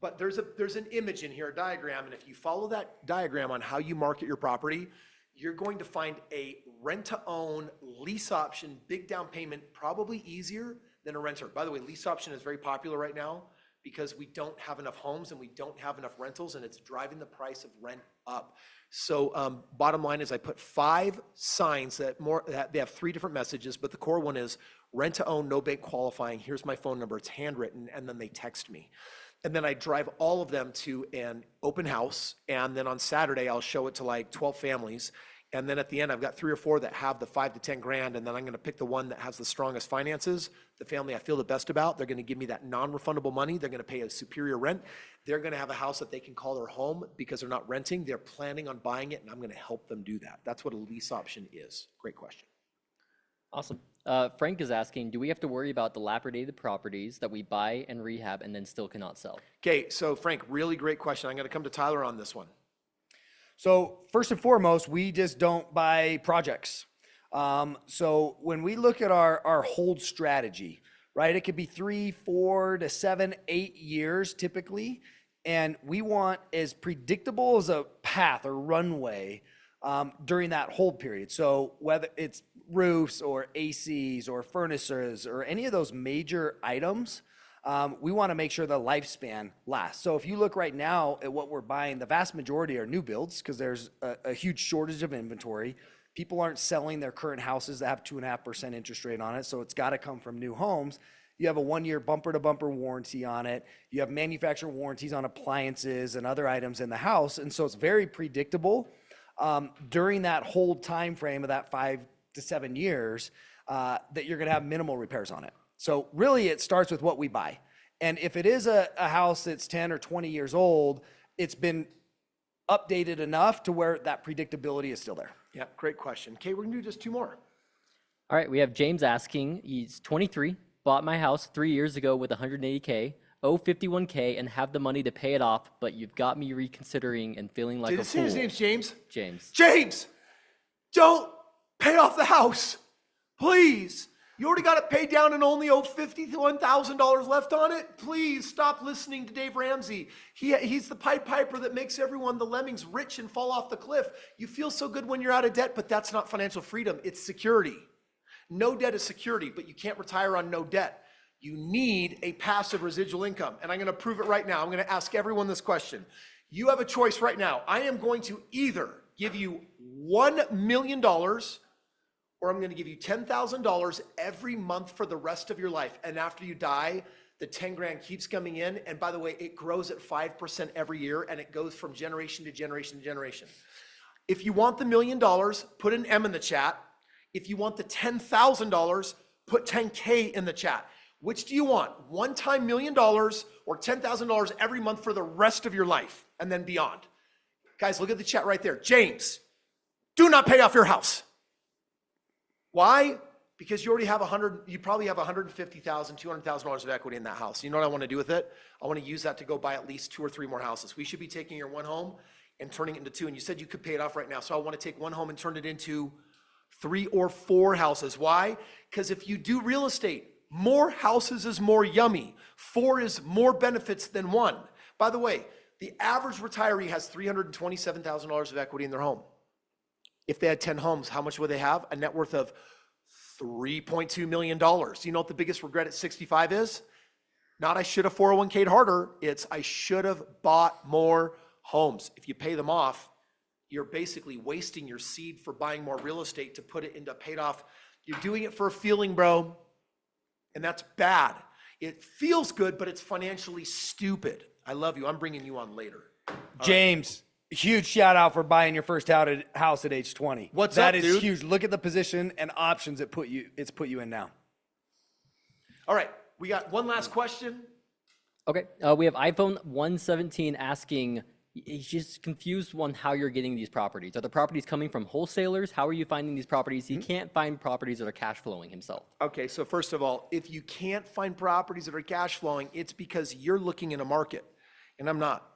But there's an image in here, a diagram, and if you follow that diagram on how you market your property, you're going to find a rent-to-own lease option, big down payment, probably easier than a renter. By the way, lease option is very popular right now because we don't have enough homes and we don't have enough rentals, and it's driving the price of rent up. So bottom line is I put 5 signs that they have 3 different messages, but the core one is rent-to-own, no bank qualifying. Here's my phone number. It's handwritten, and then they text me. And then I drive all of them to an open house, and then on Saturday I'll show it to like 12 families. And then at the end, I've got 3 or 4 that have the 5 to 10 grand, and then I'm gonna pick the one that has the strongest finances, the family I feel the best about. They're gonna give me that non-refundable money. They're gonna pay a superior rent. They're gonna have a house that they can call their home because they're not renting. They're planning on buying it, and I'm gonna help them do that. That's what a lease option is. Great question. Awesome. Frank is asking, do we have to worry about dilapidated properties that we buy and rehab and then still cannot sell? Okay, so Frank, really great question. I'm gonna come to Tyler on this one. So first and foremost, we just don't buy projects. So when we look at our hold strategy, right, it could be 3, 4 to 7, 8 years typically. And we want as predictable as a path or runway during that hold period. So whether it's roofs or ACs or furnaces or any of those major items, we want to make sure the lifespan lasts. So if you look right now at what we're buying, the vast majority are new builds because there's a huge shortage of inventory. People aren't selling their current houses that have 2.5% interest rate on it. So it's got to come from new homes. You have a 1-year bumper to bumper warranty on it. You have manufacturer warranties on appliances and other items in the house. And so it's very predictable during that hold time frame of that 5 to 7 years that you're going to have minimal repairs on it. So really it starts with what we buy. And if it is a house that's 10 or 20 years old, it's been updated enough to where that predictability is still there. Yeah, great question. Okay, we're gonna do just 2 more. All right, we have James asking, he's 23, bought my house 3 years ago with 180K, owe 51K, and have the money to pay it off, but you've got me reconsidering and feeling like a fool. His name's James? James. James, don't pay off the house, please. You already got it paid down and only owe $51,000 left on it. Please stop listening to Dave Ramsey. He's the Pied Piper that makes everyone, the lemmings, rich and fall off the cliff. You feel so good when you're out of debt, but that's not financial freedom. It's security. No debt is security, but you can't retire on no debt. You need a passive residual income. And I'm going to prove it right now. I'm going to ask everyone this question. You have a choice right now. I am going to either give you $1 million or I'm going to give you $10,000 every month for the rest of your life. And after you die, the 10 grand keeps coming in. And by the way, it grows at 5% every year, and it goes from generation to generation to generation. If you want the $1 million, put an M in the chat. If you want the $10,000, put 10K in the chat. Which do you want? One-time $1 million or $10,000 every month for the rest of your life and then beyond? Guys, look at the chat right there. James, do not pay off your house. Why? Because you already have you probably have $150,000, $200,000 of equity in that house. You know what I want to do with it? I want to use that to go buy at least 2 or 3 more houses. We should be taking your 1 home and turning it into 2. And you said you could pay it off right now. So I want to take 1 home and turn it into 3 or 4 houses. Why? Because if you do real estate, more houses is more yummy. 4 is more benefits than 1. By the way, the average retiree has $327,000 of equity in their home. If they had 10 homes, how much would they have? A net worth of $3.2 million. You know what the biggest regret at 65 is? Not I should have 401k'd harder. It's I should have bought more homes. If you pay them off, you're basically wasting your seed for buying more real estate to put it into paid off. You're doing it for a feeling, bro. And that's bad. It feels good, but it's financially stupid. I love you. I'm bringing you on later. James, Huge shout out for buying your first house at age 20. That is dude? Huge. Look at the position and options it's put you in now. All right, we got one last question. Okay, we have iPhone 117 asking, he's just confused on how you're getting these properties. Are the properties coming from wholesalers? How are you finding these properties? He can't find properties that are cash flowing himself. Okay, so first of all, if you can't find properties that are cash flowing, it's because you're looking in a market, and I'm not.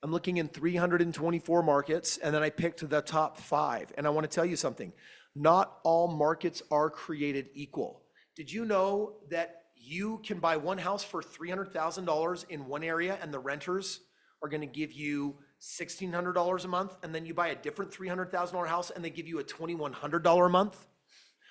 I'm looking in 324 markets, and then I picked the top 5. And I want to tell you something. Not all markets are created equal. Did you know that you can buy one house for $300,000 in one area, and the renters are going to give you $1,600 a month, and then you buy a different $300,000 house, and they give you a $2,100 a month?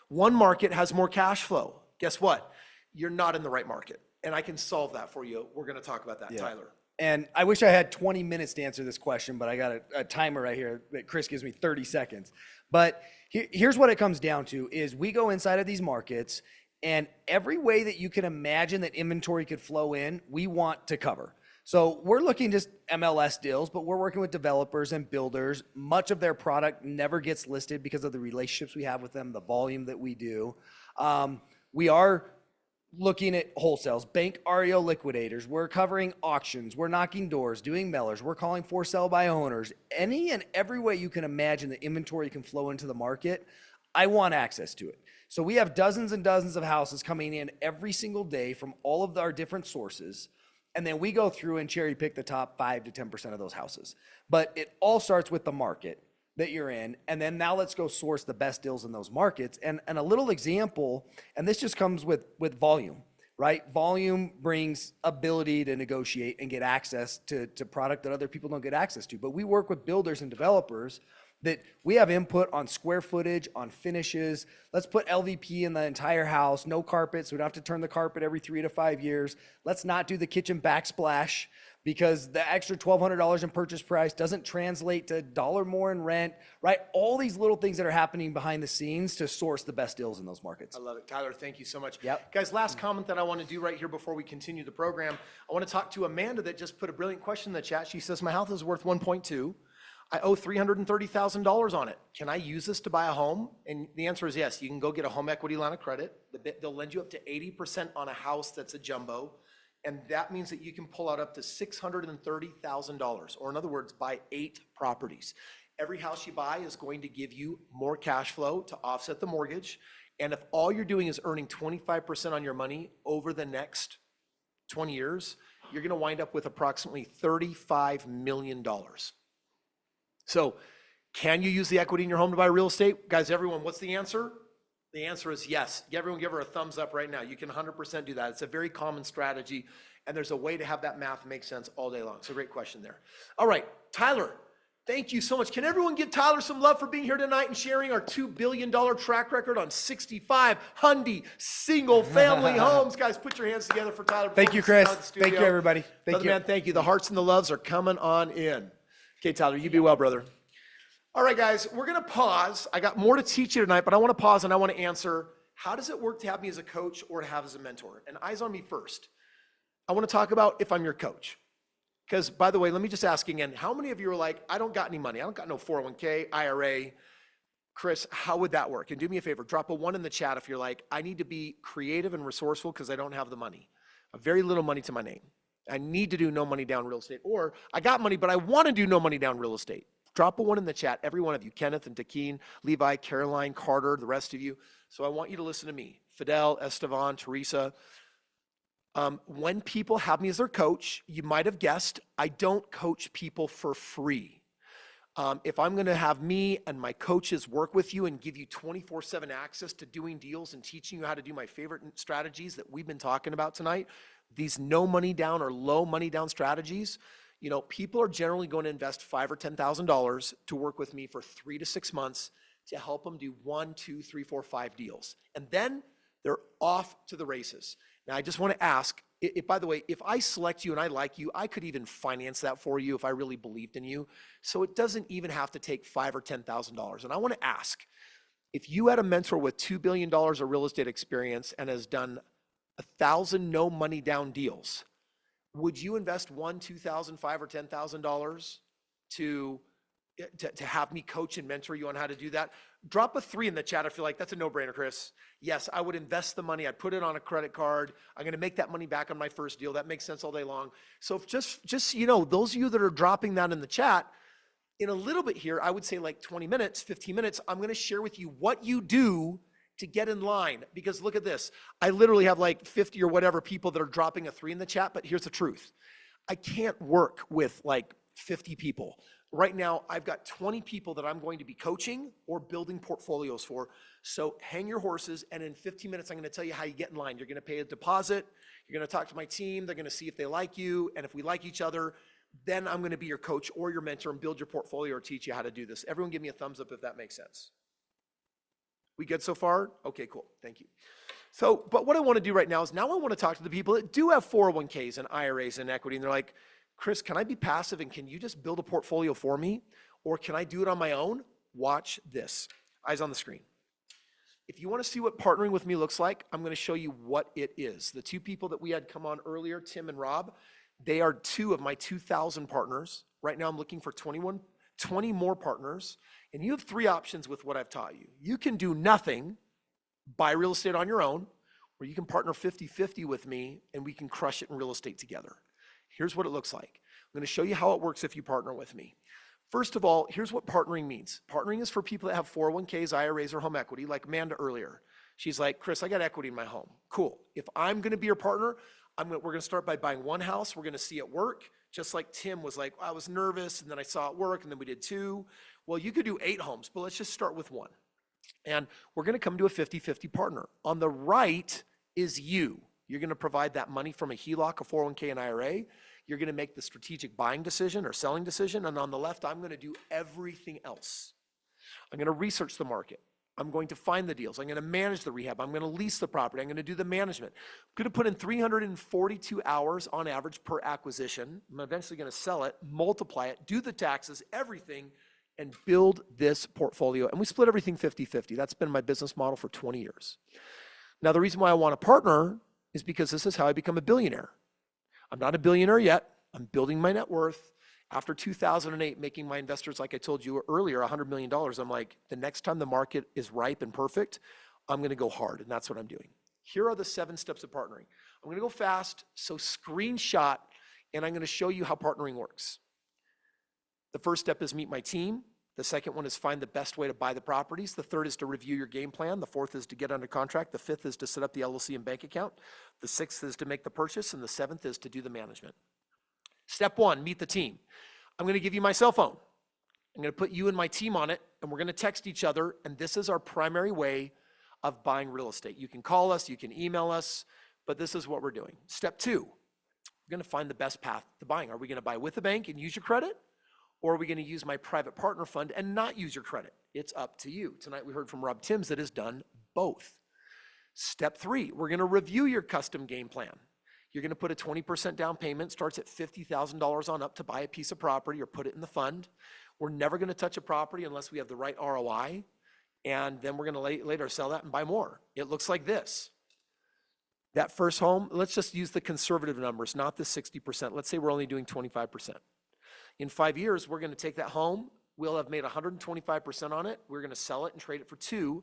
One market has more cash flow. Guess what? You're not in the right market, and I can solve that for you. We're going to talk about that, Tyler. And I wish I had 20 minutes to answer this question, but I got a timer right here that Kris gives me 30 seconds. But here's what it comes down to is we go inside of these markets, and every way that you can imagine that inventory could flow in, we want to cover. So we're looking just MLS deals, but we're working with developers and builders. Much of their product never gets listed because of the relationships we have with them, the volume that we do. We are looking at wholesales, bank REO liquidators. We're covering auctions. We're knocking doors, doing mailers. We're calling for sale by owners. Any and every way you can imagine the inventory can flow into the market, I want access to it. So we have dozens and dozens of houses coming in every single day from all of our different sources. And then we go through and cherry pick the top 5 to 10% of those houses. But it all starts with the market that you're in. And then now let's go source the best deals in those markets. And a little example, and this just comes with volume, right? Volume brings ability to negotiate and get access to product that other people don't get access to. But we work with builders and developers that we have input on square footage, on finishes. Let's put LVP in the entire house, no carpet, so we don't have to turn the carpet every 3 to 5 years. Let's not do the kitchen backsplash because the extra $1,200 in purchase price doesn't translate to $1 more in rent, right? All these little things that are happening behind the scenes to source the best deals in those markets. I love it. Tyler, thank you so much. Yep. Guys, last comment that I want to do right here before we continue the program. I want to talk to Amanda that just put a brilliant question in the chat. She says, my house is worth 1.2. I owe $330,000 on it. Can I use this to buy a home? And the answer is yes. You can go get a home equity line of credit. They'll lend you up to 80% on a house that's a jumbo. And that means that you can pull out up to $630,000, or in other words, buy 8 properties. Every house you buy is going to give you more cash flow to offset the mortgage. And if all you're doing is earning 25% on your money over the next 20 years, you're going to wind up with approximately $35 million. So can you use the equity in your home to buy real estate? Guys, everyone, what's the answer? The answer is yes. Everyone give her a thumbs up right now. You can 100% do that. It's a very common strategy, and there's a way to have that math make sense all day long. So great question there. All right, Tyler, thank you so much. Can everyone give Tyler some love for being here tonight and sharing our $2 billion track record on 65 Hyundai single-family homes? Guys, put your hands together for Tyler. Thank you, Kris. Thank you, everybody. Thank you. Man, thank you. The hearts and the loves are coming on in. Okay, Tyler, you be well, brother. All right, guys, we're going to pause. I got more to teach you tonight, but I want to pause and I want to answer, how does it work to have me as a coach or to have as a mentor? And eyes on me first. I want to talk about if I'm your coach. Because, by the way, let me just ask again, how many of you are like, I don't got any money. I don't got no 401k, IRA. Kris, how would that work? And do me a favor, drop a 1 in the chat if you're like, I need to be creative and resourceful because I don't have the money. Very little money to my name. I need to do no money down real estate. Or I got money, but I want to do no money down real estate. Drop a 1 in the chat, every one of you, Kenneth and Takeen, Levi, Caroline, Carter, the rest of you. So I want you to listen to me. Fidel, Estevan, Teresa. When people have me as their coach, you might have guessed, I don't coach people for free. If I'm going to have me and my coaches work with you and give you 24/7 access to doing deals and teaching you how to do my favorite strategies that we've been talking about tonight, these no money down or low money down strategies, you know, people are generally going to invest $5,000 or $10,000 to work with me for 3 to 6 months to help them do 1, 2, 3, 4, 5 deals. And then they're off to the races. Now, I just want to ask, by the way, if I select you and I like you, I could even finance that for you if I really believed in you. So it doesn't even have to take $5,000 or $10,000. And I want to ask, if you had a mentor with $2 billion of real estate experience and has done 1,000 no money down deals, would you invest $1,000, $2,000, $5,000 or $10,000 to have me coach and mentor you on how to do that? Drop a 3 in the chat if you're like, that's a no-brainer, Kris. Yes, I would invest the money. I'd put it on a credit card. I'm going to make that money back on my first deal. That makes sense all day long. So if just you know, those of you that are dropping that in the chat, in a little bit here, I would say like 20 minutes, 15 minutes, I'm going to share with you what you do to get in line. Because look at this. I literally have like 50 or whatever people that are dropping a 3 in the chat, but here's the truth. I can't work with like 50 people. Right now, I've got 20 people that I'm going to be coaching or building portfolios for. So hang your horses, and in 15 minutes, I'm going to tell you how you get in line. You're going to pay a deposit. You're going to talk to my team. They're going to see if they like you, and if we like each other, then I'm going to be your coach or your mentor and build your portfolio or teach you how to do this. Everyone give me a thumbs up if that makes sense. We good so far? Okay, cool. Thank you. So, but what I want to do right now is now I want to talk to the people that do have 401ks and IRAs and equity, and they're like, Kris, can I be passive and can you just build a portfolio for me? Or can I do it on my own? Watch this. Eyes on the screen. If you want to see what partnering with me looks like, I'm going to show you what it is. The 2 people that we had come on earlier, Tim and Rob, they are 2 of my 2,000 partners. Right now I'm looking for 20 more partners. And you have 3 options with what I've taught you. You can do nothing, buy real estate on your own, or you can partner 50-50 with me and we can crush it in real estate together. Here's what it looks like. I'm going to show you how it works if you partner with me. First of all, here's what partnering means. Partnering is for people that have 401ks, IRAs, or home equity, like Amanda earlier. She's like, Kris, I got equity in my home. Cool. If I'm going to be your partner, we're going to start by buying 1 house. We're going to see it work. Just like Tim was like, I was nervous, and then I saw it work, and then we did 2. Well, you could do 8 homes, but let's just start with 1. And we're going to come to a 50-50 partner. On the right is you. You're going to provide that money from a HELOC, a 401k, and IRA. You're going to make the strategic buying decision or selling decision. And on the left, I'm going to do everything else. I'm going to research the market. I'm going to find the deals. I'm going to manage the rehab. I'm going to lease the property. I'm going to do the management. I'm going to put in 342 hours on average per acquisition. I'm eventually going to sell it, multiply it, do the taxes, everything, and build this portfolio. And we split everything 50-50. That's been my business model for 20 years. Now, the reason why I want to partner is because this is how I become a billionaire. I'm not a billionaire yet. I'm building my net worth. After 2008, making my investors, like I told you earlier, $100 million, I'm like, the next time the market is ripe and perfect, I'm going to go hard, and that's what I'm doing. Here are the 7 steps of partnering. I'm going to go fast, so screenshot, and I'm going to show you how partnering works. The first step is meet my team. The second one is find the best way to buy the properties. The third is to review your game plan. The fourth is to get under contract. The fifth is to set up the LLC and bank account. The sixth is to make the purchase. And the 7th is to do the management. Step 1, meet the team. I'm going to give you my cell phone. I'm going to put you and my team on it, and we're going to text each other. And this is our primary way of buying real estate. You can call us, you can email us, but this is what we're doing. Step 2, we're going to find the best path to buying. Are we going to buy with a bank and use your credit? Or are we going to use my private partner fund and not use your credit? It's up to you. Tonight we heard from Rob Timms that has done both. Step 3, we're going to review your custom game plan. You're going to put a 20% down payment, starts at $50,000 on up to buy a piece of property or put it in the fund. We're never going to touch a property unless we have the right ROI. And then we're going to later sell that and buy more. It looks like this. That first home, let's just use the conservative numbers, not the 60%. Let's say we're only doing 25%. In 5 years, we're going to take that home. We'll have made 125% on it. We're going to sell it and trade it for 2.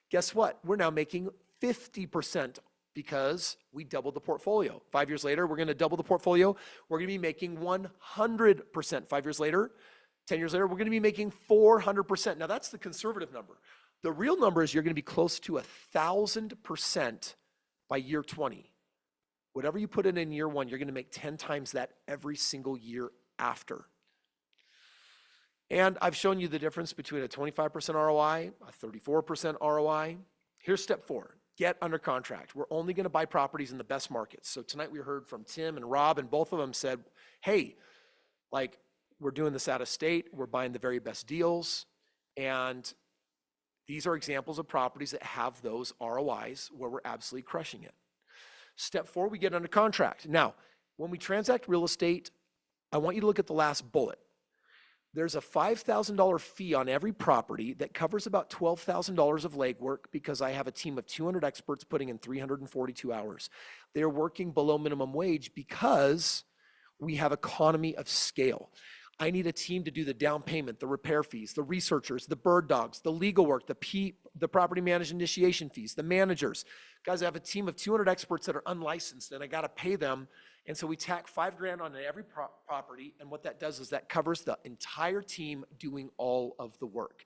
Guess what? We're now making 50% because we doubled the portfolio. 5 years later, we're going to double the portfolio. We're going to be making 100%. 5 years later, 10 years later, we're going to be making 400%. Now, that's the conservative number. The real number is you're going to be close to 1,000% by year 20. Whatever you put in year 1, you're going to make 10 times that every single year after. And I've shown you the difference between a 25% ROI, a 34% ROI. Here's step 4, get under contract. We're only going to buy properties in the best markets. So tonight we heard from Tim and Rob, and both of them said, hey, like, we're doing this out of state. We're buying the very best deals. And these are examples of properties that have those ROIs where we're absolutely crushing it. Step 4, we get under contract. Now, when we transact real estate, I want you to look at the last bullet. There's a $5,000 fee on every property that covers about $12,000 of legwork because I have a team of 200 experts putting in 342 hours. They're working below minimum wage because we have economy of scale. I need a team to do the down payment, the repair fees, the researchers, the bird dogs, the legal work, the property management initiation fees, the managers. Guys, I have a team of 200 experts that are unlicensed, and I got to pay them. And so we tack $5,000 on every property. And what that does is that covers the entire team doing all of the work.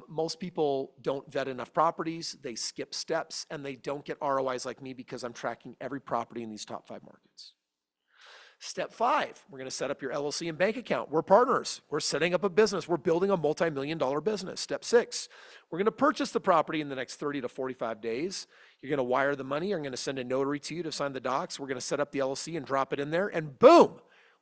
Most people don't vet enough properties, they skip steps, and they don't get ROIs like me because I'm tracking every property in these top 5 markets. Step 5, we're going to set up your LLC and bank account. We're partners. We're setting up a business. We're building a multi-million-dollar business. Step 6, we're going to purchase the property in the next 30 to 45 days. You're going to wire the money. I'm going to send a notary to you to sign the docs. We're going to set up the LLC and drop it in there, and boom,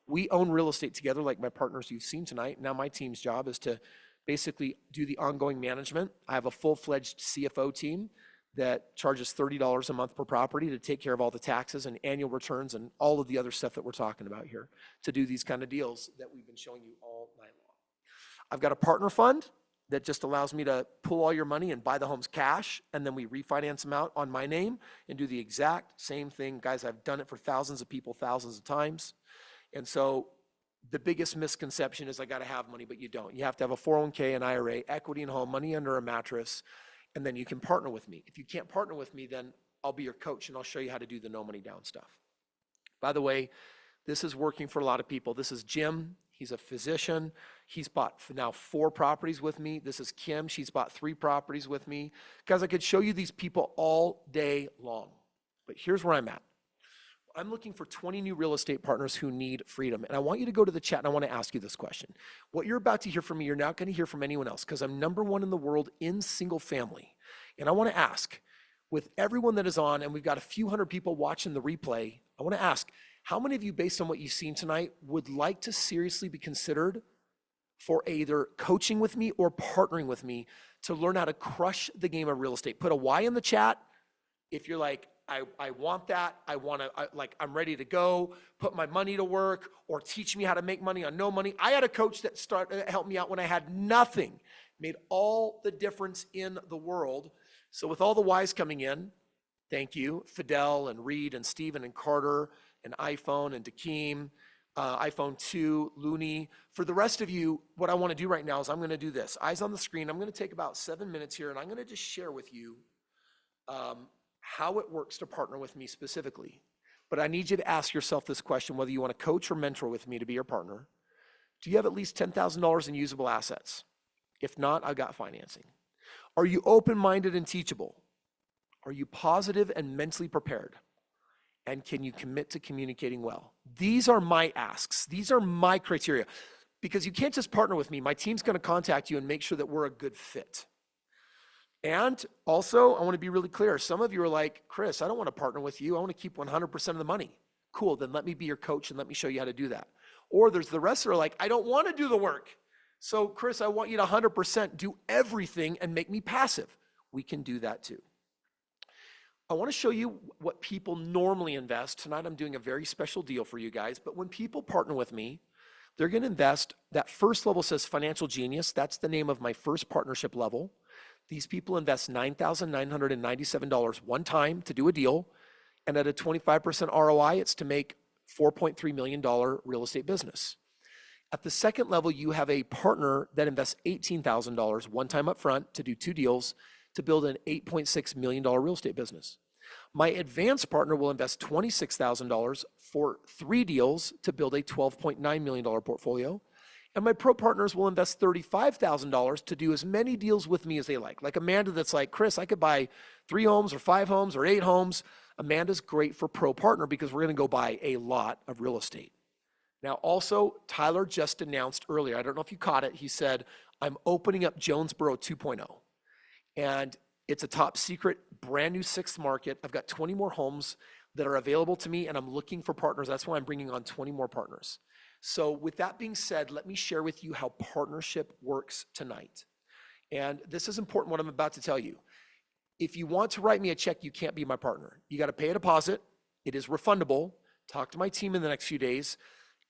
we own real estate together like my partners you've seen tonight. Now my team's job is to basically do the ongoing management. I have a full-fledged CFO team that charges $30 a month per property to take care of all the taxes and annual returns and all of the other stuff that we're talking about here to do these kind of deals that we've been showing you all night long. I've got a partner fund that just allows me to pull all your money and buy the homes cash, and then we refinance them out on my name and do the exact same thing. Guys, I've done it for thousands of people, thousands of times. And so the biggest misconception is I got to have money, but you don't. You have to have a 401k, an IRA, equity in home, money under a mattress, and then you can partner with me. If you can't partner with me, then I'll be your coach and I'll show you how to do the no money down stuff. By the way, this is working for a lot of people. This is Jim. He's a physician. He's bought now 4 properties with me. This is Kim. She's bought 3 properties with me. Guys, I could show you these people all day long, but here's where I'm at. I'm looking for 20 new real estate partners who need freedom. And I want you to go to the chat and I want to ask you this question. What you're about to hear from me, you're not going to hear from anyone else because I'm #1 in the world in single family. And I want to ask, with everyone that is on, and we've got a few hundred people watching the replay, I want to ask, how many of you, based on what you've seen tonight, would like to seriously be considered for either coaching with me or partnering with me to learn how to crush the game of real estate? Put a Y in the chat if you're like, I want that. I'm ready to go, put my money to work, or teach me how to make money on no money. I had a coach that helped me out when I had nothing, made all the difference in the world. So with all the Y's coming in, thank you, Fidel and Reed and Steven and Carter and iPhone and Dakeem, iPhone 2, Looney. For the rest of you, what I want to do right now is I'm going to do this. Eyes on the screen. I'm going to take about 7 minutes here, and I'm going to just share with you how it works to partner with me specifically. But I need you to ask yourself this question, whether you want to coach or mentor with me to be your partner. Do you have at least $10,000 in usable assets? If not, I've got financing. Are you open-minded and teachable? Are you positive and mentally prepared? And can you commit to communicating well? These are my asks. These are my criteria. Because you can't just partner with me. My team's going to contact you and make sure that we're a good fit. And also, I want to be really clear. Some of you are like, Kris, I don't want to partner with you. I want to keep 100% of the money. Cool, then let me be your coach and let me show you how to do that. Or there's the rest that are like, I don't want to do the work. So Kris, I want you to 100% do everything and make me passive. We can do that too. I want to show you what people normally invest. Tonight I'm doing a very special deal for you guys. But when people partner with me, they're going to invest. That first level says Financial Genius. That's the name of my first partnership level. These people invest $9,997 one time to do a deal, and at a 25% ROI, it's to make $4.3 million real estate business. At the second level, you have a partner that invests $18,000 one time up front to do 2 deals to build an $8.6 million real estate business. My advanced partner will invest $26,000 for 3 deals to build a $12.9 million portfolio. And my pro partners will invest $35,000 to do as many deals with me as they like. Like Amanda that's like, Kris, I could buy 3 homes or 5 homes or 8 homes. Amanda's great for pro partner because we're going to go buy a lot of real estate. Now also, Tyler just announced earlier, I don't know if you caught it, he said, I'm opening up Jonesboro 2.0. And it's a top secret, brand new 6th market. I've got 20 more homes that are available to me and I'm looking for partners. That's why I'm bringing on 20 more partners. So with that being said, let me share with you how partnership works tonight. And this is important what I'm about to tell you. If you want to write me a check, you can't be my partner. You got to pay a deposit. It is refundable. Talk to my team in the next few days.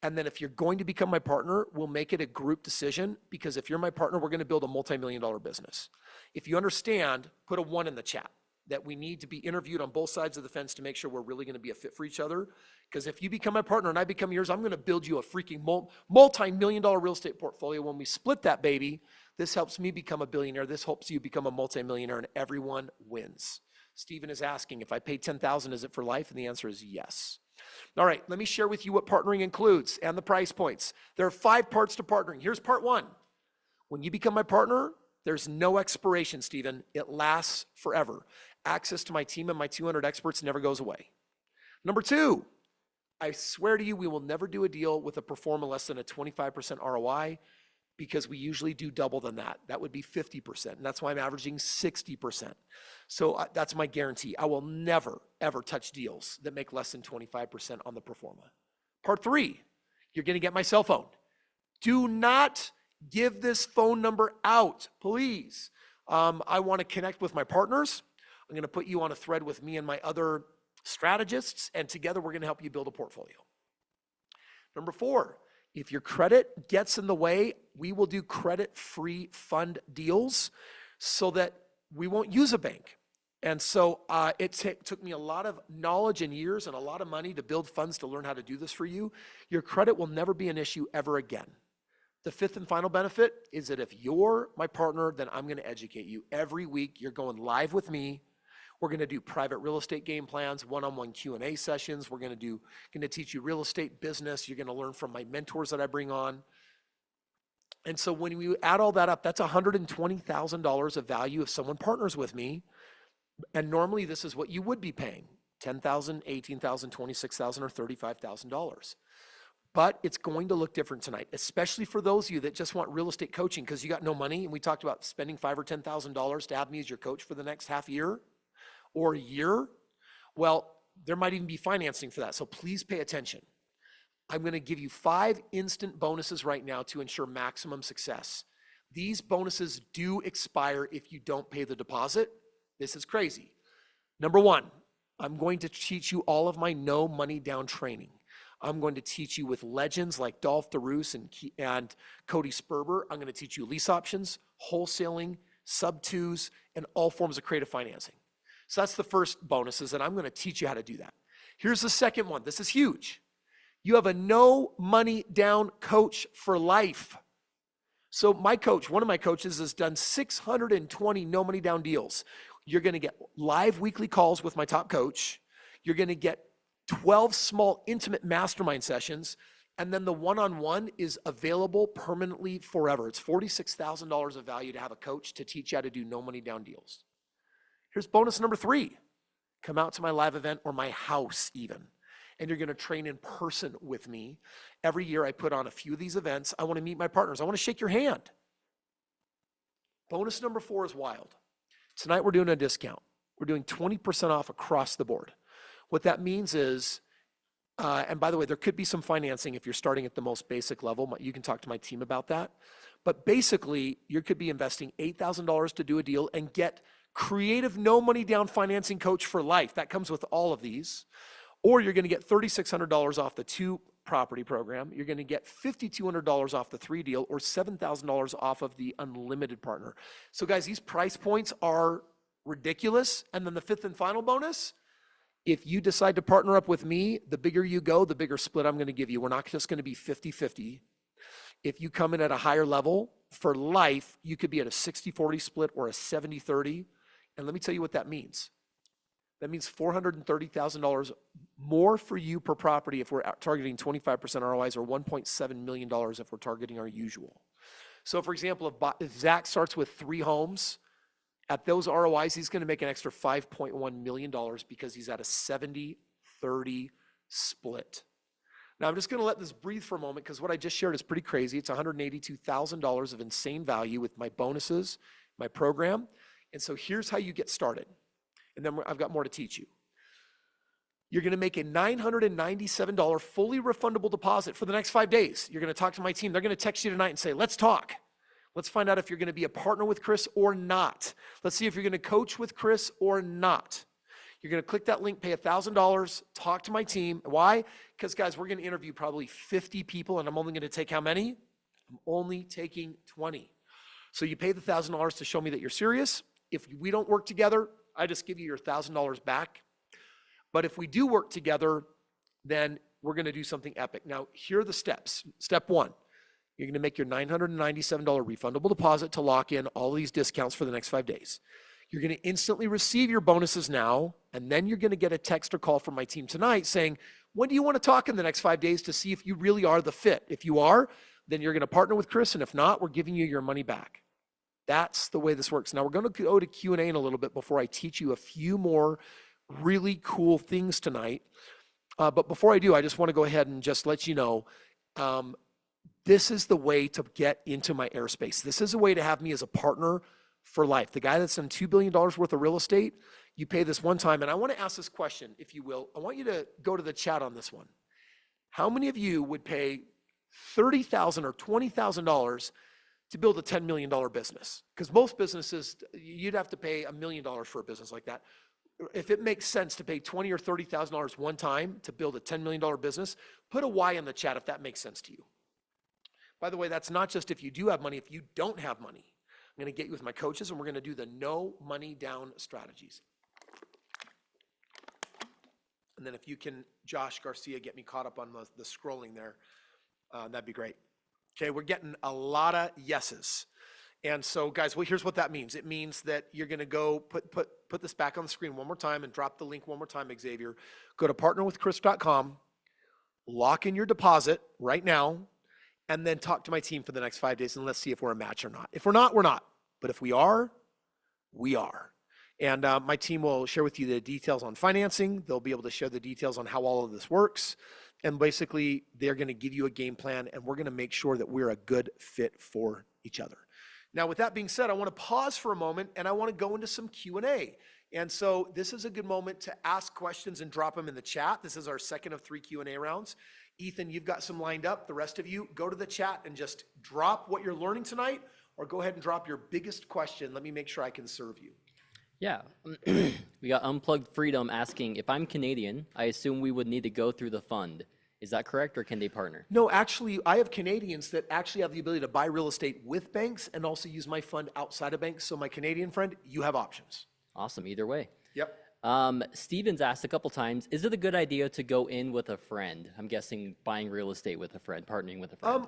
And then if you're going to become my partner, we'll make it a group decision because if you're my partner, we're going to build a multi-million-dollar business. If you understand, put a 1 in the chat. that we need to be interviewed on both sides of the fence to make sure we're really going to be a fit for each other. Because if you become my partner and I become yours, I'm going to build you a freaking multi-million-dollar real estate portfolio. When we split that baby, this helps me become a billionaire. This helps you become a multi-millionaire, and everyone wins. Stephen is asking, if I pay $10,000, is it for life? And the answer is yes. All right, let me share with you what partnering includes and the price points. There are 5 parts to partnering. Here's part 1. When you become my partner, there's no expiration, Stephen. It lasts forever. Access to my team and my 200 experts never goes away. Number 2, I swear to you, we will never do a deal with a performer less than a 25% ROI, because we usually do double than that. That would be 50%, and that's why I'm averaging 60%. So that's my guarantee. I will never, ever touch deals that make less than 25% on the performa. Part 3, you're gonna get my cell phone. Do not give this phone number out, please. I wanna connect with my partners. I'm gonna put you on a thread with me and my other strategists, and together we're gonna help you build a portfolio. Number 4, if your credit gets in the way, we will do credit-free fund deals so that we won't use a bank. And so it took me a lot of knowledge and years and a lot of money to build funds to learn how to do this for you. Your credit will never be an issue ever again. The 5th and final benefit is that if you're my partner, then I'm going to educate you. Every week, you're going live with me. We're going to do private real estate game plans, one-on-one Q&A sessions. We're going to teach you real estate business. You're going to learn from my mentors that I bring on. And so when we add all that up, that's $120,000 of value if someone partners with me. And normally this is what you would be paying, $10,000, $18,000, $26,000, or $35,000. But it's going to look different tonight, especially for those of you that just want real estate coaching because you got no money. And we talked about spending $5,000 or $10,000 to have me as your coach for the next half year or a year. Well, there might even be financing for that. So please pay attention. I'm going to give you 5 instant bonuses right now to ensure maximum success. These bonuses do expire if you don't pay the deposit. This is crazy. Number 1, I'm going to teach you all of my no money down training. I'm going to teach you with legends like Dolph DeRoos and Cody Sperber. I'm going to teach you lease options, wholesaling, sub-2s, and all forms of creative financing. So that's the first bonuses, and I'm going to teach you how to do that. Here's the second one. This is huge. You have a no money down coach for life. So my coach, one of my coaches, has done 620 no money down deals. You're going to get live weekly calls with my top coach. You're going to get 12 small intimate mastermind sessions. And then the one-on-one is available permanently forever. It's $46,000 of value to have a coach to teach you how to do no money down deals. Here's bonus number 3. Come out to my live event or my house even. And you're going to train in person with me. Every year I put on a few of these events. I want to meet my partners. I want to shake your hand. Bonus number 4 is wild. Tonight we're doing a discount. We're doing 20% off across the board. What that means is, and by the way, there could be some financing if you're starting at the most basic level. You can talk to my team about that. But basically, you could be investing $8,000 to do a deal and get creative no money down financing coach for life. That comes with all of these. Or you're going to get $3,600 off the 2 property program. You're going to get $5,200 off the 3 deal or $7,000 off of the unlimited partner. So guys, these price points are ridiculous. And then the 5th and final bonus, if you decide to partner up with me, the bigger you go, the bigger split I'm going to give you. We're not just going to be 50-50. If you come in at a higher level for life, you could be at a 60-40 split or a 70-30. And let me tell you what that means. That means $430,000 more for you per property if we're targeting 25% ROIs, or $1.7 million if we're targeting our usual. So for example, if Zach starts with 3 homes, at those ROIs, he's going to make an extra $5.1 million because he's at a 70-30 split. Now I'm just going to let this breathe for a moment because what I just shared is pretty crazy. It's $182,000 of insane value with my bonuses, my program. And so here's how you get started. And then I've got more to teach you. You're going to make a $997 fully refundable deposit for the next 5 days. You're going to talk to my team. They're going to text you tonight and say, let's talk. Let's find out if you're going to be a partner with Kris or not. Let's see if you're going to coach with Kris or not. You're going to click that link, pay $1,000, talk to my team. Why? Because guys, we're going to interview probably 50 people, and I'm only going to take how many? I'm only taking 20. So you pay the $1,000 to show me that you're serious. If we don't work together, I just give you your $1,000 back. But if we do work together, then we're going to do something epic. Now, here are the steps. Step one, you're going to make your $997 refundable deposit to lock in all these discounts for the next 5 days. You're going to instantly receive your bonuses now, and then you're going to get a text or call from my team tonight saying, when do you want to talk in the next 5 days to see if you really are the fit? If you are, then you're going to partner with Kris, and if not, we're giving you your money back. That's the way this works. Now, we're going to go to Q&A in a little bit before I teach you a few more really cool things tonight. But before I do, I just want to go ahead and just let you know, this is the way to get into my airspace. This is a way to have me as a partner for life. The guy that's done $2 billion worth of real estate, you pay this one time. And I want to ask this question, if you will. I want you to go to the chat on this one. How many of you would pay $30,000 or $20,000 to build a $10 million business? Because most businesses, you'd have to pay $1 million for a business like that. If it makes sense to pay $20,000 or $30,000 one time to build a $10 million business, put a Y in the chat if that makes sense to you. By the way, that's not just if you do have money, if you don't have money. I'm going to get you with my coaches, and we're going to do the no money down strategies. And then if you can, Josh Garcia, get me caught up on the scrolling there, that'd be great. Okay, we're getting a lot of yeses. And so, guys, well, here's what that means. It means that you're going to go put this back on the screen one more time and drop the link one more time, Xavier. Go to partnerwithkris.com, lock in your deposit right now, and then talk to my team for the next 5 days, and let's see if we're a match or not. If we're not, we're not. But if we are, we are. And my team will share with you the details on financing. They'll be able to share the details on how all of this works. And basically, they're going to give you a game plan, and we're going to make sure that we're a good fit for each other. Now, with that being said, I want to pause for a moment, and I want to go into some Q&A. And so this is a good moment to ask questions and drop them in the chat. This is our second of 3 Q&A rounds. Ethan, you've got some lined up. The rest of you, go to the chat and just drop what you're learning tonight, or go ahead and drop your biggest question. Let me make sure I can serve you. Yeah, we got Unplugged Freedom asking, if I'm Canadian, I assume we would need to go through the fund. Is that correct, or can they partner? No, actually, I have Canadians that actually have the ability to buy real estate with banks and also use my fund outside of banks. So my Canadian friend, you have options. Awesome, either way. Yep. Steven's asked a couple times, is it a good idea to go in with a friend? I'm guessing buying real estate with a friend, partnering with a friend.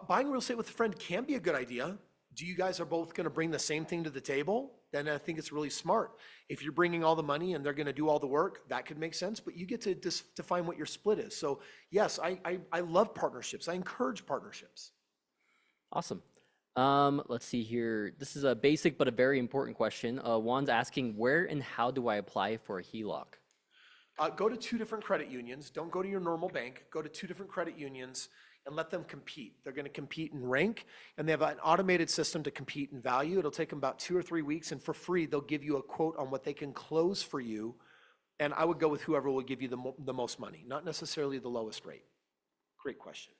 Buying real estate with a friend can be a good idea. Do you guys are both going to bring the same thing to the table? Then I think it's really smart. If you're bringing all the money and they're going to do all the work, that could make sense, but you get to define what your split is. So yes, I love partnerships. I encourage partnerships. Awesome. Let's see here. This is a basic but a very important question. Juan's asking, where and how do I apply for a HELOC? Go to 2 different credit unions. Don't go to your normal bank. Go to 2 different credit unions and let them compete. They're going to compete in rank, and they have an automated system to compete in value. It'll take them about 2 or 3 weeks, and for free, they'll give you a quote on what they can close for you. And I would go with whoever will give you the most money, not necessarily the lowest rate. Great question.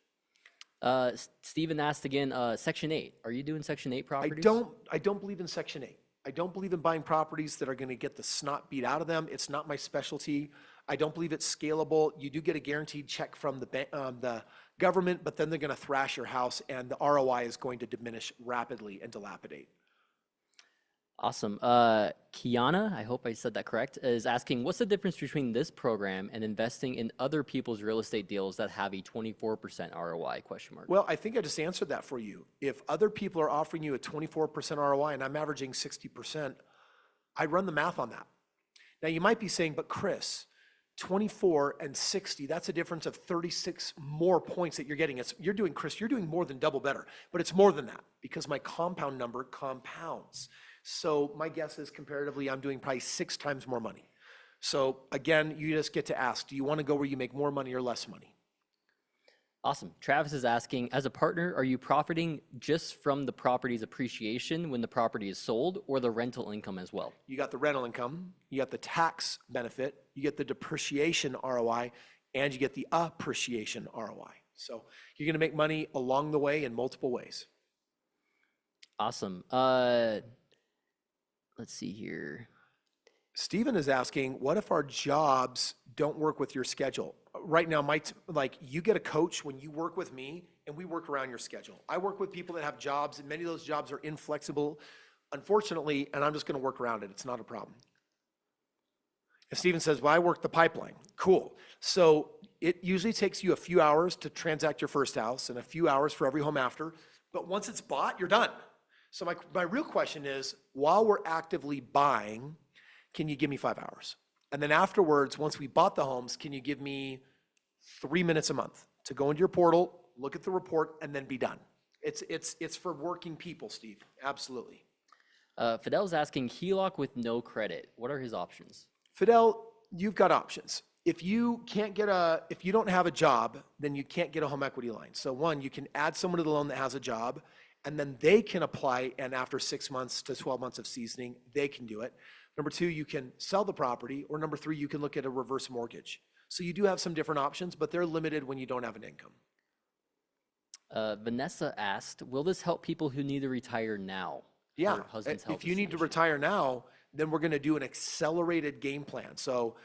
Steven asked again, Section 8. Are you doing Section 8 properties? I don't believe in Section 8. I don't believe in buying properties that are going to get the snot beat out of them. It's not my specialty. I don't believe it's scalable. You do get a guaranteed check from the government, but then they're going to thrash your house, and the ROI is going to diminish rapidly and dilapidate. Awesome. Kiana, I hope I said that correct, is asking, what's the difference between this program and investing in other people's real estate deals that have a 24% ROI, question mark? Well, I think I just answered that for you. If other people are offering you a 24% ROI and I'm averaging 60%, I run the math on that. Now, you might be saying, but Kris, 24 and 60, that's a difference of 36 more points that you're getting. You're doing more than double better, but it's more than that because my compound number compounds. So my guess is comparatively, I'm doing probably 6 times more money. So again, you just get to ask, do you want to go where you make more money or less money? Awesome. Travis is asking, as a partner, are you profiting just from the property's appreciation when the property is sold, or the rental income as well? You got the rental income, you got the tax benefit, you get the depreciation ROI, and you get the appreciation ROI. So you're going to make money along the way in multiple ways. Awesome. Let's see here. Steven is asking, what if our jobs don't work with your schedule? Right now, you get a coach when you work with me, and we work around your schedule. I work with people that have jobs, and many of those jobs are inflexible. Unfortunately, and I'm just going to work around it. It's not a problem. And Steven says, well, I work the pipeline. Cool. So it usually takes you a few hours to transact your first house and a few hours for every home after. But once it's bought, you're done. So my real question is, while we're actively buying, can you give me 5 hours? And then afterwards, once we bought the homes, can you give me 3 minutes a month to go into your portal, look at the report, and then be done? It's for working people, Steve. Absolutely. Fidel's asking, HELOC with no credit. What are his options? Fidel, you've got options. If you don't have a job, then you can't get a home equity line. So one, you can add someone to the loan that has a job, and then they can apply, and after 6 months to 12 months of seasoning, they can do it. Number two, you can sell the property, or number three, you can look at a reverse mortgage. So you do have some different options, but they're limited when you don't have an income. Vanessa asked, will this help people who need to retire now? Yeah, Her husband's health if you is need an to issue. retire now, then we're gonna do an accelerated game plan. So,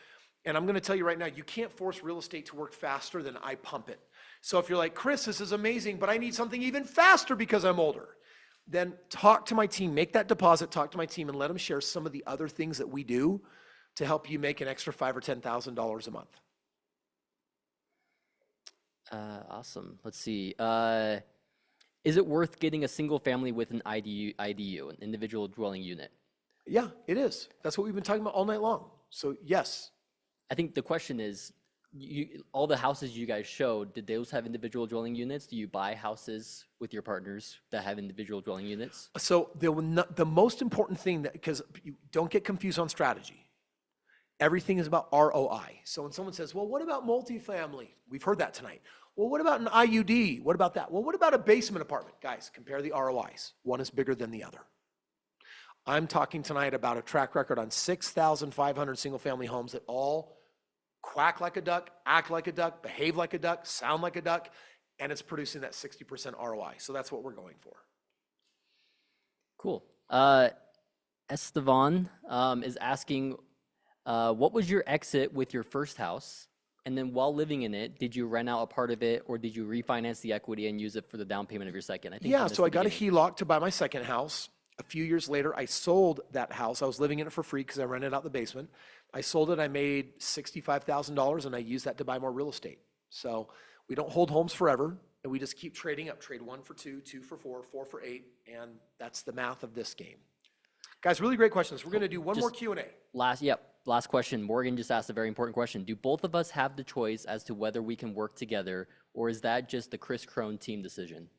and I'm gonna tell you right now, you can't force real estate to work faster than I pump it. So if you're like, Kris, this is amazing, but I need something even faster because I'm older, then talk to my team, make that deposit, talk to my team, and let them share some of the other things that we do to help you make an extra $5,000 or $10,000 a month. Awesome. Let's see. Is it worth getting a single family with an IDU, an individual dwelling unit? Yeah, it is. That's what we've been talking about all night long. So yes. I think the question is, all the houses you guys showed, did those have individual dwelling units? Do you buy houses with your partners that have individual dwelling units? So the most important thing, because you don't get confused on strategy. Everything is about ROI. So when someone says, well, what about multifamily? We've heard that tonight. Well, what about an IUD? What about that? Well, what about a basement apartment? Guys, compare the ROIs. One is bigger than the other. I'm talking tonight about a track record on 6,500 single family homes that all quack like a duck, act like a duck, behave like a duck, sound like a duck, and it's producing that 60% ROI. So that's what we're going for. Cool. Estevan is asking, what was your exit with your first house? And then while living in it, did you rent out a part of it, or did you refinance the equity and use it for the down payment of your second? I think Yeah, so I got a HELOC to buy my second house. A few years later, I sold that house. I was living in it for free because I rented out the basement. I sold it, I made $65,000, and I used that to buy more real estate. So we don't hold homes forever, and we just keep trading up. Trade 1 for 2, 2 for 4, 4 for 8, and that's the math of this game. Guys, really great questions. We're gonna do one more Q&A. Last question. Morgan just asked a very important question. Do both of us have the choice as to whether we can work together, or is that just the Kris Krohn team decision?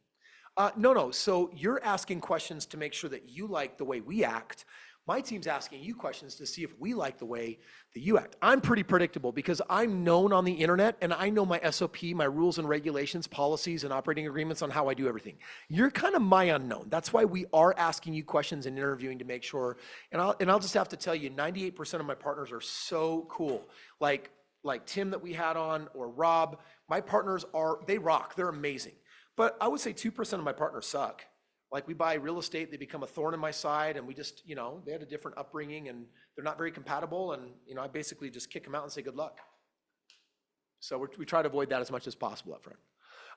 No. So you're asking questions to make sure that you like the way we act. My team's asking you questions to see if we like the way that you act. I'm pretty predictable because I'm known on the internet, and I know my SOP, my rules and regulations, policies and operating agreements on how I do everything. You're kind of my unknown. That's why we are asking you questions and interviewing to make sure. And I'll just have to tell you, 98% of my partners are so cool. Like Tim that we had on, or Rob. My partners they rock. They're amazing. But I would say 2% of my partners suck. Like, we buy real estate, they become a thorn in my side, and we just, they had a different upbringing and they're not very compatible. And, I basically just kick them out and say good luck. So we try to avoid that as much as possible up front.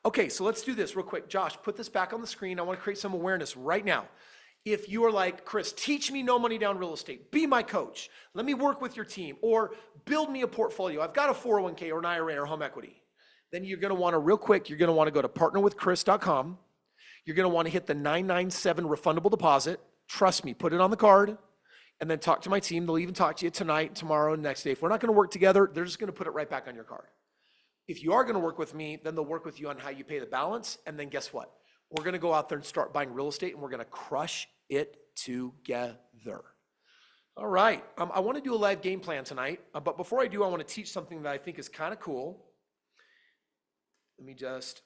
Okay, so let's do this real quick. Josh, put this back on the screen. I want to create some awareness right now. If you are like, Kris, teach me no money down real estate, be my coach, let me work with your team, or build me a portfolio. I've got a 401k or an IRA or home equity. Then you're going to want to, real quick, you're going to want to go to partnerwithkris.com. You're going to want to hit the 997 refundable deposit. Trust me, put it on the card, and then talk to my team. They'll even talk to you tonight, tomorrow, and next day. If we're not going to work together, they're just going to put it right back on your card. If you are going to work with me, then they'll work with you on how you pay the balance. And then guess what? We're going to go out there and start buying real estate, and we're going to crush it together. All right. I want to do a live game plan tonight. But before I do, I want to teach something that I think is kind of cool. Let me just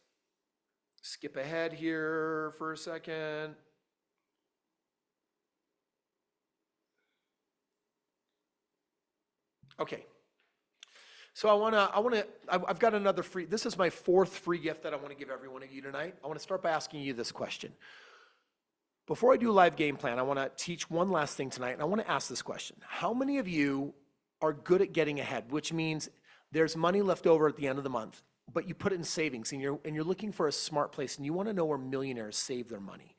skip ahead here for a second. Okay. So I've got another free, this is my 4th free gift that I want to give every one of you tonight. I want to start by asking you this question. Before I do a live game plan, I want to teach one last thing tonight, and I want to ask this question. How many of you are good at getting ahead, which means there's money left over at the end of the month, but you put it in savings, and you're looking for a smart place, and you want to know where millionaires save their money?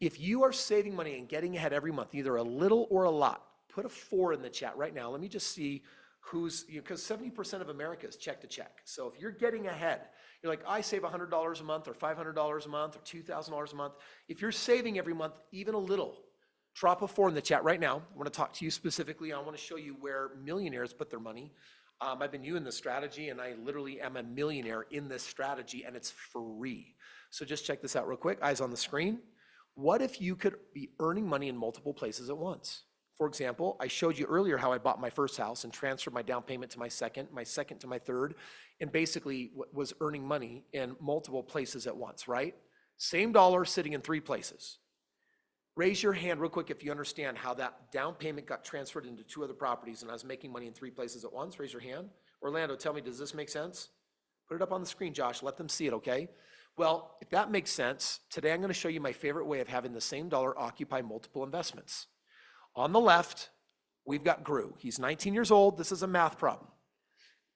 If you are saving money and getting ahead every month, either a little or a lot, put a 4 in the chat right now. Let me just see who's, because 70% of America is check to check. So if you're getting ahead, you're like, I save $100 a month or $500 a month or $2,000 a month. If you're saving every month, even a little, drop a 4 in the chat right now. I want to talk to you specifically. I want to show you where millionaires put their money. I've been using this strategy, and I literally am a millionaire in this strategy, and it's free. So just check this out real quick. Eyes on the screen. What if you could be earning money in multiple places at once? For example, I showed you earlier how I bought my first house and transferred my down payment to my second to my third, and basically was earning money in multiple places at once, right? Same dollar sitting in 3 places. Raise your hand real quick if you understand how that down payment got transferred into 2 other properties and I was making money in 3 places at once. Raise your hand. Orlando, tell me, does this make sense? Put it up on the screen, Josh. Let them see it, okay? Well, if that makes sense, today I'm going to show you my favorite way of having the same dollar occupy multiple investments. On the left, we've got Gru. He's 19 years old. This is a math problem.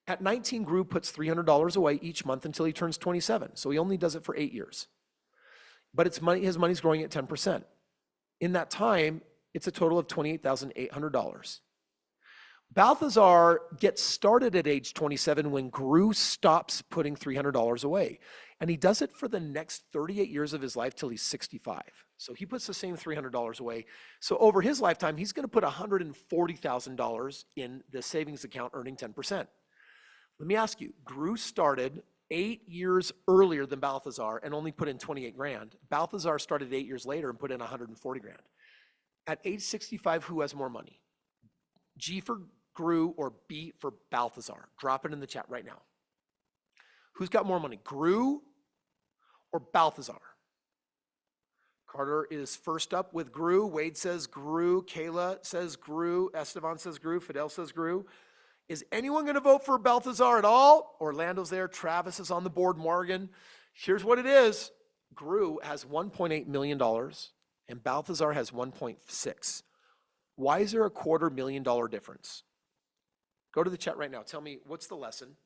At 19, Gru puts $300 away each month until he turns 27. So he only does it for 8 years. But his money's growing at 10%. In that time, it's a total of $28,800. Balthazar gets started at age 27 when Gru stops putting $300 away. And he does it for the next 38 years of his life till he's 65. So he puts the same $300 away. So over his lifetime, he's going to put $140,000 in the savings account, earning 10%. Let me ask you, Gru started 8 years earlier than Balthazar and only put in 28 grand. Balthazar started 8 years later and put in 140 grand. At age 65, who has more money? G for Gru or B for Balthazar? Drop it in the chat right now. Who's got more money, Gru or Balthazar? Carter is first up with Gru. Wade says Gru. Kayla says Gru. Esteban says Gru. Fidel says Gru. Is anyone going to vote for Balthazar at all? Orlando's there. Travis is on the board. Morgan. Here's what it is. Gru has $1.8 million and Balthazar has 1.6. Why is there a $250,000 difference? Go to the chat right now. Tell me, what's the lesson?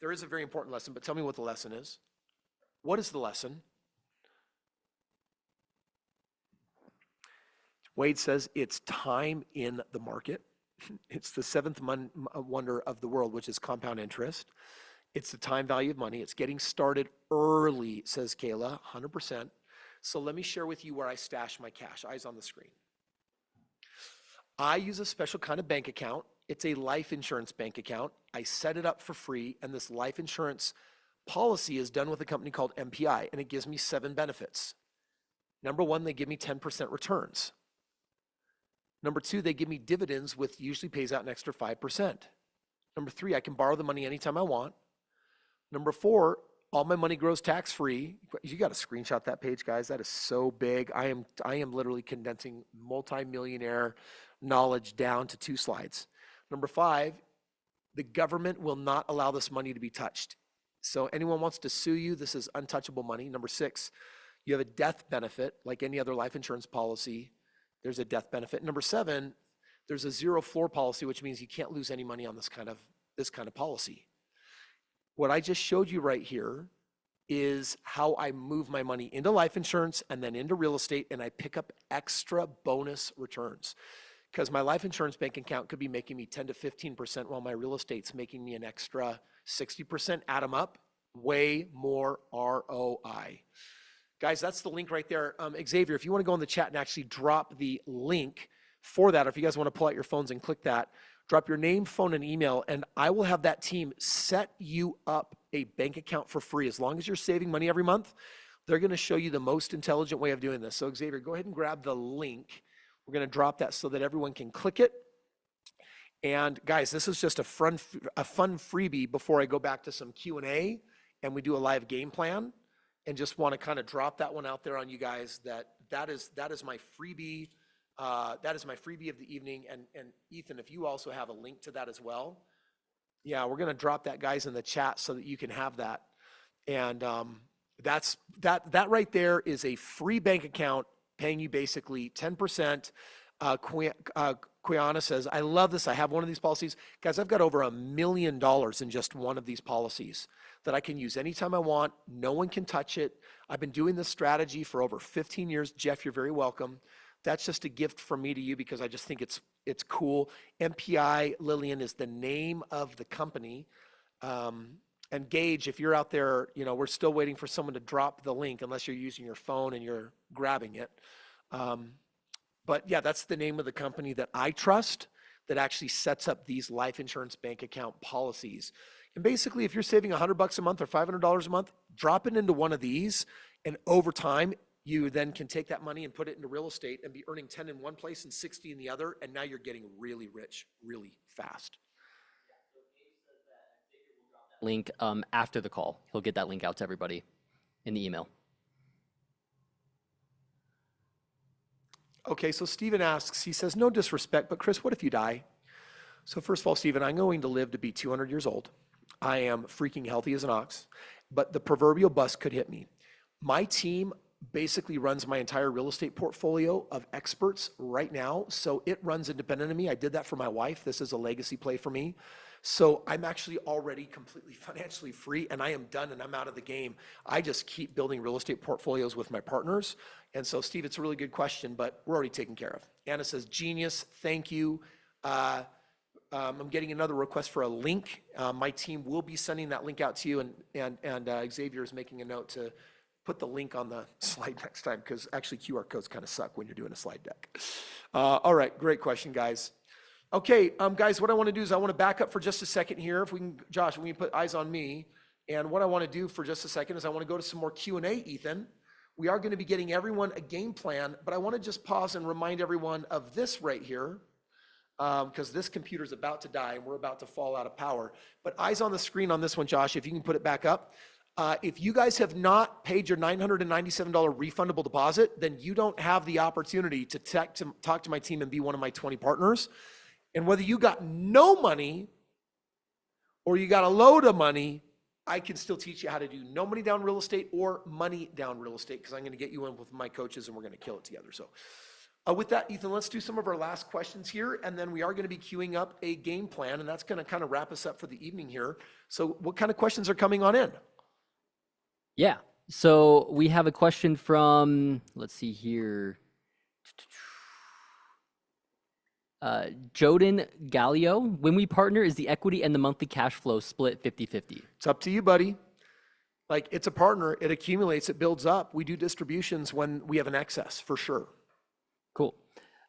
There is a very important lesson, but tell me what the lesson is. What is the lesson? Wade says it's time in the market. It's the 7th wonder of the world, which is compound interest. It's the time value of money. It's getting started early, says Kayla, 100%. So let me share with you where I stash my cash. Eyes on the screen. I use a special kind of bank account. It's a life insurance bank account. I set it up for free, and this life insurance policy is done with a company called MPI, and it gives me 7 benefits. Number 1, they give me 10% returns. Number 2, they give me dividends, which usually pays out an extra 5%. Number 3, I can borrow the money anytime I want. Number 4, all my money grows tax-free. You got to screenshot that page, guys. That is so big. I am literally condensing multi-millionaire knowledge down to 2 slides. Number 5, the government will not allow this money to be touched. So anyone wants to sue you, this is untouchable money. Number 6, you have a death benefit like any other life insurance policy. There's a death benefit. Number 7, there's a 0 floor policy, which means you can't lose any money on this kind of policy. What I just showed you right here is how I move my money into life insurance and then into real estate, and I pick up extra bonus returns. Because my life insurance bank account could be making me 10 to 15% while my real estate's making me an extra 60%. Add them up, way more ROI. Guys, that's the link right there. Xavier, if you want to go in the chat and actually drop the link for that, or if you guys want to pull out your phones and click that, drop your name, phone, and email, and I will have that team set you up a bank account for free. As long as you're saving money every month, they're going to show you the most intelligent way of doing this. So Xavier, go ahead and grab the link. We're going to drop that so that everyone can click it. And guys, this is just a fun freebie before I go back to some Q&A and we do a live game plan. And just want to kind of drop that one out there on you guys. That is my freebie. That is my freebie of the evening. And Ethan, if you also have a link to that as well, yeah, we're going to drop that, guys, in the chat so that you can have that. And that right there is a free bank account paying you basically 10%. Quiana says, I love this. I have one of these policies. Guys, I've got over $1 million in just one of these policies that I can use anytime I want. No one can touch it. I've been doing this strategy for over 15 years. Jeff, you're very welcome. That's just a gift from me to you because I just think it's cool. MPI Lillian is the name of the company. And Gage, if you're out there, we're still waiting for someone to drop the link unless you're using your phone and you're grabbing it. But yeah, that's the name of the company that I trust that actually sets up these life insurance bank account policies. And basically, if you're saving $100 a month or $500 a month, drop it into one of these. And over time, you then can take that money and put it into real estate and be earning 10 in one place and 60 in the other. And now you're getting really rich, really fast. Link after the call. He'll get that link out to everybody in the email. Okay, so Steven asks, he says, no disrespect, but Kris, what if you die? So first of all, Steven, I'm going to live to be 200 years old. I am freaking healthy as an ox, but the proverbial bus could hit me. My team basically runs my entire real estate portfolio of experts right now. So it runs independent of me. I did that for my wife. This is a legacy play for me. So I'm actually already completely financially free and I am done and I'm out of the game. I just keep building real estate portfolios with my partners. And so Steve, it's a really good question, but we're already taken care of. Anna says, genius, thank you. I'm getting another request for a link. My team will be sending that link out to you and Xavier is making a note to put the link on the slide next time because actually QR codes kind of suck when you're doing a slide deck. All right, great question, guys. Okay, guys, what I want to do is I want to back up for just a second here. If we can, Josh, we can put eyes on me. And what I want to do for just a second is I want to go to some more Q&A, Ethan. We are going to be getting everyone a game plan, but I want to just pause and remind everyone of this right here because this computer is about to die and we're about to fall out of power. But eyes on the screen on this one, Josh, if you can put it back up. If you guys have not paid your $997 refundable deposit, then you don't have the opportunity to talk to my team and be one of my 20 partners. And whether you got no money or you got a load of money, I can still teach you how to do no money down real estate or money down real estate because I'm going to get you in with my coaches and we're going to kill it together. So with that, Ethan, let's do some of our last questions here. And then we are going to be queuing up a game plan and that's going to kind of wrap us up for the evening here. So what kind of questions are coming on in? Yeah. So we have a question from, let's see here. Joden Gallio, when we partner, is the equity and the monthly cash flow split 50-50? It's up to you, buddy. Like it's a partner, it accumulates, it builds up. We do distributions when we have an excess for sure. Cool.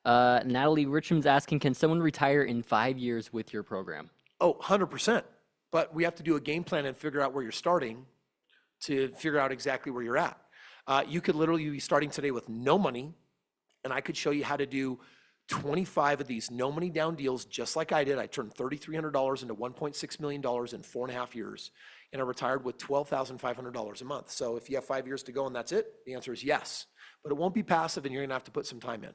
Natalie Richham's asking, can someone retire in 5 years with your program? Oh, 100%. But we have to do a game plan and figure out where you're starting to figure out exactly where you're at. You could literally be starting today with no money and I could show you how to do 25 of these no money down deals, just like I did. I turned $3,300 into $1.6 million in 4.5 years, and I retired with $12,500 a month. So if you have 5 years to go and that's it, the answer is yes. But it won't be passive, and you're gonna have to put some time in.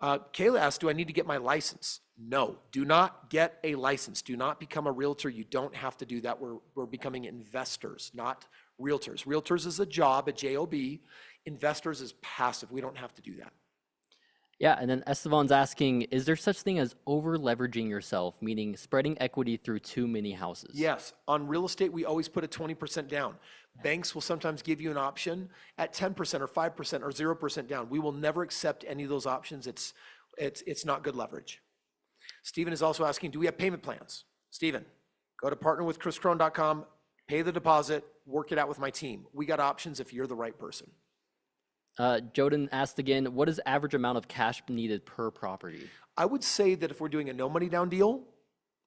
Kayla asked, do I need to get my license? No, do not get a license. Do not become a realtor. You don't have to do that. We're becoming investors, not realtors. Realtors is a job, a job. Investors is passive. We don't have to do that. Yeah, and then Estevan's asking, is there such thing as over leveraging yourself, meaning spreading equity through too many houses? Yes, on real estate, we always put a 20% down. Banks will sometimes give you an option at 10% or 5% or 0% down. We will never accept any of those options. It's not good leverage. Stephen is also asking, do we have payment plans? Stephen, go to partnerwithkriskrohn.com, pay the deposit, work it out with my team. We got options if you're the right person. Joden asked again, what is average amount of cash needed per property? I would say that if we're doing a no money down deal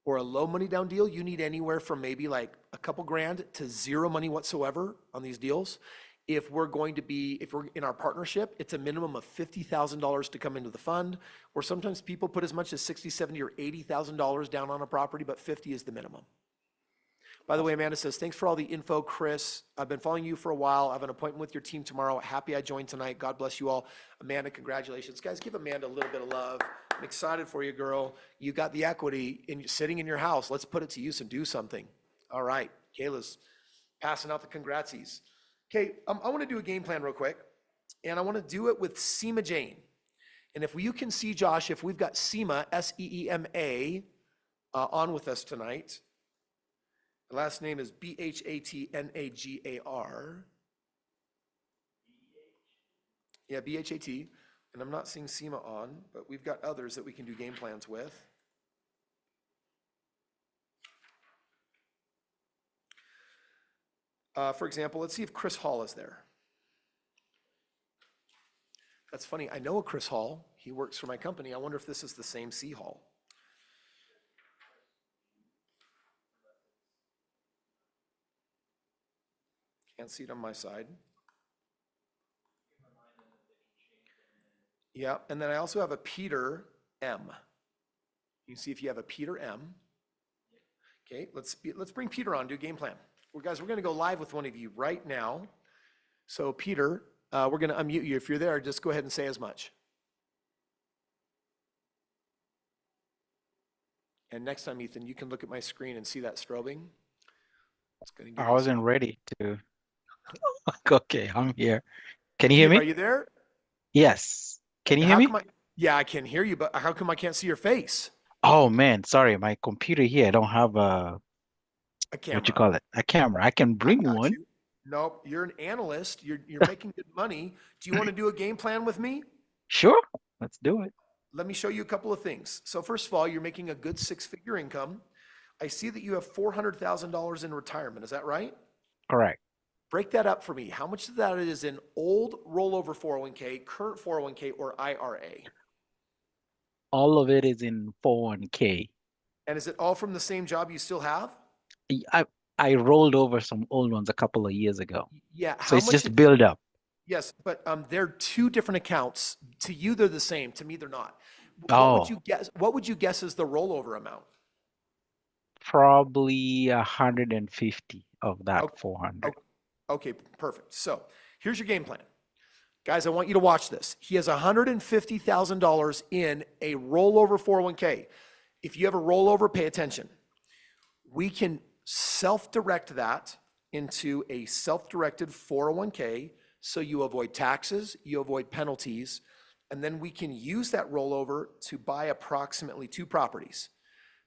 or a low money down deal, you need anywhere from maybe like a couple grand to zero money whatsoever on these deals. If we're in our partnership, it's a minimum of $50,000 to come into the fund, or sometimes people put as much as $60, $70, or $80,000 down on a property, but 50 is the minimum. By the way, Amanda says, thanks for all the info, Kris. I've been following you for a while. I have an appointment with your team tomorrow. Happy I joined tonight. God bless you all. Amanda, congratulations. Guys, give Amanda a little bit of love. I'm excited for you, girl. You got the equity sitting in your house. Let's put it to use and do something. All right. Kayla's passing out the congratsies. Okay, I want to do a game plan real quick, and I want to do it with Seema Jane. And if you can see, Josh, if we've got SEMA, SEEMA, on with us tonight. The last name is Bhatnagar. Yeah, BHAT. And I'm not seeing SEMA on, but we've got others that we can do game plans with. For example, let's see if Chris Hall is there. That's funny. I know a Chris Hall. He works for my company. I wonder if this is the same C Hall. Can't see it on my side. Yeah, and then I also have a Peter M. You can see if you have a Peter M. Okay, let's bring Peter on, do a game plan. Well, guys, we're going to go live with one of you right now. So Peter, we're going to unmute you. If you're there, just go ahead and say as much. And next time, Ethan, you can look at my screen and see that strobing. I wasn't ready to. Okay, I'm here. Can you hear me? Are you there? Yes. Can you hear me? Yeah, I can hear you, but how come I can't see your face? Oh man, sorry. My computer here, I don't have a camera. What you call it? A camera. I can bring one. Nope, you're an analyst. You're making good money. Do you want to do a game plan with me? Sure, let's do it. Let me show you a couple of things. So first of all, you're making a good six-figure income. I see that you have $400,000 in retirement. Is that right? Correct. Break that up for me. How much of that is in old rollover 401k, current 401k, or IRA? All of it is in 401k. And is it all from the same job you still have? I rolled over some old ones a couple of years ago. Yeah. So it's just build up. Yes, but they're two different accounts. To you, they're the same. To me, they're not. Oh. What would you guess is the rollover amount? Probably 150 of that 400. Okay, perfect. So here's your game plan. Guys, I want you to watch this. He has $150,000 in a rollover 401k. If you have a rollover, pay attention. We can self-direct that into a self-directed 401k so you avoid taxes, you avoid penalties, and then we can use that rollover to buy approximately 2 properties.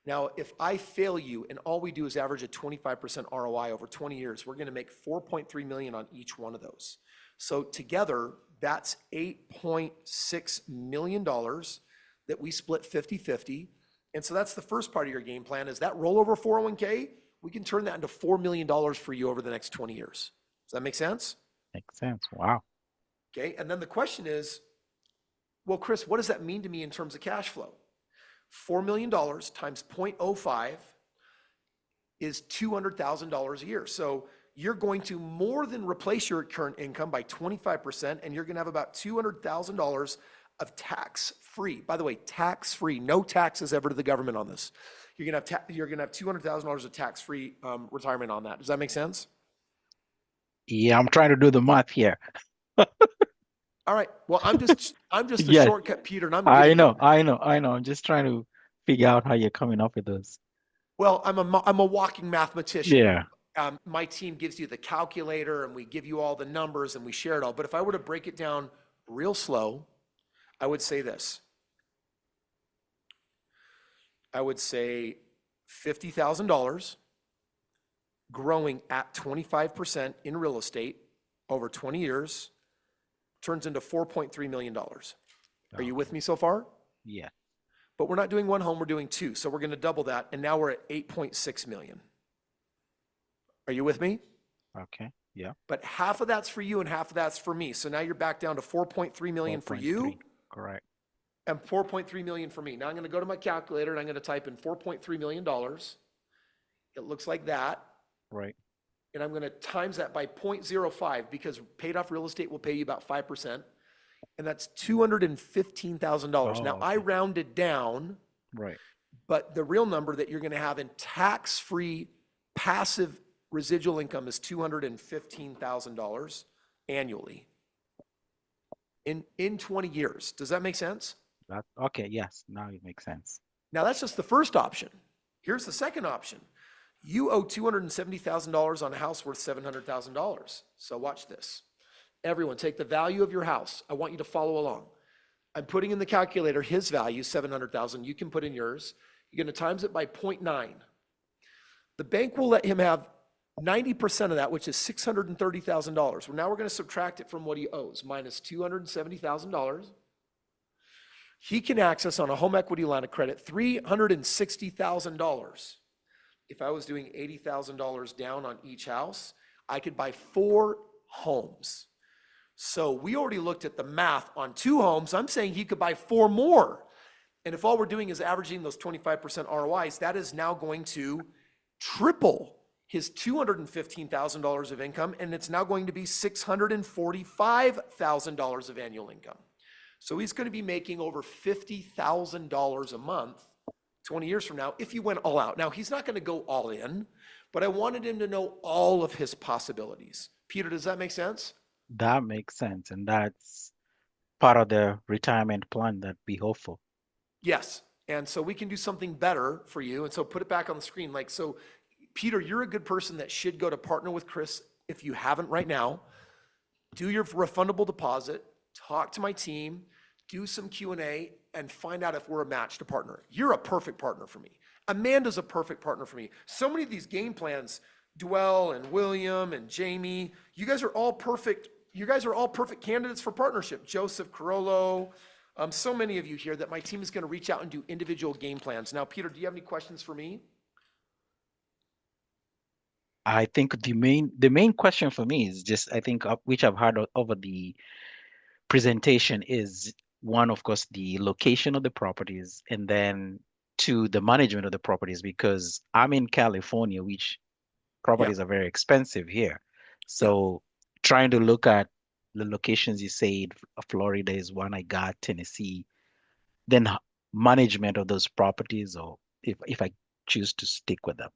Now, if I fail you and all we do is average a 25% ROI over 20 years, we're going to make $4.3 million on each one of those. So together, that's $8.6 million that we split 50-50. And so that's the first part of your game plan is that rollover 401k, we can turn that into $4 million for you over the next 20 years. Does that make sense? Makes sense. Wow. Okay. And then the question is, well, Chris, what does that mean to me in terms of cash flow? $4 million times 0.05 is $200,000 a year. So you're going to more than replace your current income by 25%, and you're going to have about $200,000 of tax-free. By the way, tax-free, no taxes ever to the government on this. You're going to have $200,000 of tax-free retirement on that. Does that make sense? Yeah, I'm trying to do the math here. All right. Well, I'm just a Yeah. shortcut, Peter, and I know. I'm just trying to figure out how you're coming up with this. Well, I'm a walking mathematician. Yeah. My team gives you the calculator, and we give you all the numbers, and we share it all. But if I were to break it down real slow, I would say this. I would say $50,000 growing at 25% in real estate over 20 years turns into $4.3 million. Are you with me so far? Yeah. But we're not doing one home, we're doing 2. So we're going to double that. And now we're at 8.6 million. Are you with me? Okay. Yeah. But half of that's for you and half of that's for me. So now you're back down to 4.3 million for you. Correct. And 4.3 million for me. Now I'm going to go to my calculator and I'm going to type in $4.3 million. It looks like that. Right. And I'm going to times that by 0.05 because paid off real estate will pay you about 5%. And that's $215,000. Now I rounded down. Right. But the real number that you're going to have in tax-free passive residual income is $215,000 annually in 20 years. Does that make sense? Okay. Yes. Now it makes sense. Now that's just the first option. Here's the second option. You owe $270,000 on a house worth $700,000. So watch this. Everyone, take the value of your house. I want you to follow along. I'm putting in the calculator his value, 700,000. You can put in yours. You're going to times it by 0.9. The bank will let him have 90% of that, which is $630,000. Well, now we're going to subtract it from what he owes, minus $270,000. He can access on a home equity line of credit $360,000. If I was doing $80,000 down on each house, I could buy 4 homes. So we already looked at the math on 2 homes. I'm saying he could buy 4 more. And if all we're doing is averaging those 25% ROIs, that is now going to triple his $215,000 of income, and it's now going to be $645,000 of annual income. So he's going to be making over $50,000 a month 20 years from now if he went all out. Now, he's not going to go all in, but I wanted him to know all of his possibilities. Peter, does that make sense? That makes sense. And that's part of the retirement plan that we hope for. Yes. And so we can do something better for you. And so put it back on the screen. Like, so Peter, you're a good person that should go to partner with Kris. If you haven't right now, do your refundable deposit, talk to my team, do some Q&A, and find out if we're a match to partner. You're a perfect partner for me. Amanda's a perfect partner for me. So many of these game plans, Dwell and William and Jamie, you guys are all perfect. You guys are all perfect candidates for partnership. Joseph Carollo, so many of you here that my team is going to reach out and do individual game plans. Now, Peter, do you have any questions for me? I think the main question for me is just, I think, which I've heard over the presentation is, one, of course, the location of the properties, and then 2, the management of the properties, because I'm in California, which properties are very expensive here. So trying to look at the locations you said, Florida is one I got, Tennessee, then management of those properties, or if I choose to stick with them.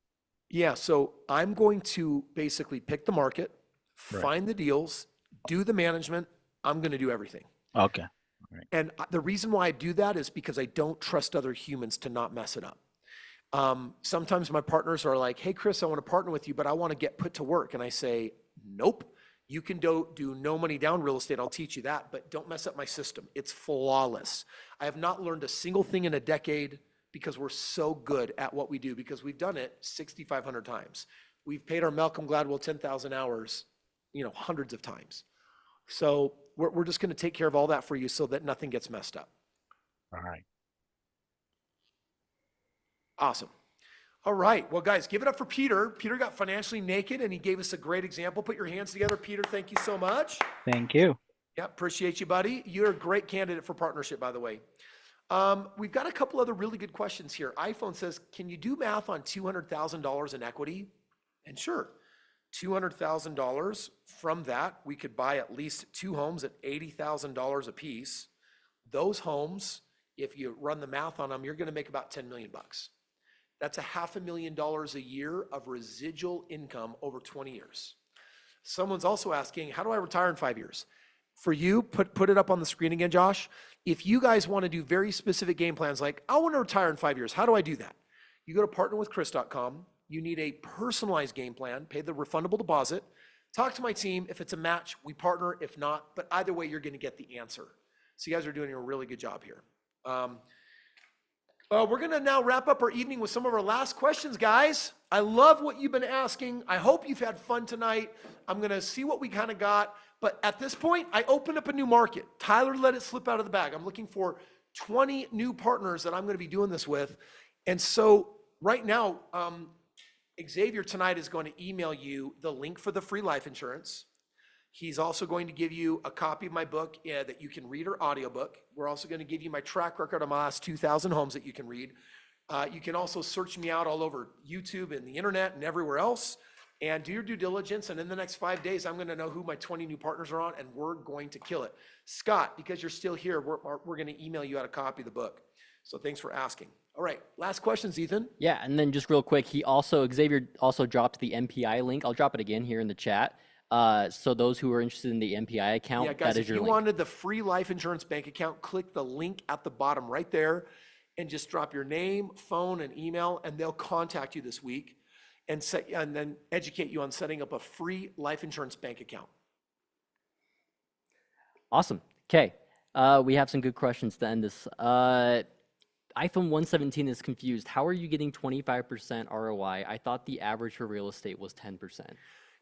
Yeah, so I'm going to basically pick the market, find the deals, do the management. I'm going to do everything. Okay. Right. And the reason why I do that is because I don't trust other humans to not mess it up. Sometimes my partners are like, hey, Kris, I want to partner with you, but I want to get put to work. And I say, nope, you can do no money down real estate. I'll teach you that, but don't mess up my system. It's flawless. I have not learned a single thing in a decade because we're so good at what we do, because we've done it 6,500 times. We've paid our Malcolm Gladwell 10,000 hours, hundreds of times. So we're just going to take care of all that for you so that nothing gets messed up. All right. Awesome. All right. Well, guys, give it up for Peter. Peter got financially naked, and he gave us a great example. Put your hands together, Peter. Thank you so much. Thank you. Yeah, appreciate you, buddy. You're a great candidate for partnership, by the way. We've got a couple other really good questions here. iPhone says, can you do math on $200,000 in equity? And sure, $200,000 from that, we could buy at least 2 homes at $80,000 a piece. Those homes, if you run the math on them, you're going to make about $10 million. That's $500,000 a year of residual income over 20 years. Someone's also asking, how do I retire in 5 years? For you, put it up on the screen again, Josh. If you guys want to do very specific game plans, like I want to retire in 5 years, how do I do that? You go to partnerwithkris.com. You need a personalized game plan, pay the refundable deposit, talk to my team. If it's a match, we partner. If not, but either way, you're going to get the answer. So you guys are doing a really good job here. We're going to now wrap up our evening with some of our last questions, guys. I love what you've been asking. I hope you've had fun tonight. I'm going to see what we kind of got. But at this point, I opened up a new market. Tyler let it slip out of the bag. I'm looking for 20 new partners that I'm going to be doing this with. And so right now, Xavier tonight is going to email you the link for the free life insurance. He's also going to give you a copy of my book that you can read, or audiobook. We're also going to give you my track record of my last 2,000 homes that you can read. You can also search me out all over YouTube and the internet and everywhere else, and do your due diligence. And in the next 5 days, I'm going to know who my 20 new partners are on, and we're going to kill it. Scott, because you're still here, we're going to email you out a copy of the book. So thanks for asking. All right, last questions, Ethan. Yeah, and then just real quick, Xavier also dropped the MPI link. I'll drop it again here in the chat. So those who are interested in the MPI account, yeah, guys, that is your link. If you wanted the free life insurance bank account, click the link at the bottom right there and just drop your name, phone, and email, and they'll contact you this week and then educate you on setting up a free life insurance bank account. Awesome. Okay. We have some good questions to end this. iPhone 117 is confused. How are you getting 25% ROI? I thought the average for real estate was 10%.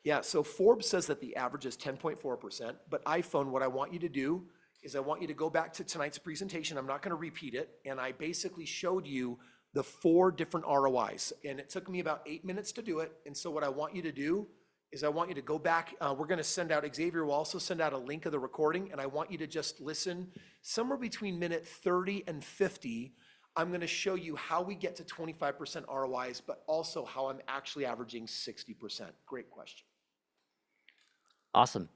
Yeah, so Forbes says that the average is 10.4%, but iPhone, what I want you to do is I want you to go back to tonight's presentation. I'm not going to repeat it. And I basically showed you the 4 different ROIs. And it took me about 8 minutes to do it. And so what I want you to do is I want you to go back. We're going to send out, Xavier will also send out a link of the recording. And I want you to just listen somewhere between minute 30 and 50. I'm going to show you how we get to 25% ROIs, but also how I'm actually averaging 60%. Great question. Awesome.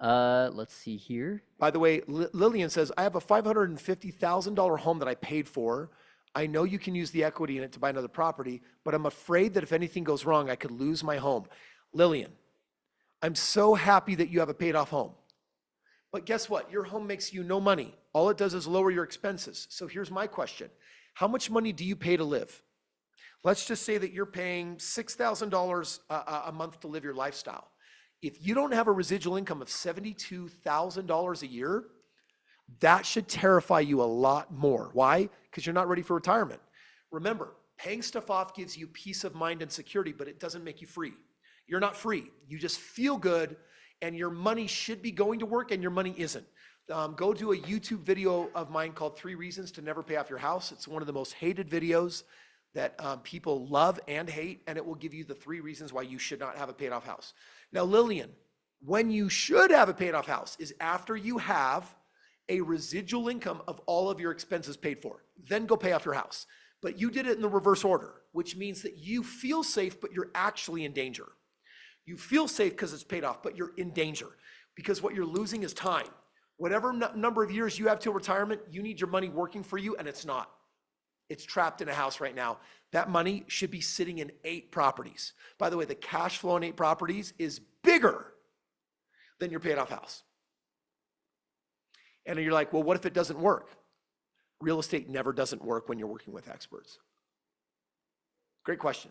Let's see here. By the way, Lillian says, I have a $550,000 home that I paid for. I know you can use the equity in it to buy another property, but I'm afraid that if anything goes wrong, I could lose my home. Lillian, I'm so happy that you have a paid off home. But guess what? Your home makes you no money. All it does is lower your expenses. So here's my question. How much money do you pay to live? Let's just say that you're paying $6,000 a month to live your lifestyle. If you don't have a residual income of $72,000 a year, that should terrify you a lot more. Why? Because you're not ready for retirement. Remember, paying stuff off gives you peace of mind and security, but it doesn't make you free. You're not free. You just feel good, and your money should be going to work, and your money isn't. Go to a YouTube video of mine called 3 Reasons to Never Pay Off Your House. It's one of the most hated videos that people love and hate, and it will give you the 3 reasons why you should not have a paid off house. Now, Lillian, when you should have a paid off house is after you have a residual income of all of your expenses paid for. Then go pay off your house. But you did it in the reverse order, which means that you feel safe, but you're actually in danger. You feel safe because it's paid off, but you're in danger because what you're losing is time. Whatever number of years you have till retirement, you need your money working for you, and it's not. It's trapped in a house right now. That money should be sitting in 8 properties. By the way, the cash flow on 8 properties is bigger than your paid off house. And you're like, well, what if it doesn't work? Real estate never doesn't work when you're working with experts. Great question.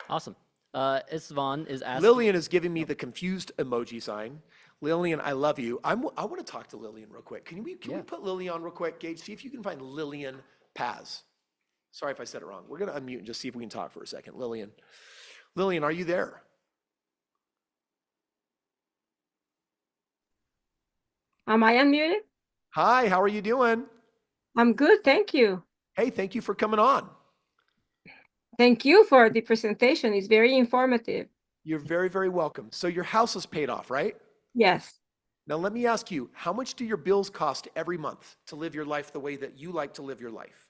Awesome. Istvan is asking. Lillian is giving me the confused emoji sign. Lillian, I love you. I want to talk to Lillian real quick. Can we put Lillian on real quick, Gage? See if you can find Lillian Paz. Sorry if I said it wrong. We're going to unmute and just see if we can talk for a second. Lillian. Lillian, are you there? Am I unmuted? Hi, how are you doing? I'm good, thank you. Hey, thank you for coming on. Thank you for the presentation. It's very informative. You're very, very welcome. So your house is paid off, right? Yes. Now let me ask you, how much do your bills cost every month to live your life the way that you like to live your life?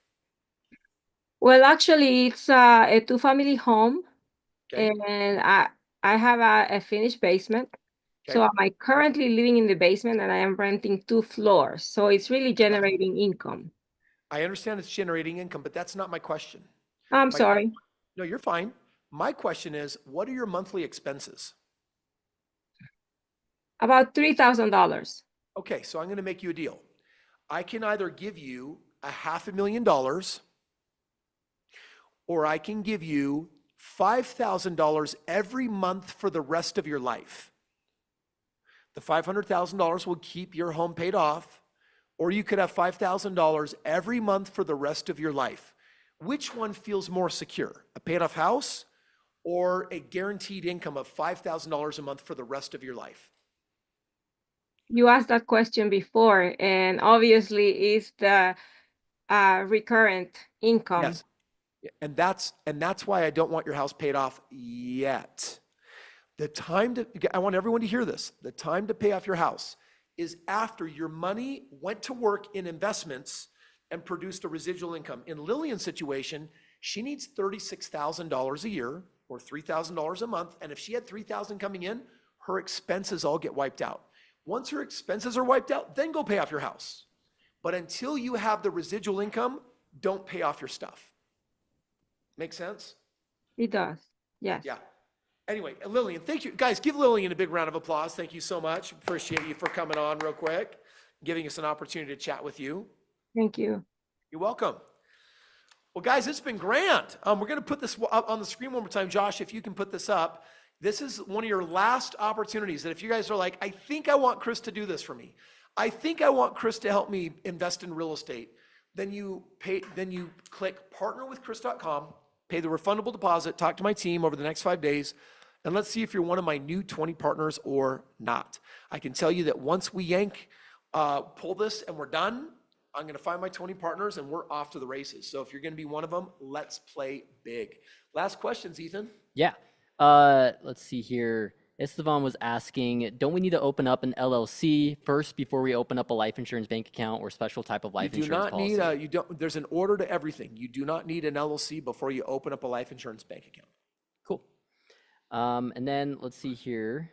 Well, actually, it's a 2-family home, Okay. and I have a finished basement. Okay. So I'm currently living in the basement, and I am renting 2 floors. So it's really generating income. I understand it's generating income, but that's not my question. I'm sorry. No, you're fine. My question is, what are your monthly expenses? About $3,000. Okay, so I'm going to make you a deal. I can either give you $500,000 or I can give you $5,000 every month for the rest of your life. The $500,000 will keep your home paid off, or you could have $5,000 every month for the rest of your life. Which one feels more secure? A paid off house or a guaranteed income of $5,000 a month for the rest of your life? You asked that question before, and obviously it's the recurrent income. Yes. And that's why I don't want your house paid off yet. I want everyone to hear this. The time to pay off your house is after your money went to work in investments and produced a residual income. In Lillian's situation, she needs $36,000 a year or $3,000 a month. And if she had $3,000 coming in, her expenses all get wiped out. Once her expenses are wiped out, then go pay off your house. But until you have the residual income, don't pay off your stuff. Make sense? It does. Yes. Yeah. Anyway, Lillian, thank you. Guys, give Lillian a big round of applause. Thank you so much. Appreciate you for coming on real quick, giving us an opportunity to chat with you. Thank you. You're welcome. Well, guys, it's been grand. We're going to put this up on the screen one more time. Josh, if you can put this up. This is one of your last opportunities that if you guys are like, I think I want Kris to do this for me. I think I want Kris to help me invest in real estate. Then you click partnerwithkris.com, pay the refundable deposit, talk to my team over the next 5 days, and let's see if you're one of my new 20 partners or not. I can tell you that once we pull this and we're done, I'm going to find my 20 partners and we're off to the races. So if you're going to be one of them, let's play big. Last questions, Ethan. Yeah. Let's see here. Estevan was asking, don't we need to open up an LLC first before we open up a life insurance bank account or special type of life insurance policy? There's an order to everything. You do not need an LLC before you open up a life insurance bank account. Cool. And then let's see here.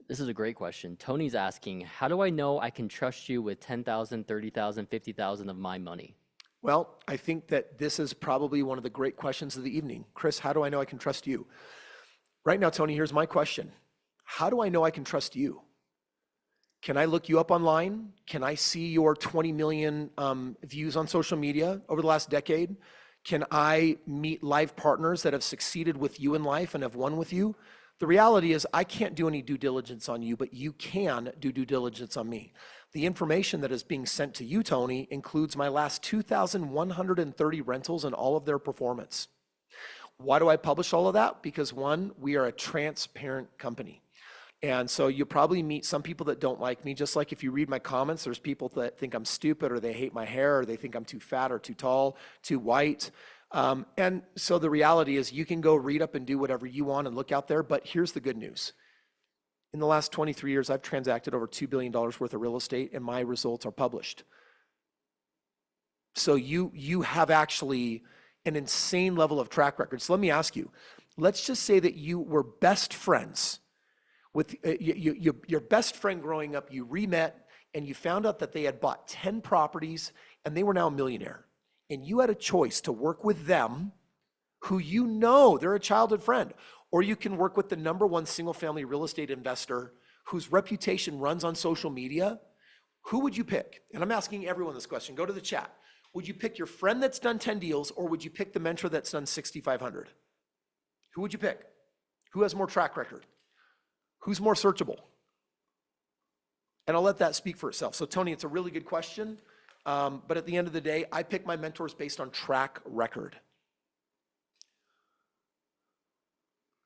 This is a great question. Tony's asking, how do I know I can trust you with 10,000, 30,000, 50,000 of my money? Well, I think that this is probably one of the great questions of the evening. Kris, how do I know I can trust you? Right now, Tony, here's my question. How do I know I can trust you? Can I look you up online? Can I see your 20 million views on social media over the last decade? Can I meet live partners that have succeeded with you in life and have won with you? The reality is I can't do any due diligence on you, but you can do due diligence on me. The information that is being sent to you, Tony, includes my last 2,130 rentals and all of their performance. Why do I publish all of that? Because one, we are a transparent company. And so you'll probably meet some people that don't like me, just like if you read my comments, there's people that think I'm stupid or they hate my hair or they think I'm too fat or too tall, too white. And so the reality is you can go read up and do whatever you want and look out there, but here's the good news. In the last 23 years, I've transacted over $2 billion worth of real estate and my results are published. So you have actually an insane level of track record. So let me ask you, let's just say that you were best friends with your best friend growing up, you re-met and you found out that they had bought 10 properties and they were now a millionaire. And you had a choice to work with them, who you know, they're a childhood friend, or you can work with the #1 single family real estate investor whose reputation runs on social media. Who would you pick? And I'm asking everyone this question. Go to the chat. Would you pick your friend that's done 10 deals, or would you pick the mentor that's done 6,500? Who would you pick? Who has more track record? Who's more searchable? And I'll let that speak for itself. So Tony, it's a really good question. But at the end of the day, I pick my mentors based on track record.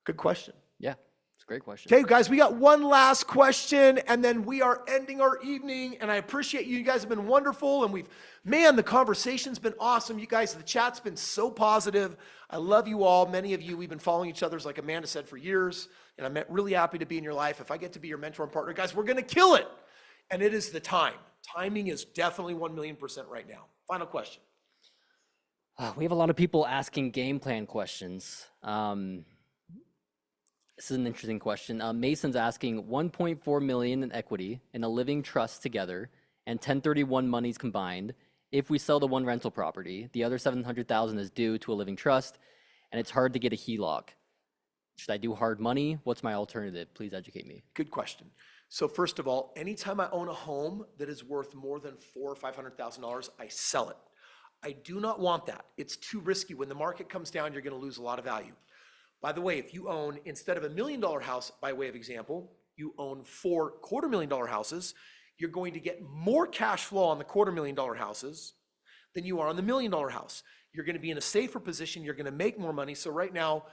Good question. Yeah, it's a great question. Okay, guys, we got one last question, and then we are ending our evening. And I appreciate you. You guys have been wonderful, and the conversation's been awesome. You guys, the chat's been so positive. I love you all. Many of you, we've been following each other, like Amanda said, for years, and I'm really happy to be in your life. If I get to be your mentor and partner, guys, we're going to kill it. And it is the time. Timing is definitely 1,000,000% right now. Final question. We have a lot of people asking game plan questions. This is an interesting question. Mason's asking 1.4 million in equity in a living trust together and 1031 monies combined. If we sell the one rental property, the other 700,000 is due to a living trust and it's hard to get a HELOC. Should I do hard money? What's my alternative? Please educate me. Good question. So first of all, anytime I own a home that is worth more than $400,000 or $500,000, I sell it. I do not want that. It's too risky. When the market comes down, you're going to lose a lot of value. By the way, if you own, instead of $1 million house, by way of example, you own 4 $250,000 houses, you're going to get more cash flow on the $250,000 houses than you are on the $1 million house. You're going to be in a safer position. You're going to make more money. So right now,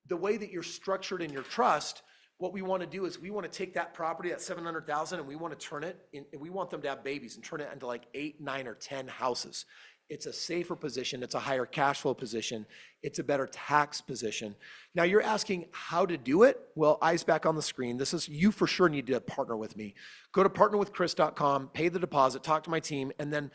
the way that you're structured in your trust, what we want to do is we want to take that property, that 700,000, and we want to turn it in, and we want them to have babies and turn it into like 8, 9, or 10 houses. It's a safer position. It's a higher cash flow position. It's a better tax position. Now you're asking how to do it. Well, eyes back on the screen. This is, you for sure need to partner with me. Go to partnerwithkris.com, pay the deposit, talk to my team, and then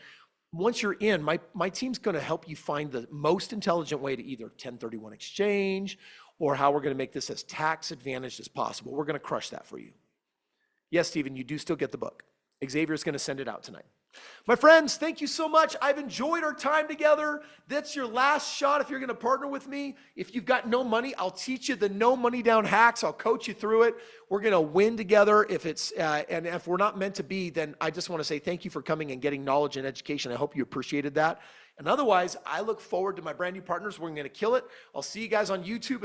once you're in, my team's going to help you find the most intelligent way to either 1031 exchange or how we're going to make this as tax advantaged as possible. We're going to crush that for you. Yes, Stephen, you do still get the book. Xavier's going to send it out tonight. My friends, thank you so much. I've enjoyed our time together. That's your last shot if you're going to partner with me. If you've got no money, I'll teach you the no money down hacks. I'll coach you through it. We're going to win together. If it's and if we're not meant to be, then I just want to say thank you for coming and getting knowledge and education. I hope you appreciated that. And otherwise, I look forward to my brand new partners. We're going to kill it. I'll see you guys on YouTube.